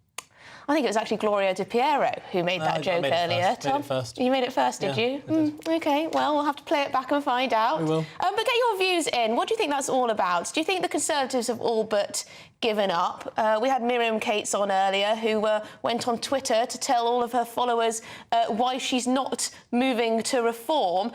I think it was actually Gloria Di Piero who made that joke earlier. Made it first. You made it first, did you? OK, well, we'll have to play it back and find out. We will. But get your views in. What do you think that's all about? Do you think the Conservatives have all but given up? We had Miriam Cates on earlier, who went on Twitter to tell all of her followers why she's not moving to reform.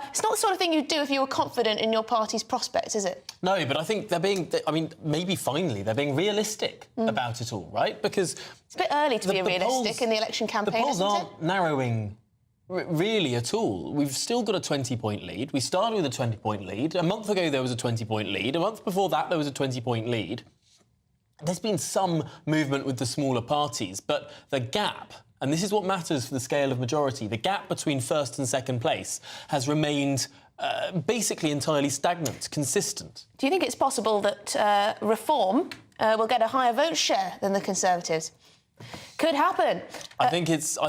It's not the sort of thing you'd do if you were confident in your party's prospects, is it? No, but I think they're being... I mean, maybe finally they're being realistic about it all, right? Because... It's a bit early to be realistic in the election campaign, the polls isn't aren't narrowing really at all. We've still got a 20-point lead. We started with a 20-point lead. A month ago, there was a 20-point lead. A month before that, there was a 20-point lead. There's been some movement with the smaller parties, but the gap, and this is what matters for the scale of majority, the gap between first and second place has remained basically entirely stagnant, consistent. Do you think it's possible that Reform will get a higher vote share than the Conservatives? Could happen. I think it's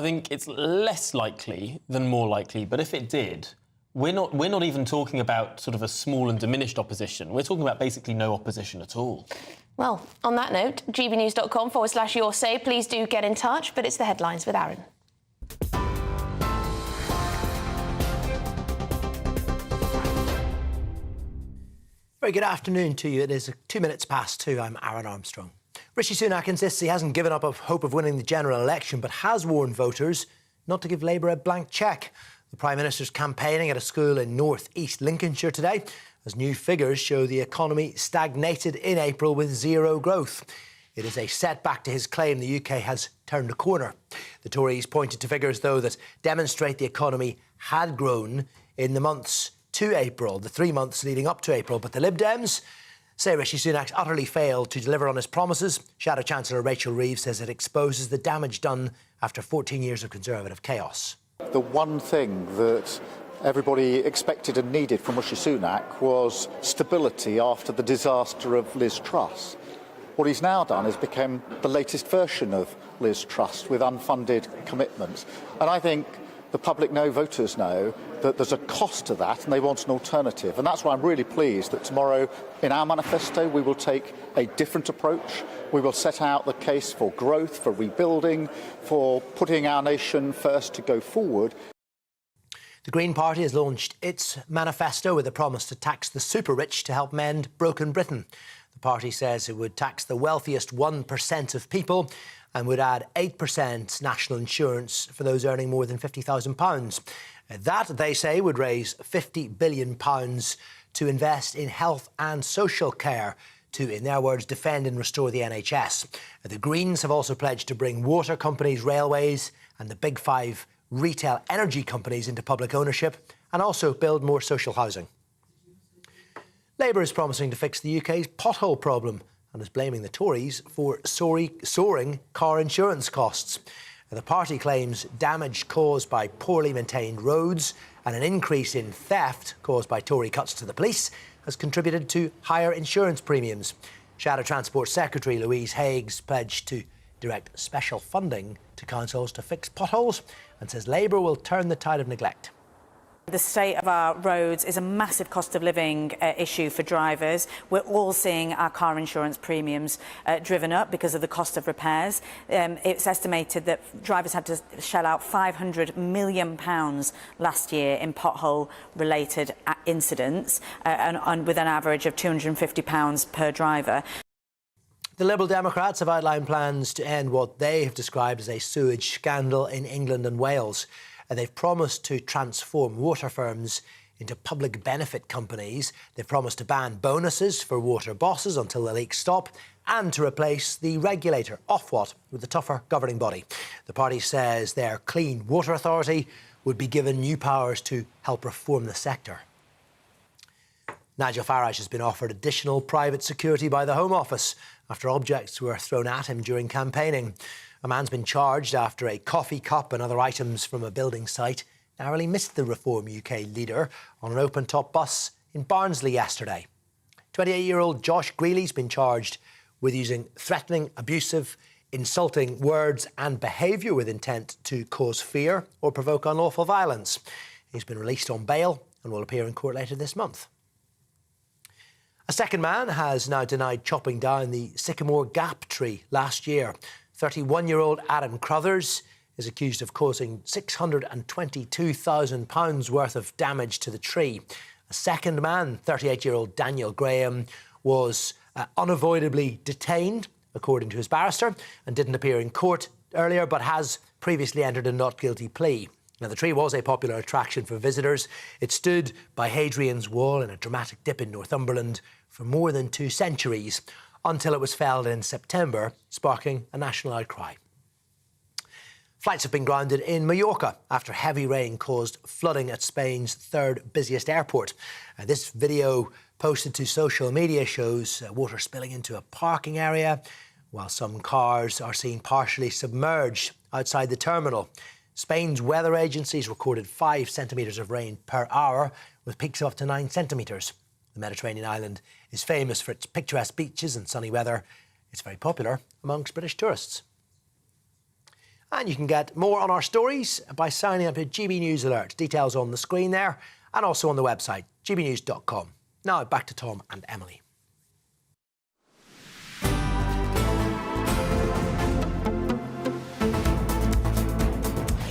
less likely than more likely, but if it did, we're not even talking about sort of a small and diminished opposition. We're talking about basically no opposition at all. Well, on that note, gbnews.com/your say. Please do get in touch, but it's the headlines with Aaron. Very good afternoon to you. It is 2 minutes past 2. I'm Aaron Armstrong. Rishi Sunak insists he hasn't given up hope of winning the general election, but has warned voters not to give Labour a blank cheque. The Prime Minister's campaigning at a school in North East Lincolnshire today, as new figures show the economy stagnated in April with zero growth. It is a setback to his claim the UK has turned a corner. The Tories pointed to figures, though, that demonstrate the economy had grown in the months to April, the 3 months leading up to April. But the Lib Dems say Rishi Sunak's utterly failed to deliver on his promises. Shadow Chancellor Rachel Reeves says it exposes the damage done after 14 years of Conservative chaos. The one thing that everybody expected and needed from Rishi Sunak was stability after the disaster of Liz Truss. What he's now done is become the latest version of Liz Truss with unfunded commitments. And I think the public know, voters know, that there's a cost to that and they want an alternative. And that's why I'm really pleased that tomorrow in our manifesto we will take a different approach. We will set out the case for growth, for rebuilding, for putting our nation first to go forward. The Green Party has launched its manifesto with a promise to tax the super-rich to help mend broken Britain. The party says it would tax the wealthiest 1% of people and would add 8% national insurance for those earning more than £50,000. That, they say, would raise £50 billion to invest in health and social care to, in their words, defend and restore the NHS. The Greens have also pledged to bring water companies, railways and the big five retail energy companies into public ownership and also build more social housing. Labour is promising to fix the UK's pothole problem and is blaming the Tories for soaring car insurance costs. The party claims damage caused by poorly maintained roads and an increase in theft caused by Tory cuts to the police has contributed to higher insurance premiums. Shadow Transport Secretary Louise Haig's pledged to direct special funding to councils to fix potholes and says Labour will turn the tide of neglect. The state of our roads is a massive cost of living issue for drivers. We're all seeing our car insurance premiums driven up because of the cost of repairs. It's estimated that drivers had to shell out £500 million last year in pothole-related incidents, and with an average of £250 per driver. The Liberal Democrats have outlined plans to end what they have described as a sewage scandal in England and Wales. They've promised to transform water firms into public benefit companies. They've promised to ban bonuses for water bosses until the leaks stop, and to replace the regulator, Ofwat, with a tougher governing body. The party says their Clean Water Authority would be given new powers to help reform the sector. Nigel Farage has been offered additional private security by the Home Office after objects were thrown at him during campaigning. A man's been charged after a coffee cup and other items from a building site narrowly missed the Reform UK leader on an open-top bus in Barnsley yesterday. 28-year-old Josh Greeley's been charged with using threatening, abusive, insulting words and behaviour with intent to cause fear or provoke unlawful violence. He's been released on bail and will appear in court later this month. A second man has now denied chopping down the Sycamore Gap tree last year. 31-year-old Adam Crothers is accused of causing £622,000 worth of damage to the tree. A second man, 38-year-old Daniel Graham, was unavoidably detained, according to his barrister, and didn't appear in court earlier, but has previously entered a not guilty plea. Now, the tree was a popular attraction for visitors. It stood by Hadrian's Wall in a dramatic dip in Northumberland for more than 2 centuries, until it was felled in September, sparking a national outcry. Flights have been grounded in Mallorca after heavy rain caused flooding at Spain's third busiest airport. This video posted to social media shows water spilling into a parking area, while some cars are seen partially submerged outside the terminal. Spain's weather agencies recorded 5 centimetres of rain per hour, with peaks of up to 9 centimetres. The Mediterranean island is famous for its picturesque beaches and sunny weather. It's very popular amongst British tourists. And you can get more on our stories by signing up to GB News Alert. Details on the screen there, and also on the website, gbnews.com. Now back to Tom and Emily.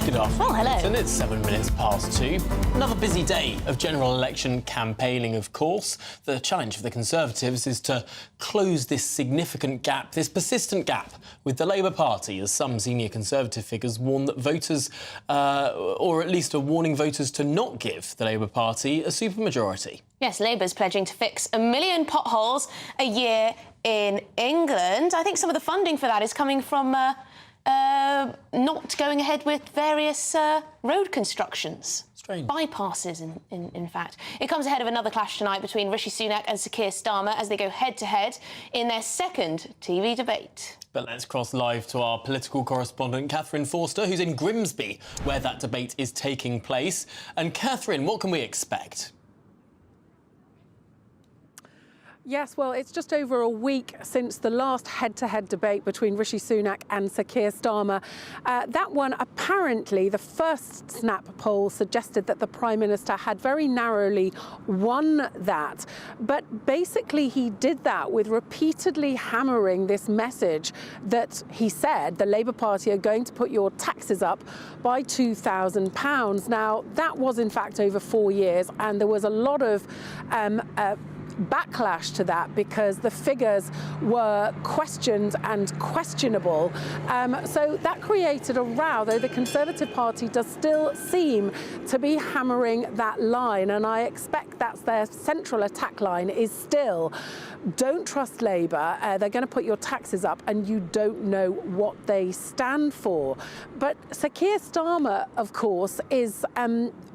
Good afternoon. Oh, hello. And it's 7 minutes past 2. Another busy day of general election campaigning, of course. The challenge for the Conservatives is to close this significant gap, this persistent gap, with the Labour Party, as some senior Conservative figures warn that voters, or at least are warning voters to not give the Labour Party a supermajority. Yes, Labour's pledging to fix 1 million potholes a year in England. I think some of the funding for that is coming from not going ahead with various road constructions. Strange. Bypasses, in fact. It comes ahead of another clash tonight between Rishi Sunak and Sir Keir Starmer as they go head-to-head in their second TV debate. But let's cross live to our political correspondent, Catherine Forster, who's in Grimsby, where that debate is taking place. And Catherine, what can we expect? Yes, well, it's just over a week since the last head-to-head debate between Rishi Sunak and Sir Keir Starmer. That one, apparently, the first Snap poll suggested that the Prime Minister had very narrowly won that. But basically, he did that with repeatedly hammering this message that he said the Labour Party are going to put your taxes up by £2,000. Now, that was, in fact, over 4 years, and there was a lot of backlash to that because the figures were questioned and questionable. So that created a row, though the Conservative Party does still seem to be hammering that line, and I expect that's their central attack line is still don't trust Labour, they're going to put your taxes up and you don't know what they stand for. But Sir Keir Starmer, of course, is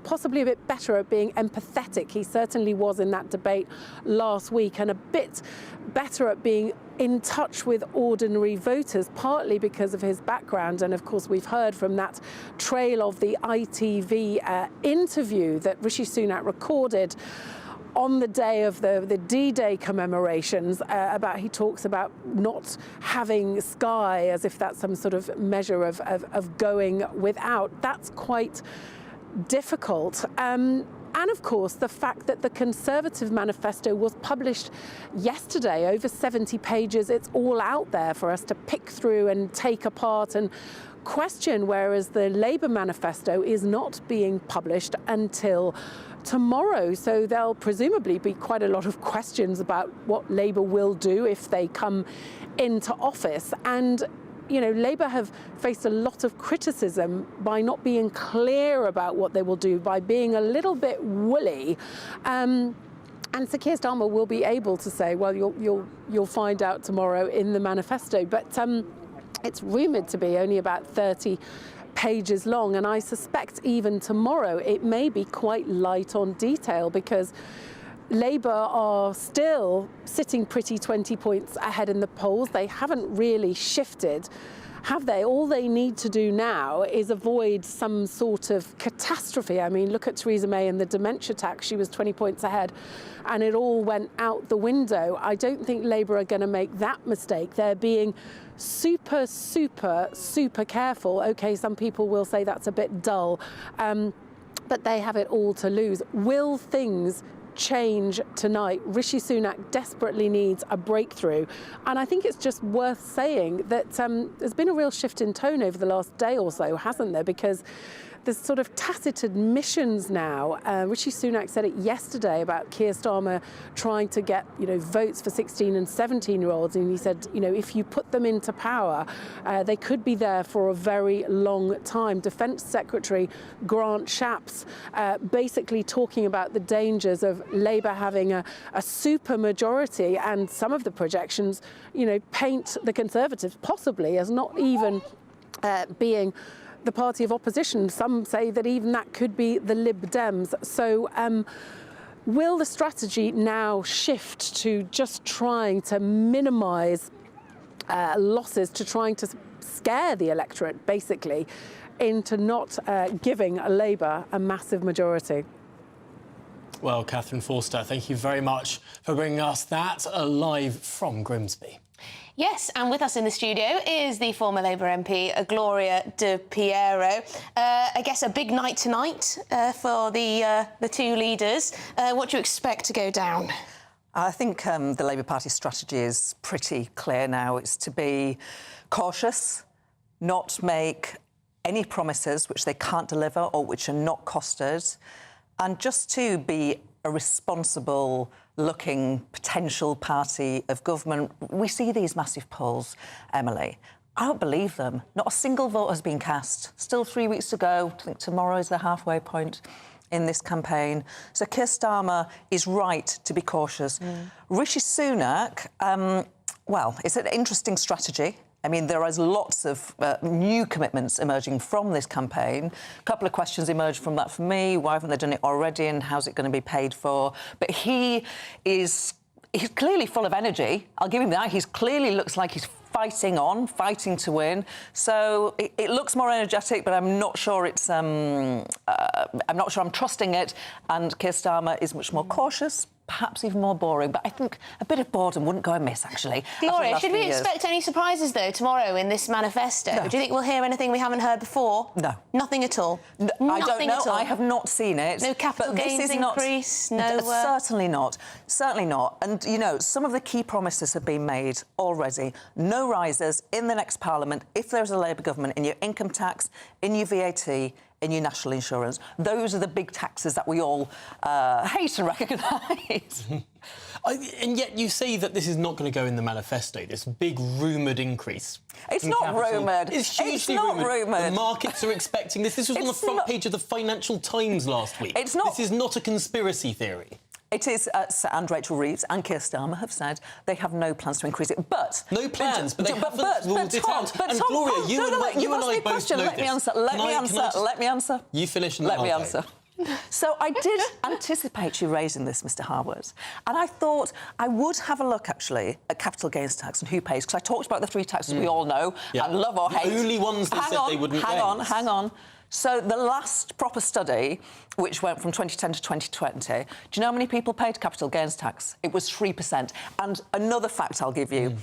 possibly a bit better at being empathetic. He certainly was in that debate last week, and a bit better at being in touch with ordinary voters, partly because of his background. And of course, we've heard from that trail of the ITV interview that Rishi Sunak recorded on the day of the D-Day commemorations, he talks about not having Sky as if that's some sort of measure of going without. That's quite difficult. And of course, the fact that the Conservative manifesto was published yesterday, over 70 pages, it's all out there for us to pick through and take apart and question, whereas the Labour manifesto is not being published until tomorrow. So there'll presumably be quite a lot of questions about what Labour will do if they come into office. And you know, Labour have faced a lot of criticism by not being clear about what they will do, by being a little bit woolly. And Sir Keir Starmer will be able to say, well, you'll find out tomorrow in the manifesto. But it's rumoured to be only about 30 pages long, and I suspect even tomorrow it may be quite light on detail, because Labour are still sitting pretty 20 points ahead in the polls. They haven't really shifted, have they? All they need to do now is avoid some sort of catastrophe. I mean, look at Theresa May and the dementia tax. She was 20 points ahead and it all went out the window. I don't think Labour are going to make that mistake. They're being super, super, super careful. OK, some people will say that's a bit dull, but they have it all to lose. Will things change tonight? Rishi Sunak desperately needs a breakthrough, and I think it's just worth saying that there's been a real shift in tone over the last day or so, hasn't there? Because there's sort of tacit admissions now. Rishi Sunak said it yesterday about Keir Starmer trying to get, you know, votes for 16 and 17-year-olds, and he said, you know, if you put them into power, they could be there for a very long time. Defence Secretary Grant Shapps basically talking about the dangers of Labour having a super majority, and some of the projections, you know, paint the Conservatives possibly as not even being the party of opposition. Some say that even that could be the Lib Dems. So will the strategy now shift to just trying to minimise losses, to trying to scare the electorate, basically, into not giving Labour a massive majority? Well, Catherine Forster, thank you very much for bringing us that live from Grimsby. Yes, and with us in the studio is the former Labour MP, Gloria De Piero. I guess a big night tonight for the two leaders. What do you expect to go down? I think the Labour Party strategy is pretty clear now. It's to be cautious, not make any promises which they can't deliver or which are not costed, and just to be a responsible looking potential party of government. We see these massive polls, Emily. I don't believe them. Not a single vote has been cast. Still 3 weeks to go. I think tomorrow is the halfway point in this campaign. So Keir Starmer is right to be cautious. Rishi Sunak, well, it's an interesting strategy. I mean, there is lots of new commitments emerging from this campaign. A couple of questions emerged from that for me. Why haven't they done it already, and how's it going to be paid for? But he's clearly full of energy. I'll give him that. He clearly looks like he's fighting to win. So it looks more energetic, but I'm not sure it's. I'm not sure I'm trusting it. And Keir Starmer is much more cautious, perhaps even more boring. But I think a bit of boredom wouldn't go amiss, actually. Gloria, should we expect any surprises, though, tomorrow in this manifesto? No. Do you think we'll hear anything we haven't heard before? No. Nothing at all? No, I don't know. I have not seen it. No capital gains increase? No... Certainly not. Certainly not. And, you know, some of the key promises have been made already. No rises in the next Parliament if there's a Labour government in your income tax, in your VAT, in your national insurance. Those are the big taxes that we all hate and recognise. And yet you say that this is not going to go in the manifesto, this big rumoured increase. It's not rumoured. It's hugely rumoured. The markets are expecting this. This was on the front page of the Financial Times last week. It's not. This is not a conspiracy theory. It is, and Rachel Reeves and Keir Starmer have said they have no plans to increase it. But no plans, but they haven't ruled it out. And Gloria, you and I both know this. Let me answer. You finish and then Let me answer. So I did anticipate you raising this, Mr Harwood, and I thought I would have a look, actually, at capital gains tax and who pays, because I talked about the three taxes we all know and love or hate. The only ones they said they wouldn't raise. Hang on. So the last proper study, which went from 2010 to 2020, do you know how many people paid capital gains tax? It was 3%. And another fact I'll give you,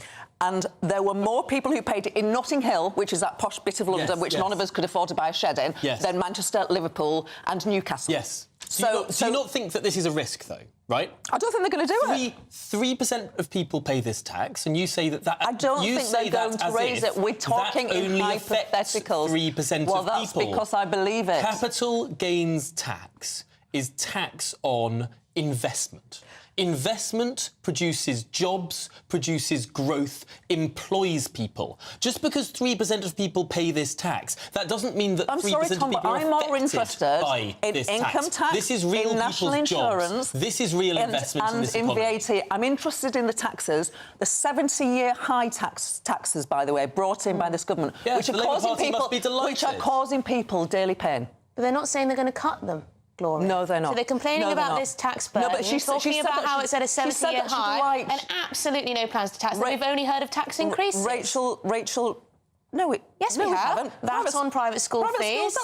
And there were more people who paid it in Notting Hill, which is that posh bit of London, which none of us could afford to buy a shed in, than Manchester, Liverpool and Newcastle. Yes. Do you not think that this is a risk, though, right? I don't think they're going to do it. 3% of people pay this tax, and you say that... I don't think they're going to raise it. We're talking in hypotheticals. 3% of well, people. that's because I believe it. Capital gains tax is tax on investment. Investment produces jobs, produces growth, employs people. Just because 3% of people pay this tax, that doesn't mean that 3% of people are I'm more interested by in this income tax, This is real in national people's insurance, jobs. This is real investment in this economy. And in VAT. I'm interested in the taxes, the 70-year high taxes, by the way, brought in by this government, Yes, which are causing people daily pain. But they're not saying they're going to cut them. Gloria. No, they're not. So they're complaining about this tax burden. No, but she's talking about how it's at a 70-year high and absolutely no plans to tax them. We've only heard of tax increases. Rachel... No, yes, we have. That's on private school fees.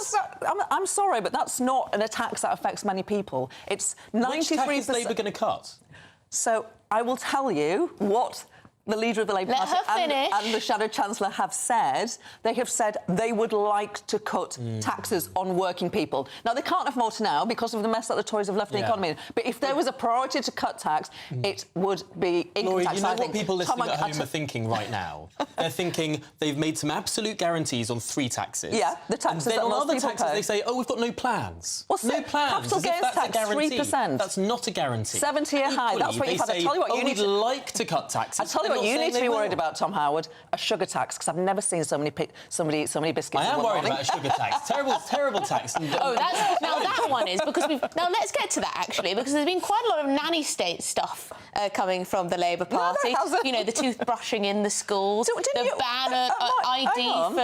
I'm sorry, but that's not a tax that affects many people. It's 93%... Which tax is Labour going to cut? So I will tell you what... the leader of the Labour Party and the Shadow Chancellor have said. They have said they would like to cut taxes on working people. Now, they can't afford to now because of the mess that the Tories have left the economy in. But if there was a priority to cut tax, it would be income Laurie, tax. you know what people listening at home are thinking right now? They're thinking they've made some absolute guarantees on 3 taxes. Yeah, the taxes and then that on other taxes pay. They say, oh, we've got no plans. What's no plans. Capital gains tax, 3%. That's not a guarantee. 70-year high. That's what you've had. I tell you what, you need to like to cut taxes. I tell you what, you need to be worried about, Tom Howard, a sugar tax, because I've never seen so many biscuits. I am worried about a sugar tax. terrible tax. Oh, now that one is because now let's get to that actually, because there's been quite a lot of nanny state stuff coming from the Labour Party. You know, the toothbrushing in the schools, the ban ID for.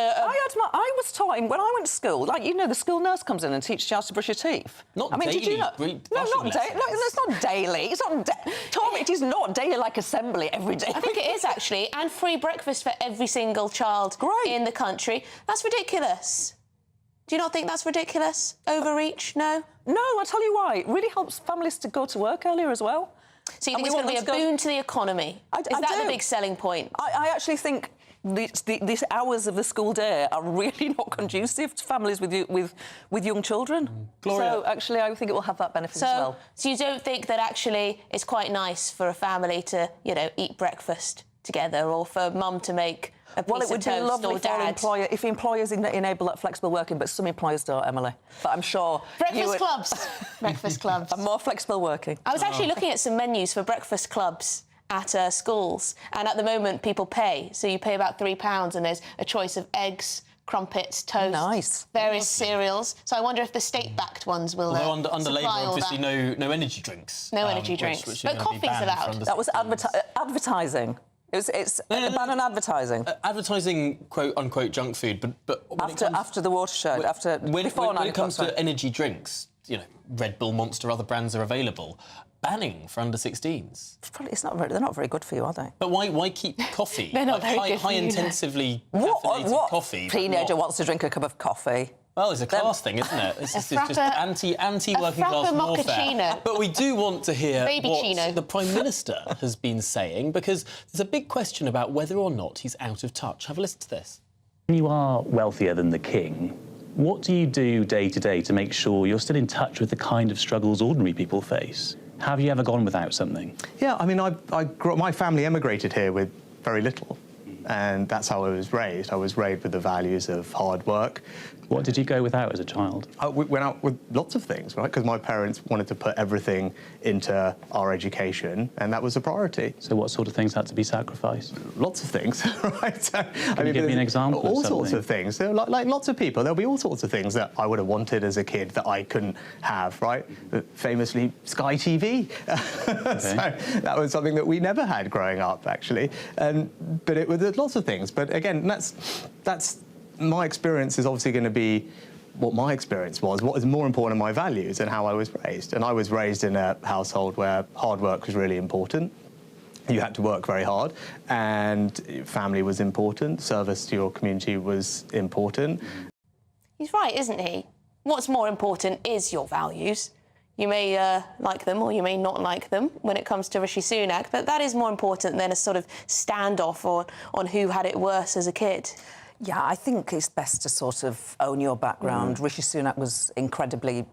I was taught when I went to school, like the school nurse comes in and teaches you how to brush your teeth. Not daily. Did you know? No, not daily. No, it's not daily. It's not. Tom, it is not daily like assembly every day. I think it is actually, and free breakfast for every single child in the country. That's ridiculous. Do you not think that's ridiculous? Overreach? No? No, I'll tell you why. It really helps families to go to work earlier as well. So you think it's going to be a boon to the economy? Is that the big selling point? I actually think these hours of the school day are really not conducive to families with young children. Gloria. So actually, I think it will have that benefit as well. So you don't think that actually it's quite nice for a family to, eat breakfast together, or for mum to make a piece it would of be toast, lovely or for an employer if employers enable that flexible working, but some employers don't, Emily. But I'm sure breakfast clubs, and more flexible working. I was actually looking at some menus for breakfast clubs at schools, and at the moment people pay. So you pay about £3, and there's a choice of eggs, crumpets, toast, various cereals. So I wonder if the state-backed ones will. Although under Labour, obviously, no energy drinks. No energy drinks, but coffee's allowed. That was advertising. It's a ban on advertising. Advertising quote-unquote junk food, but after the watershed, when it comes to energy drinks, Red Bull, Monster, other brands are available. Banning for under 16s. They're not very good for you, are they? But why keep coffee? They're not very good for you, intensively caffeinated coffee. Teenager wants to drink a cup of coffee. Well, it's a class thing, isn't it? It's just anti-working class warfare. But we do want to hear what the Prime Minister has been saying, because there's a big question about whether or not he's out of touch. Have a listen to this. When you are wealthier than the king, what do you do day to day to make sure you're still in touch with the kind of struggles ordinary people face? Have you ever gone without something? Yeah, I mean, my family emigrated here with very little, and that's how I was raised. I was raised with the values of hard work. What did you go without as a child? We went out with lots of things, right? Because my parents wanted to put everything into our education, and that was a priority. So what sort of things had to be sacrificed? Lots of things, right? Can you give me an example All of something? sorts of things. So, like lots of people, there'll be all sorts of things that I would have wanted as a kid that I couldn't have, right? Famously, Sky TV. Okay. So that was something that we never had growing up, actually. But it was lots of things. But again, that's my experience is obviously going to be what my experience was, what is more important in my values and how I was raised. And I was raised in a household where hard work was really important. You had to work very hard, and family was important, service to your community was important. He's right, isn't he? What's more important is your values. You may like them or you may not like them when it comes to Rishi Sunak, but that is more important than a sort of standoff on who had it worse as a kid. Yeah, I think it's best to sort of own your background. Rishi Sunak was incredibly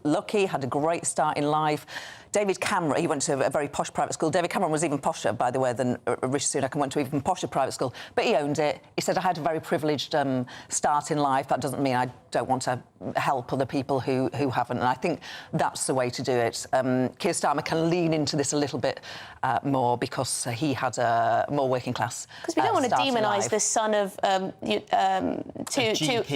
lucky, had a great start in life. David Cameron, he went to a very posh private school. David Cameron was even posher, by the way, than Rishi Sunak, and went to even posher private school. But he owned it. He said, I had a very privileged start in life. That doesn't mean I don't want to help other people who haven't. And I think that's the way to do it. Keir Starmer can lean into this a little bit more because he had a more working class Because we don't want to demonise the son of a GP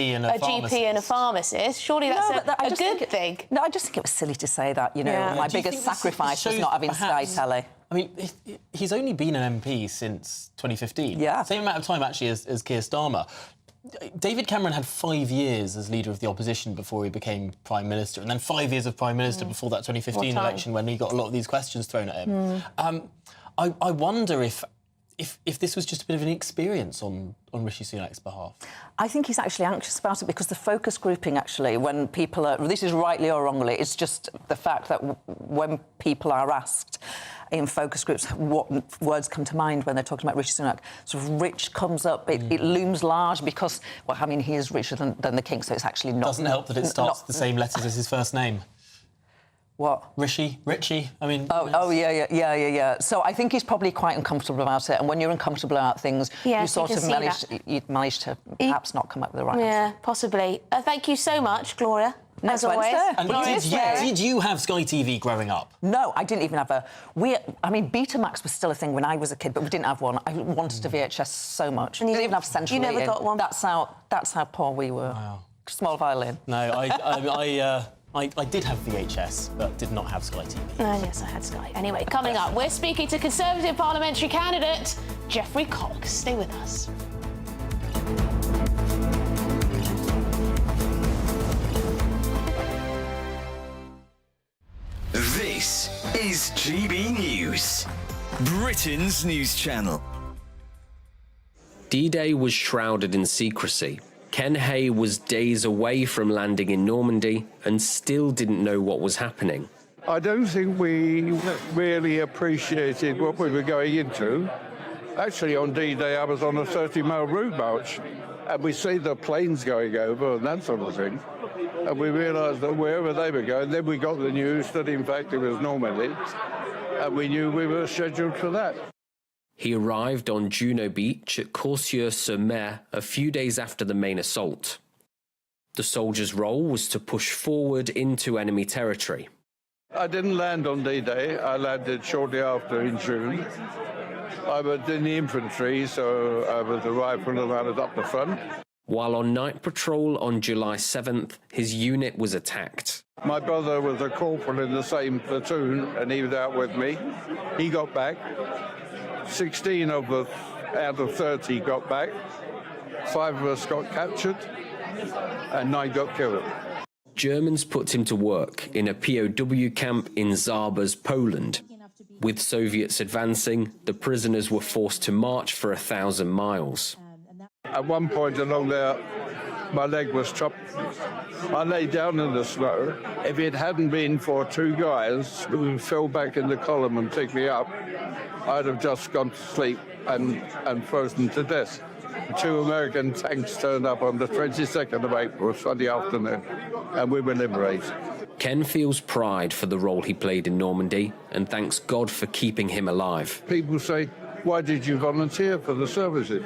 and a pharmacist. Surely that's a good thing. No, I just think it was silly to say that, you know, my biggest sacrifice was not having Sky Telly. I mean, he's only been an MP since 2015. Yeah. Same amount of time, actually, as Keir Starmer. David Cameron had 5 years as leader of the opposition before he became Prime Minister, and then 5 years of Prime Minister before that 2015 election when he got a lot of these questions thrown at him. I wonder if this was just a bit of an experience on Rishi Sunak's behalf. I think he's actually anxious about it because the focus grouping, actually, when people are... This is rightly or wrongly, it's just the fact that when people are asked in focus groups what words come to mind when they're talking about Rishi Sunak, sort of rich comes up, it looms large because, well, I mean, he is richer than the king, so it's actually not... Doesn't help that it starts the same letters as his first name. What? Richie, I mean... Oh, yeah. So I think he's probably quite uncomfortable about it, and when you're uncomfortable about things, you sort of manage to perhaps not come up with the right answer. Yeah, possibly. Thank you so much, Gloria. Next as always. Wednesday. And did you have Sky TV growing up? No, I didn't even have a... I mean, Betamax was still a thing when I was a kid, but we didn't have one. I wanted a VHS so much. And you didn't even have Central. You never got one? That's how poor we were. Wow. Small violin. No, I did have VHS, but did not have Sky TV. Yes, I had Sky. Anyway, coming up, we're speaking to Conservative parliamentary candidate Jeffrey Cox. Stay with us. This is GB News, Britain's news channel. D-Day was shrouded in secrecy. Ken Hay was days away from landing in Normandy and still didn't know what was happening. I don't think we really appreciated what we were going into. Actually, on D-Day, I was on a 30-mile route march, and we see the planes going over and that sort of thing. And we realised that wherever they were going, then we got the news that, in fact, it was Normandy, and we knew we were scheduled for that. He arrived on Juno Beach at Coursieux-sur-Mer a few days after the main assault. The soldiers' role was to push forward into enemy territory. I didn't land on D-Day. I landed shortly after in June. I was in the infantry, so I was a rifle and I was up the front. While on night patrol on July 7th, his unit was attacked. My brother was a corporal in the same platoon, and he was out with me. He got back. 16 of us out of 30 got back. 5 of us got captured, and 9 got killed. Germans put him to work in a POW camp in Zabas, Poland. With Soviets advancing, the prisoners were forced to march for 1,000 miles. At one point along there, my leg was chopped. I lay down in the snow. If it hadn't been for 2 guys who fell back in the column and picked me up, I'd have just gone to sleep and frozen to death. 2 American tanks turned up on the 22nd of April, Sunday afternoon, and we were liberated. Ken feels pride for the role he played in Normandy and thanks God for keeping him alive. People say, why did you volunteer for the services?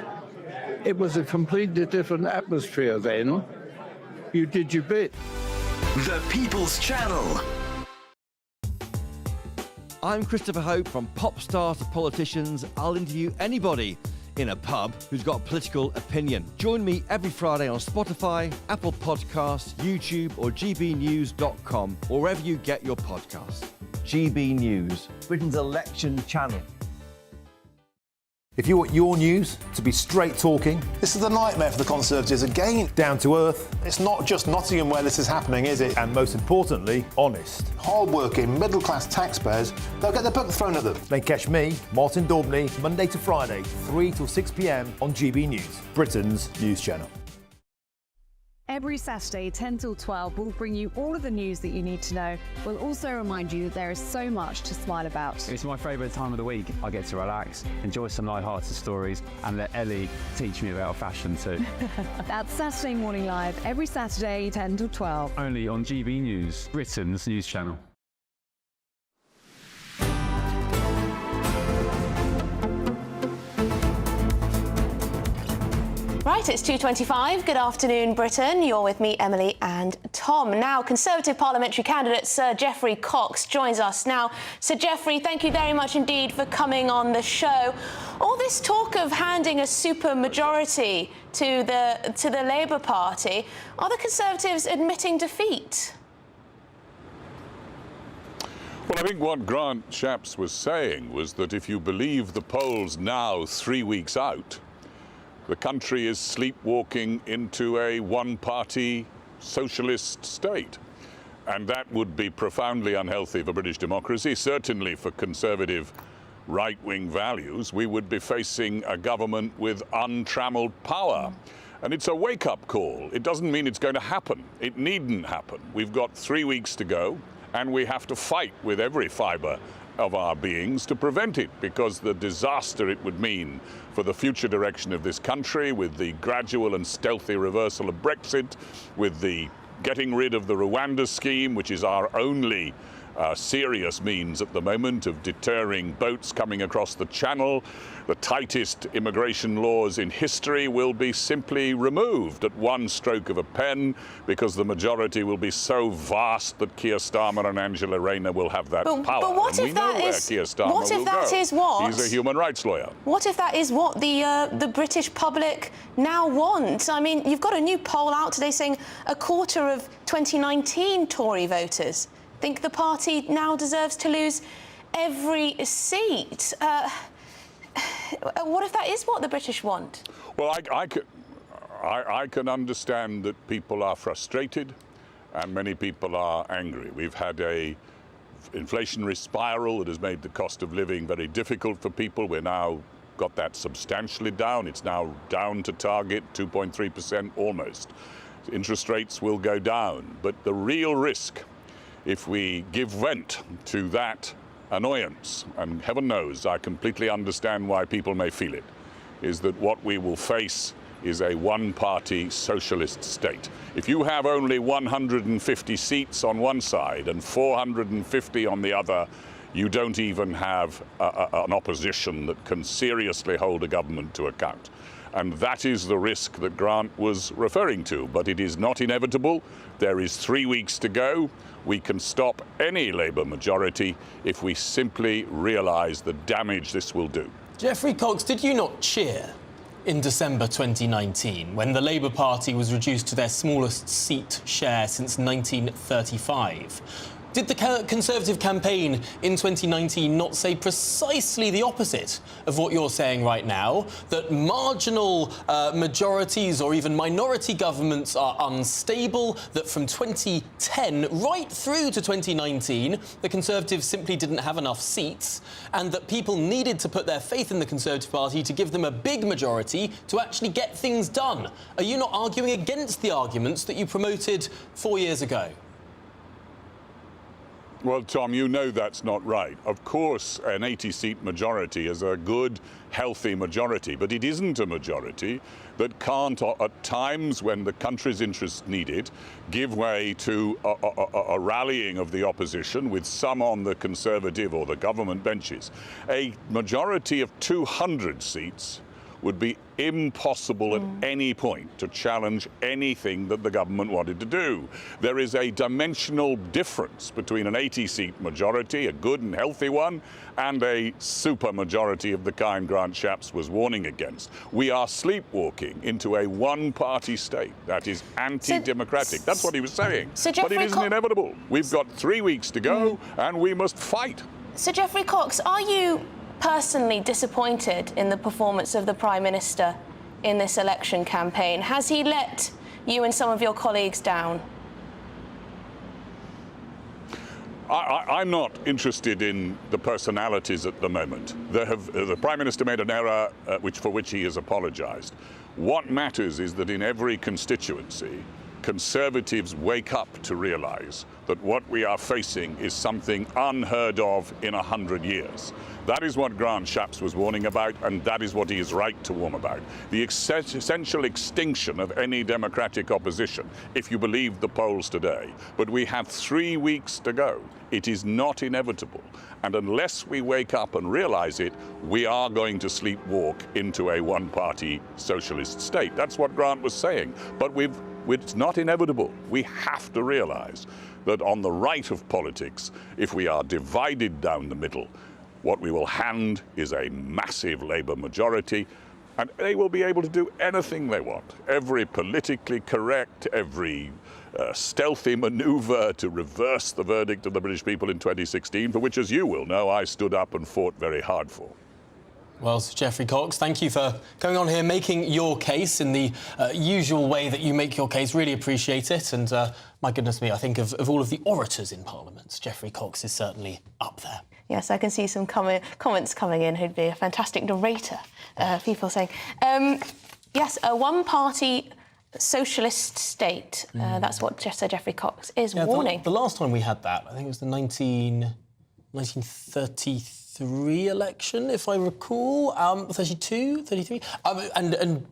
It was a completely different atmosphere then. You did your bit. The People's Channel. I'm Christopher Hope. From pop star to politicians, I'll interview anybody in a pub who's got a political opinion. Join me every Friday on Spotify, Apple Podcasts, YouTube or gbnews.com, or wherever you get your podcasts. GB News, Britain's election channel. If you want your news to be straight talking... This is a nightmare for the Conservatives again. Down to earth. It's not just Nottingham where this is happening, is it? And most importantly, honest. Hard-working, middle-class taxpayers, they'll get their book thrown at them. Then catch me, Martin Daubney, Monday to Friday, 3 till 6 p.m. on GB News, Britain's news channel. Every Saturday, 10 till 12, we'll bring you all of the news that you need to know. We'll also remind you that there is so much to smile about. It's my favourite time of the week. I get to relax, enjoy some light-hearted stories, and let Ellie teach me about fashion too. That's Saturday Morning Live, every Saturday, 10 till 12. Only on GB News, Britain's news channel. Right, it's 2:25. Good afternoon, Britain. You're with me, Emily and Tom. Now, Conservative parliamentary candidate Sir Jeffrey Cox joins us now. Sir Jeffrey, thank you very much indeed for coming on the show. All this talk of handing a super majority to the Labour Party, are the Conservatives admitting defeat? Well, I think what Grant Shapps was saying was that if you believe the polls now 3 weeks out, the country is sleepwalking into a one-party socialist state. And that would be profoundly unhealthy for British democracy, certainly for conservative right-wing values. We would be facing a government with untrammeled power. And it's a wake-up call. It doesn't mean it's going to happen. It needn't happen. We've got 3 weeks to go, and we have to fight with every fibre of our beings to prevent it, because the disaster it would mean for the future direction of this country, with the gradual and stealthy reversal of Brexit, with the getting rid of the Rwanda scheme, which is our only serious means at the moment of deterring boats coming across the channel. The tightest immigration laws in history will be simply removed at one stroke of a pen, because the majority will be so vast that Keir Starmer and Angela Rayner will have that power. But what and if we know that where is? Keir Starmer What if will that go. is what? He's a human rights lawyer. What if that is what the British public now want? I mean, you've got a new poll out today saying a quarter of 2019 Tory voters think the party now deserves to lose every seat. What if that is what the British want? Well, I can understand that people are frustrated and many people are angry. We've had a inflationary spiral that has made the cost of living very difficult for people. We're now got that substantially down. It's now down to target, 2.3% almost. Interest rates will go down. But the real risk, if we give vent to that annoyance, and heaven knows I completely understand why people may feel it, is that what we will face is a one-party socialist state. If you have only 150 seats on one side and 450 on the other, you don't even have an opposition that can seriously hold a government to account. And that is the risk that Grant was referring to. But it is not inevitable. There is 3 weeks to go. We can stop any Labour majority if we simply realise the damage this will do. Jeffrey Cox, did you not cheer in December 2019 when the Labour Party was reduced to their smallest seat share since 1935? Did the Conservative campaign in 2019 not say precisely the opposite of what you're saying right now, that marginal majorities or even minority governments are unstable, that from 2010 right through to 2019, the Conservatives simply didn't have enough seats, and that people needed to put their faith in the Conservative Party to give them a big majority to actually get things done? Are you not arguing against the arguments that you promoted 4 years ago? Well, Tom, you know that's not right. Of course, an 80-seat majority is a good, healthy majority, but it isn't a majority that can't, at times when the country's interests need it, give way to a rallying of the opposition, with some on the Conservative or the government benches. A majority of 200 seats would be impossible at any point to challenge anything that the government wanted to do. There is a dimensional difference between an 80-seat majority, a good and healthy one, and a super majority of the kind Grant Shapps was warning against. We are sleepwalking into a one-party state that is anti-democratic. That's what he was saying. But it isn't inevitable. We've got 3 weeks to go, and we must fight. So, Jeffrey Cox, are you personally disappointed in the performance of the Prime Minister in this election campaign? Has he let you and some of your colleagues down? I'm not interested in the personalities at the moment. The Prime Minister made an error for which he has apologised. What matters is that in every constituency, Conservatives wake up to realise that what we are facing is something unheard of in 100 years. That is what Grant Shapps was warning about, and that is what he is right to warn about. The essential extinction of any democratic opposition, if you believe the polls today. But we have 3 weeks to go. It is not inevitable. And unless we wake up and realise it, we are going to sleepwalk into a one-party socialist state. That's what Grant was saying. But it's not inevitable. We have to realise that on the right of politics, if we are divided down the middle, what we will hand is a massive Labour majority, and they will be able to do anything they want. Every politically correct, every stealthy manoeuvre to reverse the verdict of the British people in 2016, for which, as you will know, I stood up and fought very hard for. Well, Sir Jeffrey Cox, thank you for coming on here, making your case in the usual way that you make your case. Really appreciate it. And my goodness me, I think of all of the orators in Parliament, Jeffrey Cox is certainly up there. Yes, I can see some comments coming in who'd be a fantastic narrator. People saying, yes, a one-party socialist state. That's what Sir Jeffrey Cox is warning. The last time we had that, I think it was the 1933 election, if I recall, 32, 33. And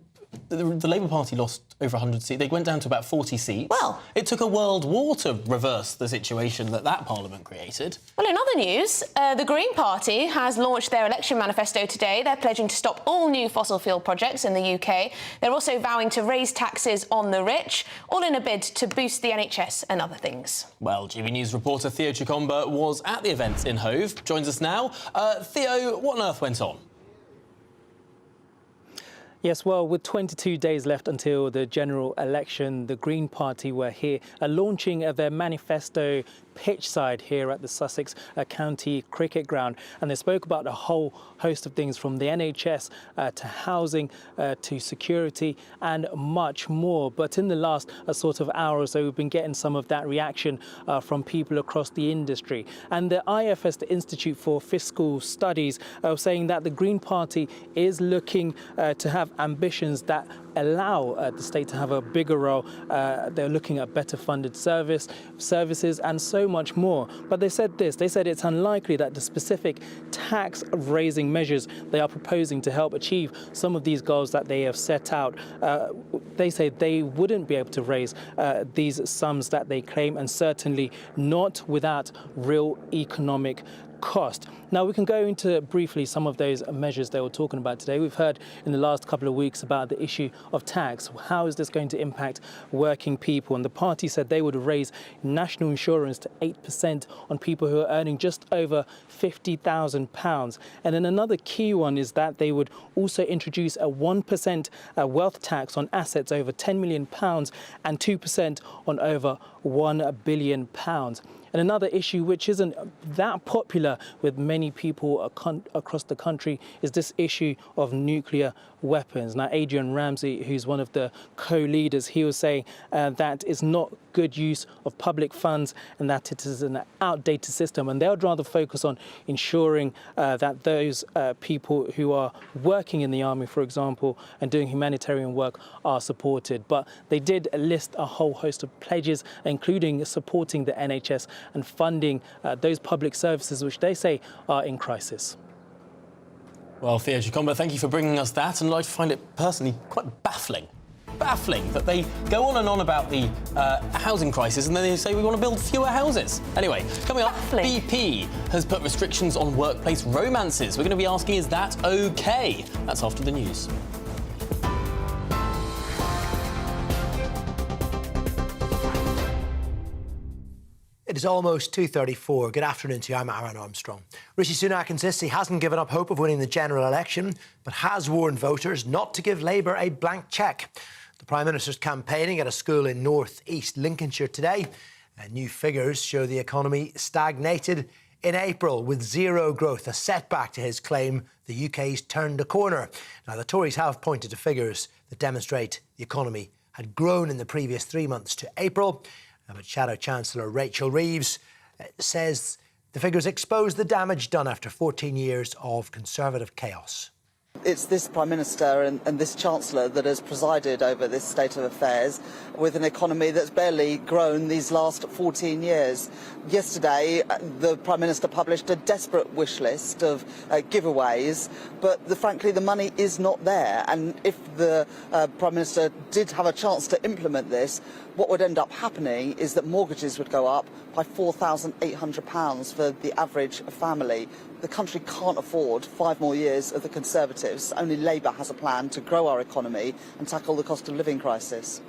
the Labour Party lost over 100 seats. They went down to about 40 seats. Well, it took a world war to reverse the situation that Parliament created. Well, in other news, the Green Party has launched their election manifesto today. They're pledging to stop all new fossil fuel projects in the UK. They're also vowing to raise taxes on the rich, all in a bid to boost the NHS and other things. Well, GBNews reporter Theo Chikomba was at the event in Hove. Joins us now. Theo, what on earth went on? Yes, well, with 22 days left until the general election, the Green Party were here launching their manifesto pitch side here at the Sussex County Cricket Ground. And they spoke about a whole host of things from the NHS to housing to security and much more. But in the last sort of hour or so, we've been getting some of that reaction from people across the industry. And the IFS, the Institute for Fiscal Studies, saying that the Green Party is looking to have ambitions that allow the state to have a bigger role. They're looking at better funded services and so much more. But they said this, they said it's unlikely that the specific tax raising measures they are proposing to help achieve some of these goals that they have set out, they say they wouldn't be able to raise these sums that they claim, and certainly not without real economic cost. Now, we can go into briefly some of those measures they were talking about today. We've heard in the last couple of weeks about the issue of tax. How is this going to impact working people? And the party said they would raise national insurance to 8% on people who are earning just over £50,000. And then another key one is that they would also introduce a 1% wealth tax on assets over £10 million and 2% on over £1 billion. And another issue which isn't that popular with many people across the country is this issue of nuclear weapons. Now, Adrian Ramsey, who's one of the co-leaders, he was saying that it's not good use of public funds and that it is an outdated system. And they would rather focus on ensuring that those people who are working in the army, for example, and doing humanitarian work are supported. But they did list a whole host of pledges, including supporting the NHS and funding those public services which they say are in crisis. Well, Theo Chikomba, thank you for bringing us that, and I find it personally quite baffling that they go on and on about the housing crisis and then they say we want to build fewer houses. Anyway, coming up, BP has put restrictions on workplace romances. We're going to be asking, is that OK? That's after the news. It is almost 2:34. Good afternoon to you. I'm Aaron Armstrong. Rishi Sunak insists he hasn't given up hope of winning the general election, but has warned voters not to give Labour a blank cheque. The Prime Minister's campaigning at a school in North East Lincolnshire today. New figures show the economy stagnated in April with zero growth, a setback to his claim the UK's turned a corner. Now, the Tories have pointed to figures that demonstrate the economy had grown in the previous 3 months to April. But Shadow Chancellor Rachel Reeves says the figures expose the damage done after 14 years of Conservative chaos. It's this Prime Minister and this Chancellor that has presided over this state of affairs with an economy that's barely grown these last 14 years. Yesterday, the Prime Minister published a desperate wish list of giveaways, but frankly, the money is not there. And if the Prime Minister did have a chance to implement this, what would end up happening is that mortgages would go up by £4,800 for the average family. The country can't afford 5 more years of the Conservatives. Only Labour has a plan to grow our economy and tackle the cost of living crisis.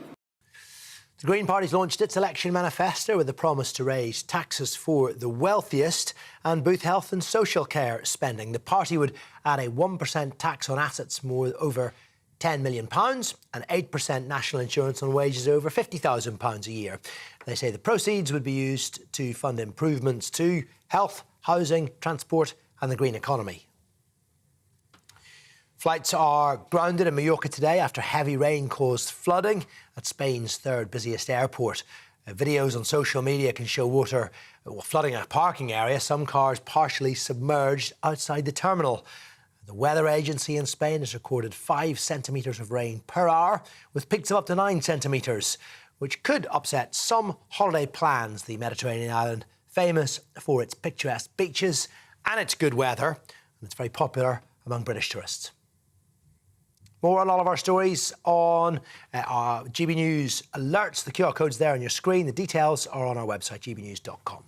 The Green Party's launched its election manifesto with the promise to raise taxes for the wealthiest and boost health and social care spending. The party would add a 1% tax on assets over £10 million and 8% national insurance on wages over £50,000 a year. They say the proceeds would be used to fund improvements to health, housing, transport and the green economy. Flights are grounded in Mallorca today after heavy rain caused flooding at Spain's third busiest airport. Videos on social media can show water flooding a parking area, some cars partially submerged outside the terminal. The weather agency in Spain has recorded 5 centimetres of rain per hour, with peaks of up to 9 centimetres, which could upset some holiday plans. The Mediterranean island, famous for its picturesque beaches and its good weather, and it's very popular among British tourists. More on all of our stories on our GB News alerts. The QR code's there on your screen. The details are on our website, gbnews.com.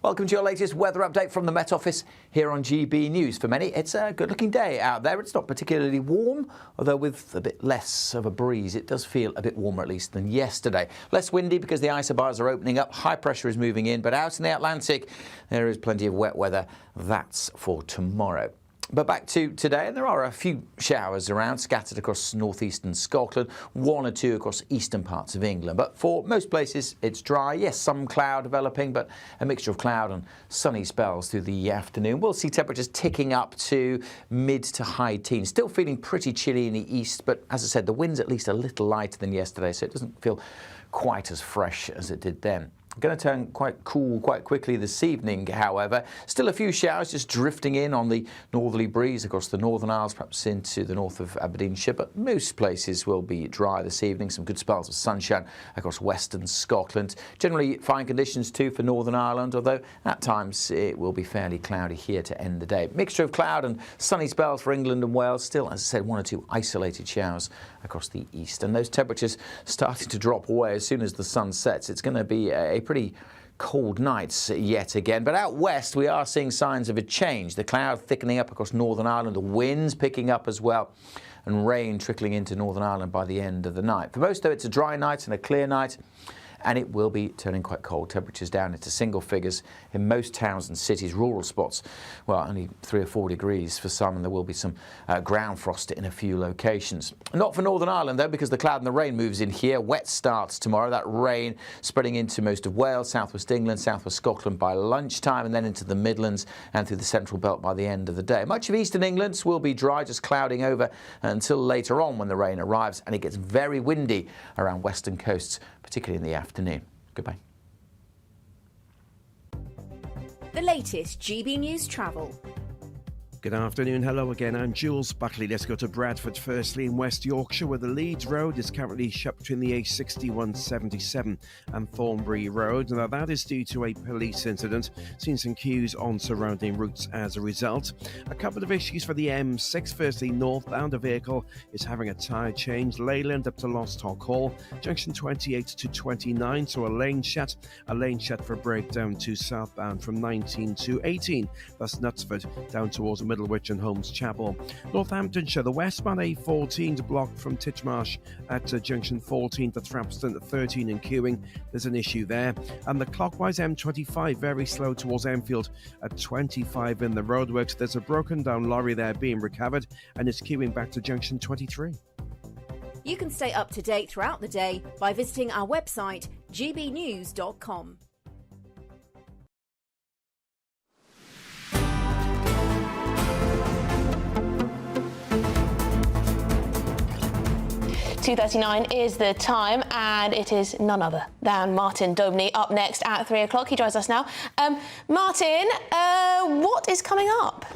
Welcome to your latest weather update from the Met Office here on GB News. For many, it's a good-looking day out there. It's not particularly warm, although with a bit less of a breeze, it does feel a bit warmer at least than yesterday. Less windy because the isobars are opening up, high pressure is moving in, but out in the Atlantic, there is plenty of wet weather. That's for tomorrow. But back to today, and there are a few showers around, scattered across northeastern Scotland, 1 or 2 across eastern parts of England. But for most places, it's dry. Yes, some cloud developing, but a mixture of cloud and sunny spells through the afternoon. We'll see temperatures ticking up to mid to high teens. Still feeling pretty chilly in the east, but as I said, the wind's at least a little lighter than yesterday, so it doesn't feel quite as fresh as it did then. Going to turn quite cool quite quickly this evening, however. Still a few showers just drifting in on the northerly breeze across the Northern Isles, perhaps into the north of Aberdeenshire, but most places will be dry this evening. Some good spells of sunshine across western Scotland. Generally fine conditions too for Northern Ireland, although at times it will be fairly cloudy here to end the day. Mixture of cloud and sunny spells for England and Wales. Still, as I said, 1 or 2 isolated showers across the east. And those temperatures starting to drop away as soon as the sun sets. It's going to be a pretty cold nights yet again. But out west, we are seeing signs of a change. The cloud thickening up across Northern Ireland, the winds picking up as well, and rain trickling into Northern Ireland by the end of the night. For most, though, it's a dry night and a clear night, and it will be turning quite cold. Temperatures down into single figures in most towns and cities. Rural spots, well, only 3 or 4 degrees for some, and there will be some ground frost in a few locations. Not for Northern Ireland, though, because the cloud and the rain moves in here. Wet starts tomorrow. That rain spreading into most of Wales, southwest England, southwest Scotland by lunchtime, and then into the Midlands and through the central belt by the end of the day. Much of eastern England will be dry, just clouding over until later on when the rain arrives, and it gets very windy around western coasts, particularly in the afternoon. Goodbye. The latest GB News travel. Good afternoon. Hello again. I'm Jules Buckley. Let's go to Bradford firstly in West Yorkshire, where the Leeds Road is currently shut between the A6177 and Thornbury Road. Now, that is due to a police incident. Seen some queues on surrounding routes as a result. A couple of issues for the M6. Firstly, northbound, a vehicle is having a tyre change. Leyland up to Lost Hog Hall. Junction 28 to 29, so a lane shut. A lane shut for breakdown to southbound from 19 to 18. Thus Knutsford down towards Middlewich and Holmes Chapel. Northamptonshire, the westbound A14 is blocked from Titchmarsh at junction 14 to Thrapston 13 and queuing. There's an issue there. And the clockwise M25 very slow towards Enfield at 25 in the roadworks. There's a broken down lorry there being recovered and it's queuing back to junction 23. You can stay up to date throughout the day by visiting our website gbnews.com. 2:39 is the time, and it is none other than Martin Daubney up next at 3 o'clock. He joins us now. Martin, what is coming up?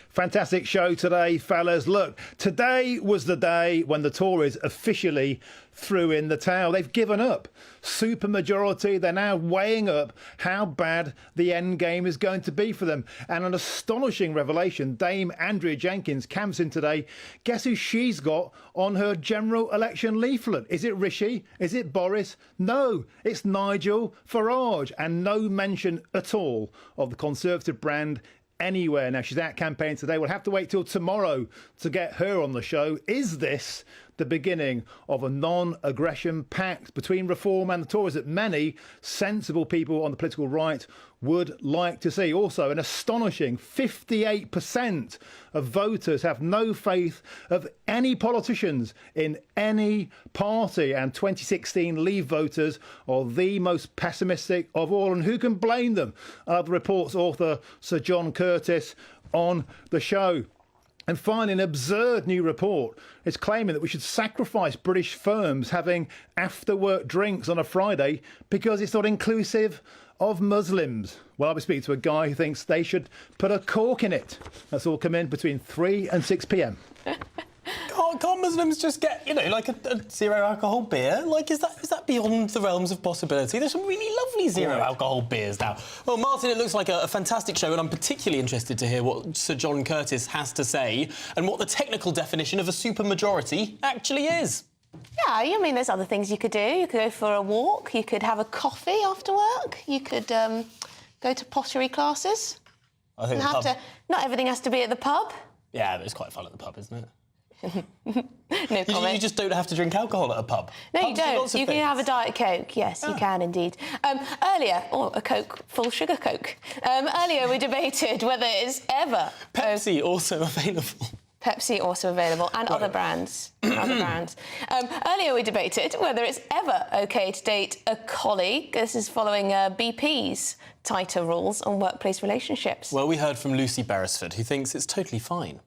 Fantastic show today, fellas. Look, today was the day when the Tories officially threw in the towel. They've given up. Supermajority, they're now weighing up how bad the end game is going to be for them. And an astonishing revelation, Dame Andrea Jenkins camps in today. Guess who she's got on her general election leaflet? Is it Rishi? Is it Boris? No, it's Nigel Farage. And no mention at all of the Conservative brand anywhere. Now, she's out campaigning today. We'll have to wait till tomorrow to get her on the show. Is this the beginning of a non-aggression pact between Reform and the Tories that many sensible people on the political right would like to see? Also, an astonishing 58% of voters have no faith of any politicians in any party, and 2016 Leave voters are the most pessimistic of all. And who can blame them? The report's author, Sir John Curtis, on the show. And finally, an absurd new report is claiming that we should sacrifice British firms having after-work drinks on a Friday because it's not inclusive of Muslims. Well, I'll be speaking to a guy who thinks they should put a cork in it. That's all come in between 3 and 6 p.m. Can't Muslims just get, you know, like a zero-alcohol beer? Like, is that beyond the realms of possibility? There's some really lovely zero-alcohol beers now. Well, Martin, it looks like a fantastic show, and I'm particularly interested to hear what Sir John Curtis has to say and what the technical definition of a supermajority actually is. Yeah, I mean, there's other things you could do. You could go for a walk. You could have a coffee after work. You could go to pottery classes. I think not everything has to be at the pub. Yeah, but it's quite fun at the pub, isn't it? No comment. You just don't have to drink alcohol at a pub. No, Pubs you do don't. lots of You can things. have a Diet Coke. Yes, you can indeed. Earlier, or a Coke, full sugar Coke. Earlier, we debated whether it's ever... Pepsi also available. Pepsi also available, and other brands. Earlier, we debated whether it's ever OK to date a colleague. This is following BP's tighter rules on workplace relationships. Well, we heard from Lucy Beresford, who thinks it's totally fine.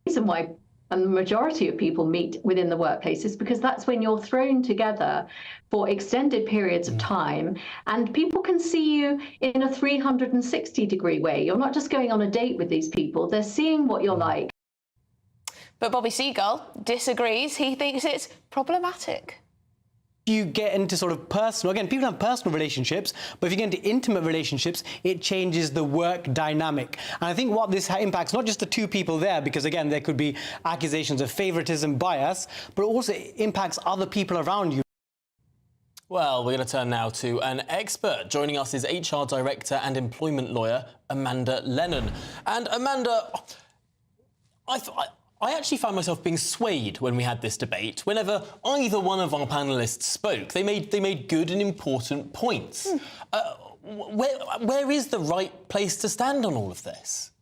The reason why the majority of people meet within the workplace is because that's when you're thrown together for extended periods of time, and people can see you in a 360-degree way. You're not just going on a date with these people, they're seeing what you're like. But Bobby Seagull disagrees. He thinks it's problematic. You get into sort of personal, again, people have personal relationships, but if you get into intimate relationships, it changes the work dynamic. And I think what this impacts, not just the two people there, because again, there could be accusations of favoritism, bias, but also it impacts other people around you. Well, we're going to turn now to an expert. Joining us is HR Director and Employment Lawyer Amanda Lennon. And Amanda, I actually found myself being swayed when we had this debate. Whenever either one of our panellists spoke, they made good and important points. Where is the right place to stand on all of this?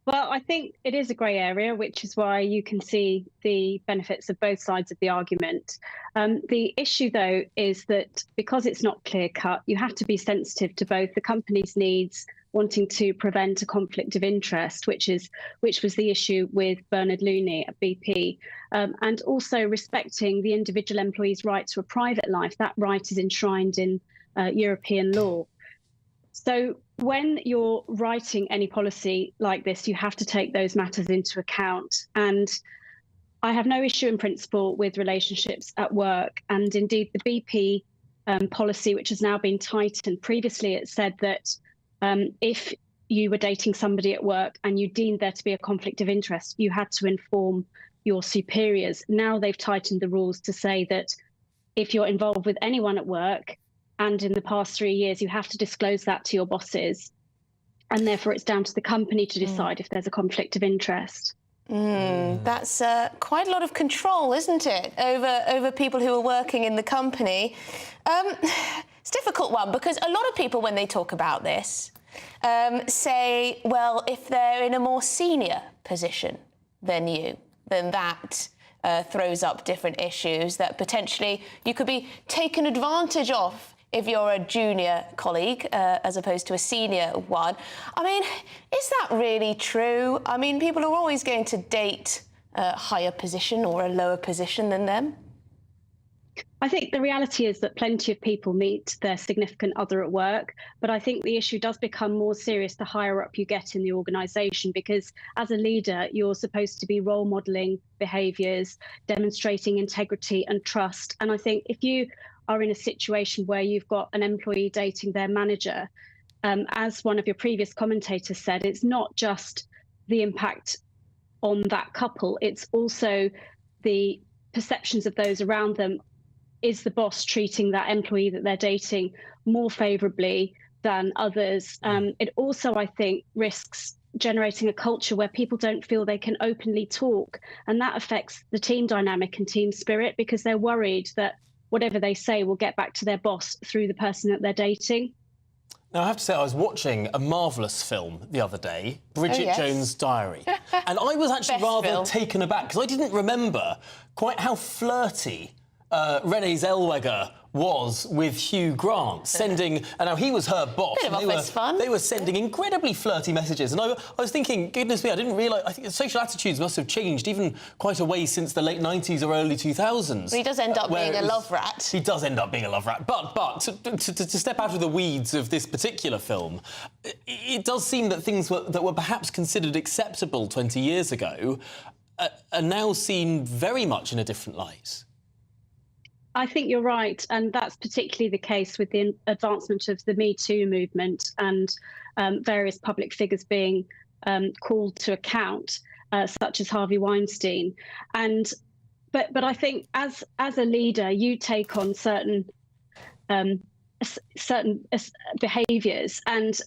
Well, I think it is a grey area, which is why you can see the benefits of both sides of the argument. The issue, though, is that because it's not clear-cut, you have to be sensitive to both the company's needs, wanting to prevent a conflict of interest, which was the issue with Bernard Looney at BP, and also respecting the individual employee's right to a private life. That right is enshrined in European law. So when you're writing any policy like this, you have to take those matters into account. And I have no issue in principle with relationships at work. And indeed, the BP policy, which has now been tightened, previously it said that if you were dating somebody at work and you deemed there to be a conflict of interest, you had to inform your superiors. Now they've tightened the rules to say that if you're involved with anyone at work and in the past 3 years, you have to disclose that to your bosses. And therefore, it's down to the company to decide if there's a conflict of interest. That's quite a lot of control, isn't it, over people who are working in the company. It's a difficult one because a lot of people, when they talk about this, say, well, if they're in a more senior position than you, then that throws up different issues that potentially you could be taken advantage of if you're a junior colleague as opposed to a senior one. I mean, is that really true? I mean, people are always going to date a higher position or a lower position than them? I think the reality is that plenty of people meet their significant other at work, but I think the issue does become more serious the higher up you get in the organisation, because as a leader, you're supposed to be role modelling behaviours, demonstrating integrity and trust. And I think if you are in a situation where you've got an employee dating their manager, as one of your previous commentators said, it's not just the impact on that couple, it's also the perceptions of those around them. Is the boss treating that employee that they're dating more favourably than others? It also, I think, risks generating a culture where people don't feel they can openly talk. And that affects the team dynamic and team spirit, because they're worried that whatever they say will get back to their boss through the person that they're dating. Now, I have to say, I was watching a marvellous film the other day, Bridget Jones' Diary. And I was actually rather taken aback, because I didn't remember quite how flirty Renée Zellweger was with Hugh Grant, sending... And now he was her boss. Bit of office fun. They were sending incredibly flirty messages. And I was thinking, goodness me, I didn't realise... I think social attitudes must have changed even quite a way since the late 90s or early 2000s. But he does end up being a love rat. He does end up being a love rat. But to step out of the weeds of this particular film, it does seem that things that were perhaps considered acceptable 20 years ago are now seen very much in a different light. I think you're right, and that's particularly the case with the advancement of the Me Too movement and various public figures being called to account, such as Harvey Weinstein. But I think as a leader, you take on certain behaviours and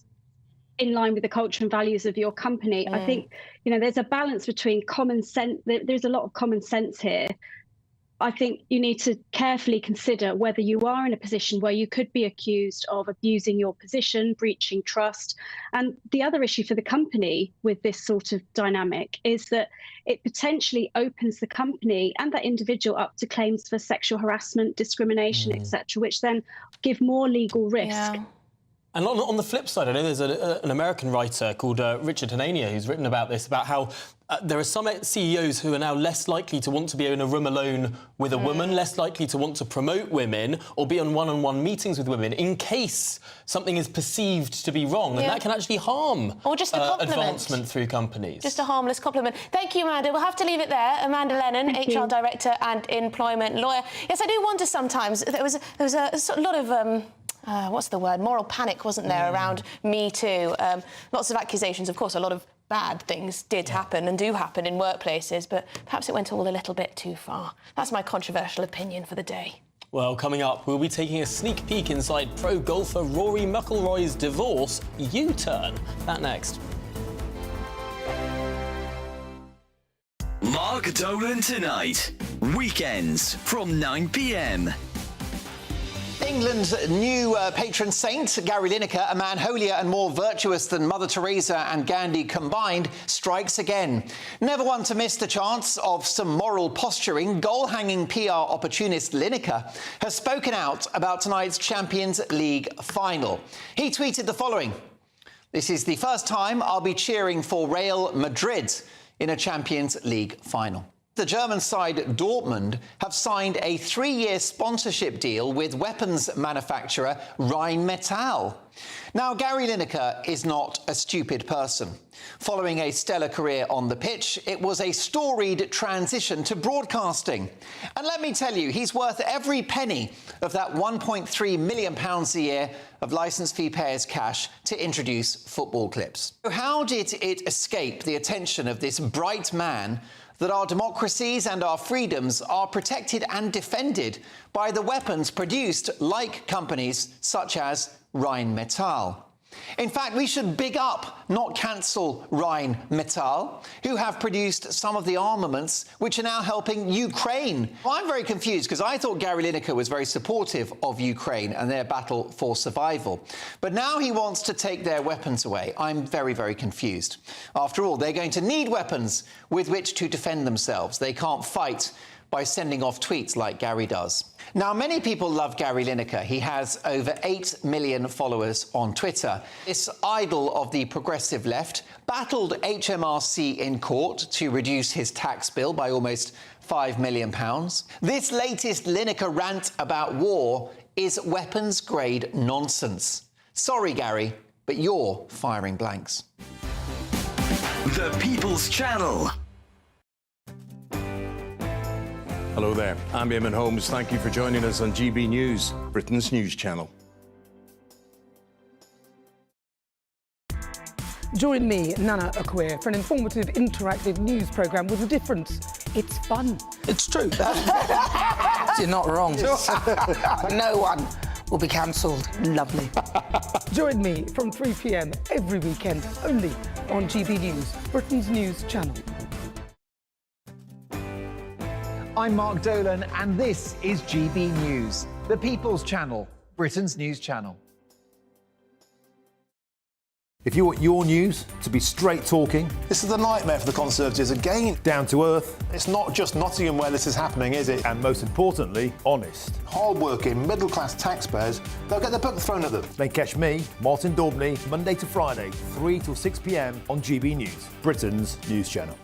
in line with the culture and values of your company. I think there's a balance between common sense. There's a lot of common sense here. I think you need to carefully consider whether you are in a position where you could be accused of abusing your position, breaching trust. And the other issue for the company with this sort of dynamic is that it potentially opens the company and that individual up to claims for sexual harassment, discrimination, etc., which then give more legal risk. Yeah. And on the flip side, I know there's an American writer called Richard Hanania who's written about this, about how there are some CEOs who are now less likely to want to be in a room alone with a woman, less likely to want to promote women or be on one-on-one meetings with women in case something is perceived to be wrong. And that can actually harm or just a compliment. Advancement through companies. Just a harmless compliment. Thank you, Amanda. We'll have to leave it there. Amanda Lennon, HR Director and Employment Lawyer. Yes, I do wonder sometimes. There was a lot of... what's the word? Moral panic, wasn't there, around Me Too? Lots of accusations. Of course, a lot of bad things did happen and do happen in workplaces, but perhaps it went all a little bit too far. That's my controversial opinion for the day. Well, coming up, we'll be taking a sneak peek inside pro golfer Rory McIlroy's divorce U-turn. That next. Mark Dolan tonight. Weekends from 9 p.m. England's new patron saint, Gary Lineker, a man holier and more virtuous than Mother Teresa and Gandhi combined, strikes again. Never one to miss the chance of some moral posturing, goal-hanging PR opportunist Lineker has spoken out about tonight's Champions League final. He tweeted the following: "This is the first time I'll be cheering for Real Madrid in a Champions League final." The German side Dortmund have signed a 3-year sponsorship deal with weapons manufacturer Rheinmetall. Now, Gary Lineker is not a stupid person. Following a stellar career on the pitch, it was a storied transition to broadcasting. And let me tell you, he's worth every penny of that £1.3 million a year of licence fee payers' cash to introduce football clips. So how did it escape the attention of this bright man that our democracies and our freedoms are protected and defended by the weapons produced like companies such as Rheinmetall? In fact, we should big up, not cancel, Rheinmetall, who have produced some of the armaments which are now helping Ukraine. Well, I'm very confused because I thought Gary Lineker was very supportive of Ukraine and their battle for survival. But now he wants to take their weapons away. I'm very, very confused. After all, they're going to need weapons with which to defend themselves. They can't fight by sending off tweets like Gary does. Now, many people love Gary Lineker. He has over 8 million followers on Twitter. This idol of the progressive left battled HMRC in court to reduce his tax bill by almost £5 million. This latest Lineker rant about war is weapons-grade nonsense. Sorry, Gary, but you're firing blanks. The People's Channel. Hello there, I'm Eamon Holmes. Thank you for joining us on GB News, Britain's news channel. Join me, Nana Akwe, for an informative, interactive news programme with a difference. It's fun. It's true. You're not wrong. No one will be cancelled. Lovely. Join me from 3 p.m. every weekend, only on GB News, Britain's news channel. I'm Mark Dolan, and this is GB News, the People's Channel, Britain's news channel. If you want your news to be straight talking... This is a nightmare for the Conservatives again. Down to earth. It's not just Nottingham where this is happening, is it? And most importantly, honest. Hard-working, middle-class taxpayers, they'll get their book thrown at them. Then catch me, Martin Daubney, Monday to Friday, 3 till 6 p.m. on GB News, Britain's news channel.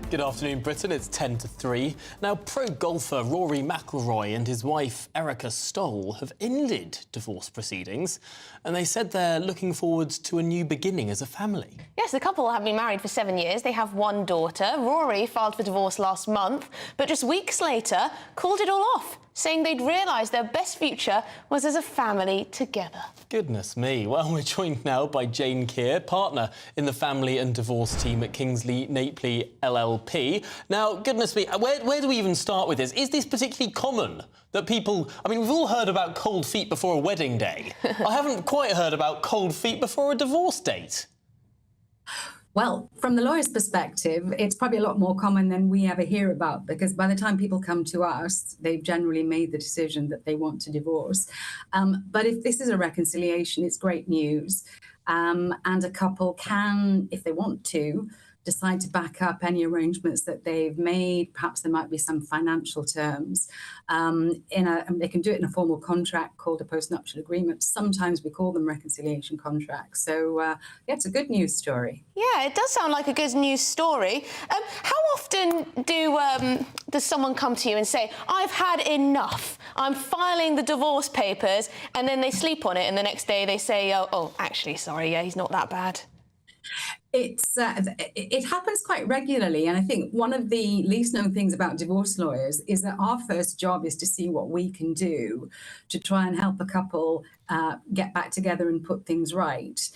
Good afternoon, Britain. It's 10 to 3. Now, pro-golfer Rory McIlroy and his wife Erica Stoll have ended divorce proceedings, and they said they're looking forward to a new beginning as a family. Yes, the couple have been married for 7 years. They have one daughter. Rory filed for divorce last month, but just weeks later called it all off, saying they'd realised their best future was as a family together. Goodness me. Well, we're joined now by Jane Keir, partner in the family and divorce team at Kingsley Napley LLP. Now, goodness me, where do we even start with this? Is this particularly common that people... I mean, we've all heard about cold feet before a wedding day. I haven't quite heard about cold feet before a divorce date. Well, from the lawyer's perspective, it's probably a lot more common than we ever hear about, because by the time people come to us, they've generally made the decision that they want to divorce. But if this is a reconciliation, it's great news. And a couple can, if they want to, decide to back up any arrangements that they've made. Perhaps there might be some financial terms. They can do it in a formal contract called a postnuptial agreement. Sometimes we call them reconciliation contracts. So, yeah, it's a good news story. Yeah, it does sound like a good news story. How often does someone come to you and say, I've had enough, I'm filing the divorce papers, and then they sleep on it, and the next day they say, oh actually, sorry, yeah, he's not that bad? It happens quite regularly, and I think one of the least known things about divorce lawyers is that our first job is to see what we can do to try and help a couple get back together and put things right.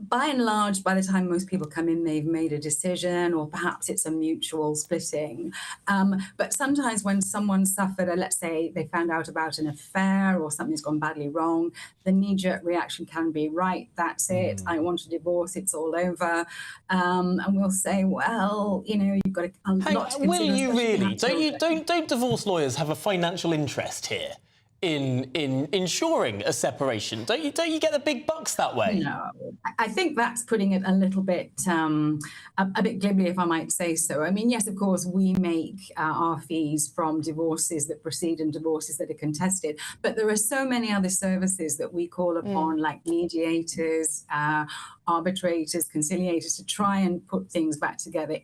By and large, by the time most people come in, they've made a decision, or perhaps it's a mutual splitting. But sometimes when someone suffered, let's say they found out about an affair or something's gone badly wrong, the knee-jerk reaction can be, right, that's it, I want a divorce, it's all over. And we'll say, well, you know, you've got a lot to consider. Will you really? Don't divorce lawyers have a financial interest here in ensuring a separation? Don't you get the big bucks that way? No, I think that's putting it a little bit a bit glibly, if I might say so. I mean, yes, of course, we make our fees from divorces that proceed and divorces that are contested, but there are so many other services that we call upon, like mediators, arbitrators, conciliators, to try and put things back together.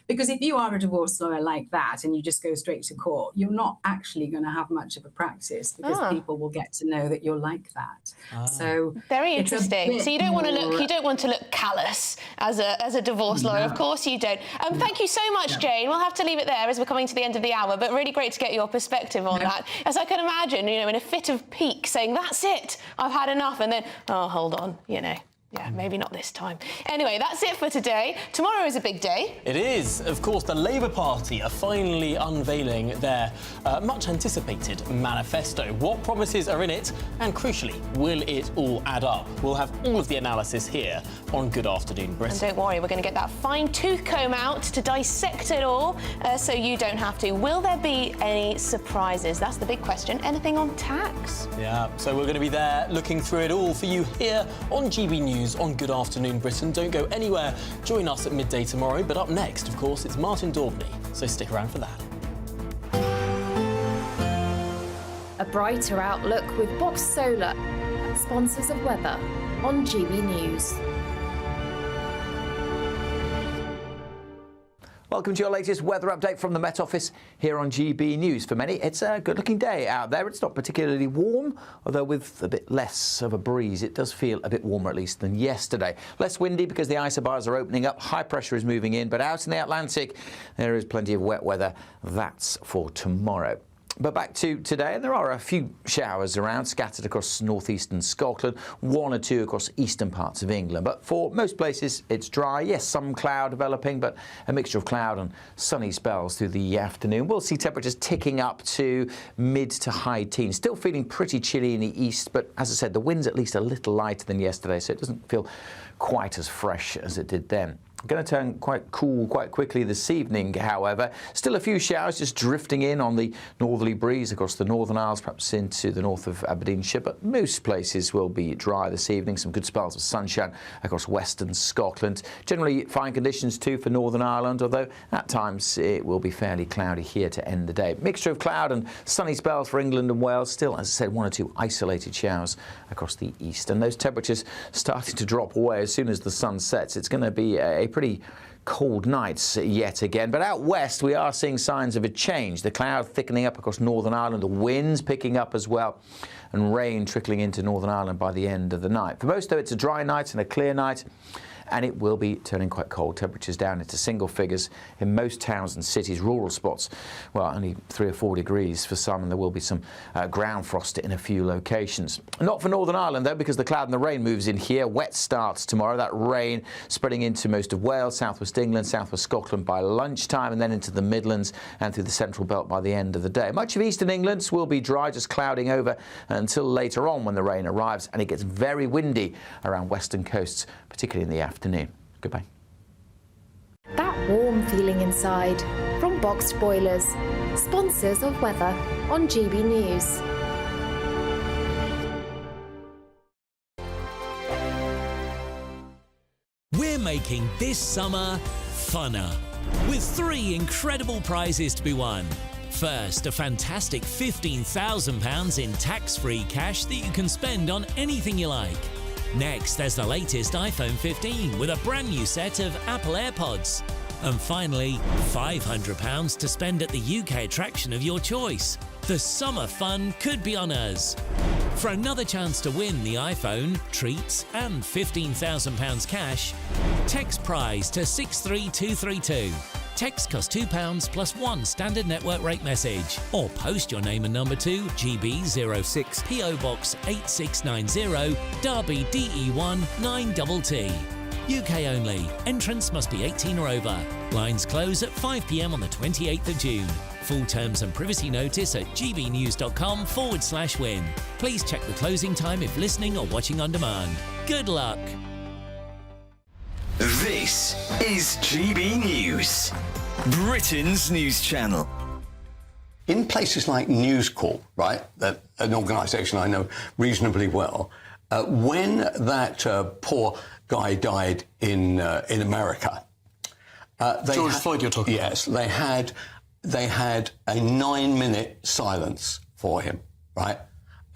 Because if you are a divorce lawyer like that and you just go straight to court, you're not actually going to have much of a practice, because people will get to know that you're like that. So very interesting. So you don't want to look callous as a divorce lawyer. Of course you don't. Thank you so much, Jane. We'll have to leave it there as we're coming to the end of the hour, but really great to get your perspective on that. As I can imagine, you know, in a fit of pique, saying, that's it, I've had enough, and then, oh, hold on, you know. Yeah, maybe not this time. Anyway, that's it for today. Tomorrow is a big day. It is. Of course, the Labour Party are finally unveiling their much-anticipated manifesto. What promises are in it? And crucially, will it all add up? We'll have all of the analysis here on Good Afternoon Britain. And don't worry, we're going to get that fine-tooth comb out to dissect it all so you don't have to. Will there be any surprises? That's the big question. Anything on tax? Yeah, so we're going to be there looking through it all for you here on GB News on Good Afternoon Britain. Don't go anywhere. Join us at midday tomorrow. But up next, of course, it's Martin Daubney. So stick around for that. A brighter outlook with Box Solar, sponsors of weather on GB News. Welcome to your latest weather update from the Met Office here on GB News. For many, it's a good-looking day out there. It's not particularly warm, although with a bit less of a breeze. It does feel a bit warmer, at least, than yesterday. Less windy because the isobars are opening up. High pressure is moving in, but out in the Atlantic, there is plenty of wet weather. That's for tomorrow. But back to today, and there are a few showers around, scattered across northeastern Scotland, one or two across eastern parts of England. But for most places, it's dry. Yes, some cloud developing, but a mixture of cloud and sunny spells through the afternoon. We'll see temperatures ticking up to mid to high teens. Still feeling pretty chilly in the east, but as I said, the wind's at least a little lighter than yesterday, so it doesn't feel quite as fresh as it did then. Going to turn quite cool quite quickly this evening, however. Still a few showers just drifting in on the northerly breeze across the Northern Isles, perhaps into the north of Aberdeenshire, but most places will be dry this evening. Some good spells of sunshine across western Scotland. Generally fine conditions too for Northern Ireland, although at times it will be fairly cloudy here to end the day. Mixture of cloud and sunny spells for England and Wales. Still, as I said, one or two isolated showers across the east. And those temperatures starting to drop away as soon as the sun sets. It's going to be a pretty cold nights yet again, but out west we are seeing signs of a change. The cloud thickening up across Northern Ireland, the winds picking up as well, and rain trickling into Northern Ireland by the end of the night. For most, though, it's a dry night and a clear night, and it will be turning quite cold. Temperatures down into single figures in most towns and cities. Rural spots, well, only 3 or 4 degrees for some, and there will be some ground frost in a few locations. Not for Northern Ireland, though, because the cloud and the rain moves in here. Wet starts tomorrow. That rain spreading into most of Wales, southwest England, southwest Scotland by lunchtime, and then into the Midlands and through the central belt by the end of the day. Much of eastern England will be dry, just clouding over until later on when the rain arrives, and it gets very windy around western coasts, particularly in the afternoon. Goodbye. That warm feeling inside from Boxed Boilers, sponsors of weather on GB News. We're making this summer funner with 3 incredible prizes to be won. First, a fantastic £15,000 in tax-free cash that you can spend on anything you like. Next, there's the latest iPhone 15 with a brand new set of Apple AirPods. And finally, £500 to spend at the UK attraction of your choice. The summer fun could be on us. For another chance to win the iPhone, treats and £15,000 cash, text prize to 63232. Text costs £2 plus 1 standard network rate message. Or post your name and number to GB06 PO Box 8690 Derby DE1 9TT. UK only. Entrance must be 18 or over. Lines close at 5 p.m. on the 28th of June. Full terms and privacy notice at gbnews.com/win. Please check the closing time if listening or watching on demand. Good luck. This is GB News, Britain's news channel. In places like News Corp, right, an organisation I know reasonably well, when that poor guy died in America, George Floyd, you're talking about? Yes, they had a 9-minute silence for him, right?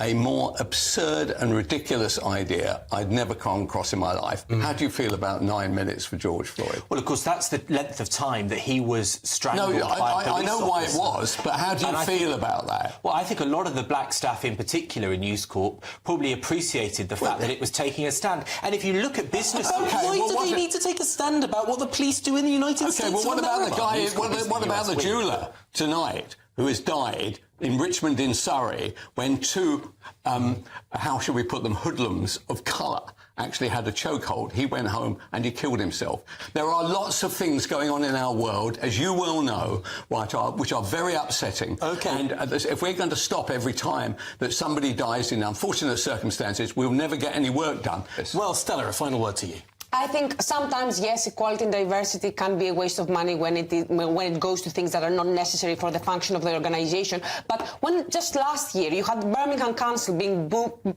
A more absurd and ridiculous idea I'd never come across in my life. How do you feel about 9 minutes for George Floyd? Well, of course, that's the length of time that he was strangled by a police I know why it officer. was, but how do you feel about that? Well, I think a lot of the black staff in particular in News Corp probably appreciated the fact that it was taking a stand. And if you look at businesses... Why do they need to take a stand about what the police do in the United States? Okay, well, what about the guy, what about the jeweller tonight who has died in Richmond in Surrey when two, how shall we put them, hoodlums of colour actually had a chokehold. He went home and he killed himself. There are lots of things going on in our world, as you well know, which are very upsetting. Okay. And if we're going to stop every time that somebody dies in unfortunate circumstances, we'll never get any work done. Well, Stella, a final word to you. I think sometimes, yes, equality and diversity can be a waste of money when it goes to things that are not necessary for the function of the organisation. But when just last year you had Birmingham Council being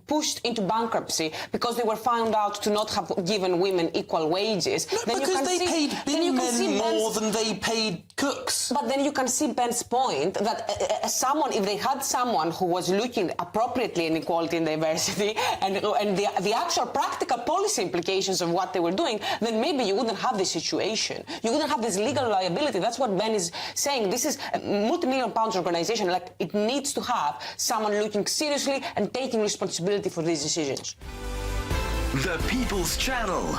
pushed into bankruptcy because they were found out to not have given women equal wages, then because they paid men more than they paid cooks. But then you can see Ben's point that if they had someone who was looking appropriately in equality and diversity and the actual practical policy implications of what they were doing, then maybe you wouldn't have this situation. You wouldn't have this legal liability. That's what Ben is saying. This is a multi-million pounds organisation. Like, it needs to have someone looking seriously and taking responsibility for these decisions. The People's Channel.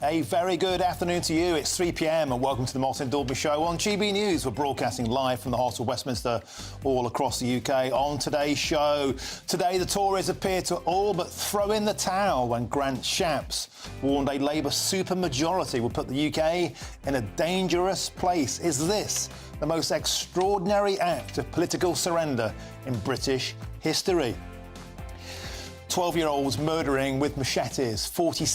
A very good afternoon to you. It's 3 p.m. and welcome to the Martin Daubney Show on GB News. We're broadcasting live from the heart of Westminster, all across the UK. On today's show, today the Tories appear to all but throw in the towel when Grant Shapps warned a Labour supermajority would put the UK in a dangerous place. Is this the most extraordinary act of political surrender in British history? 12-year-olds murdering with machetes, 46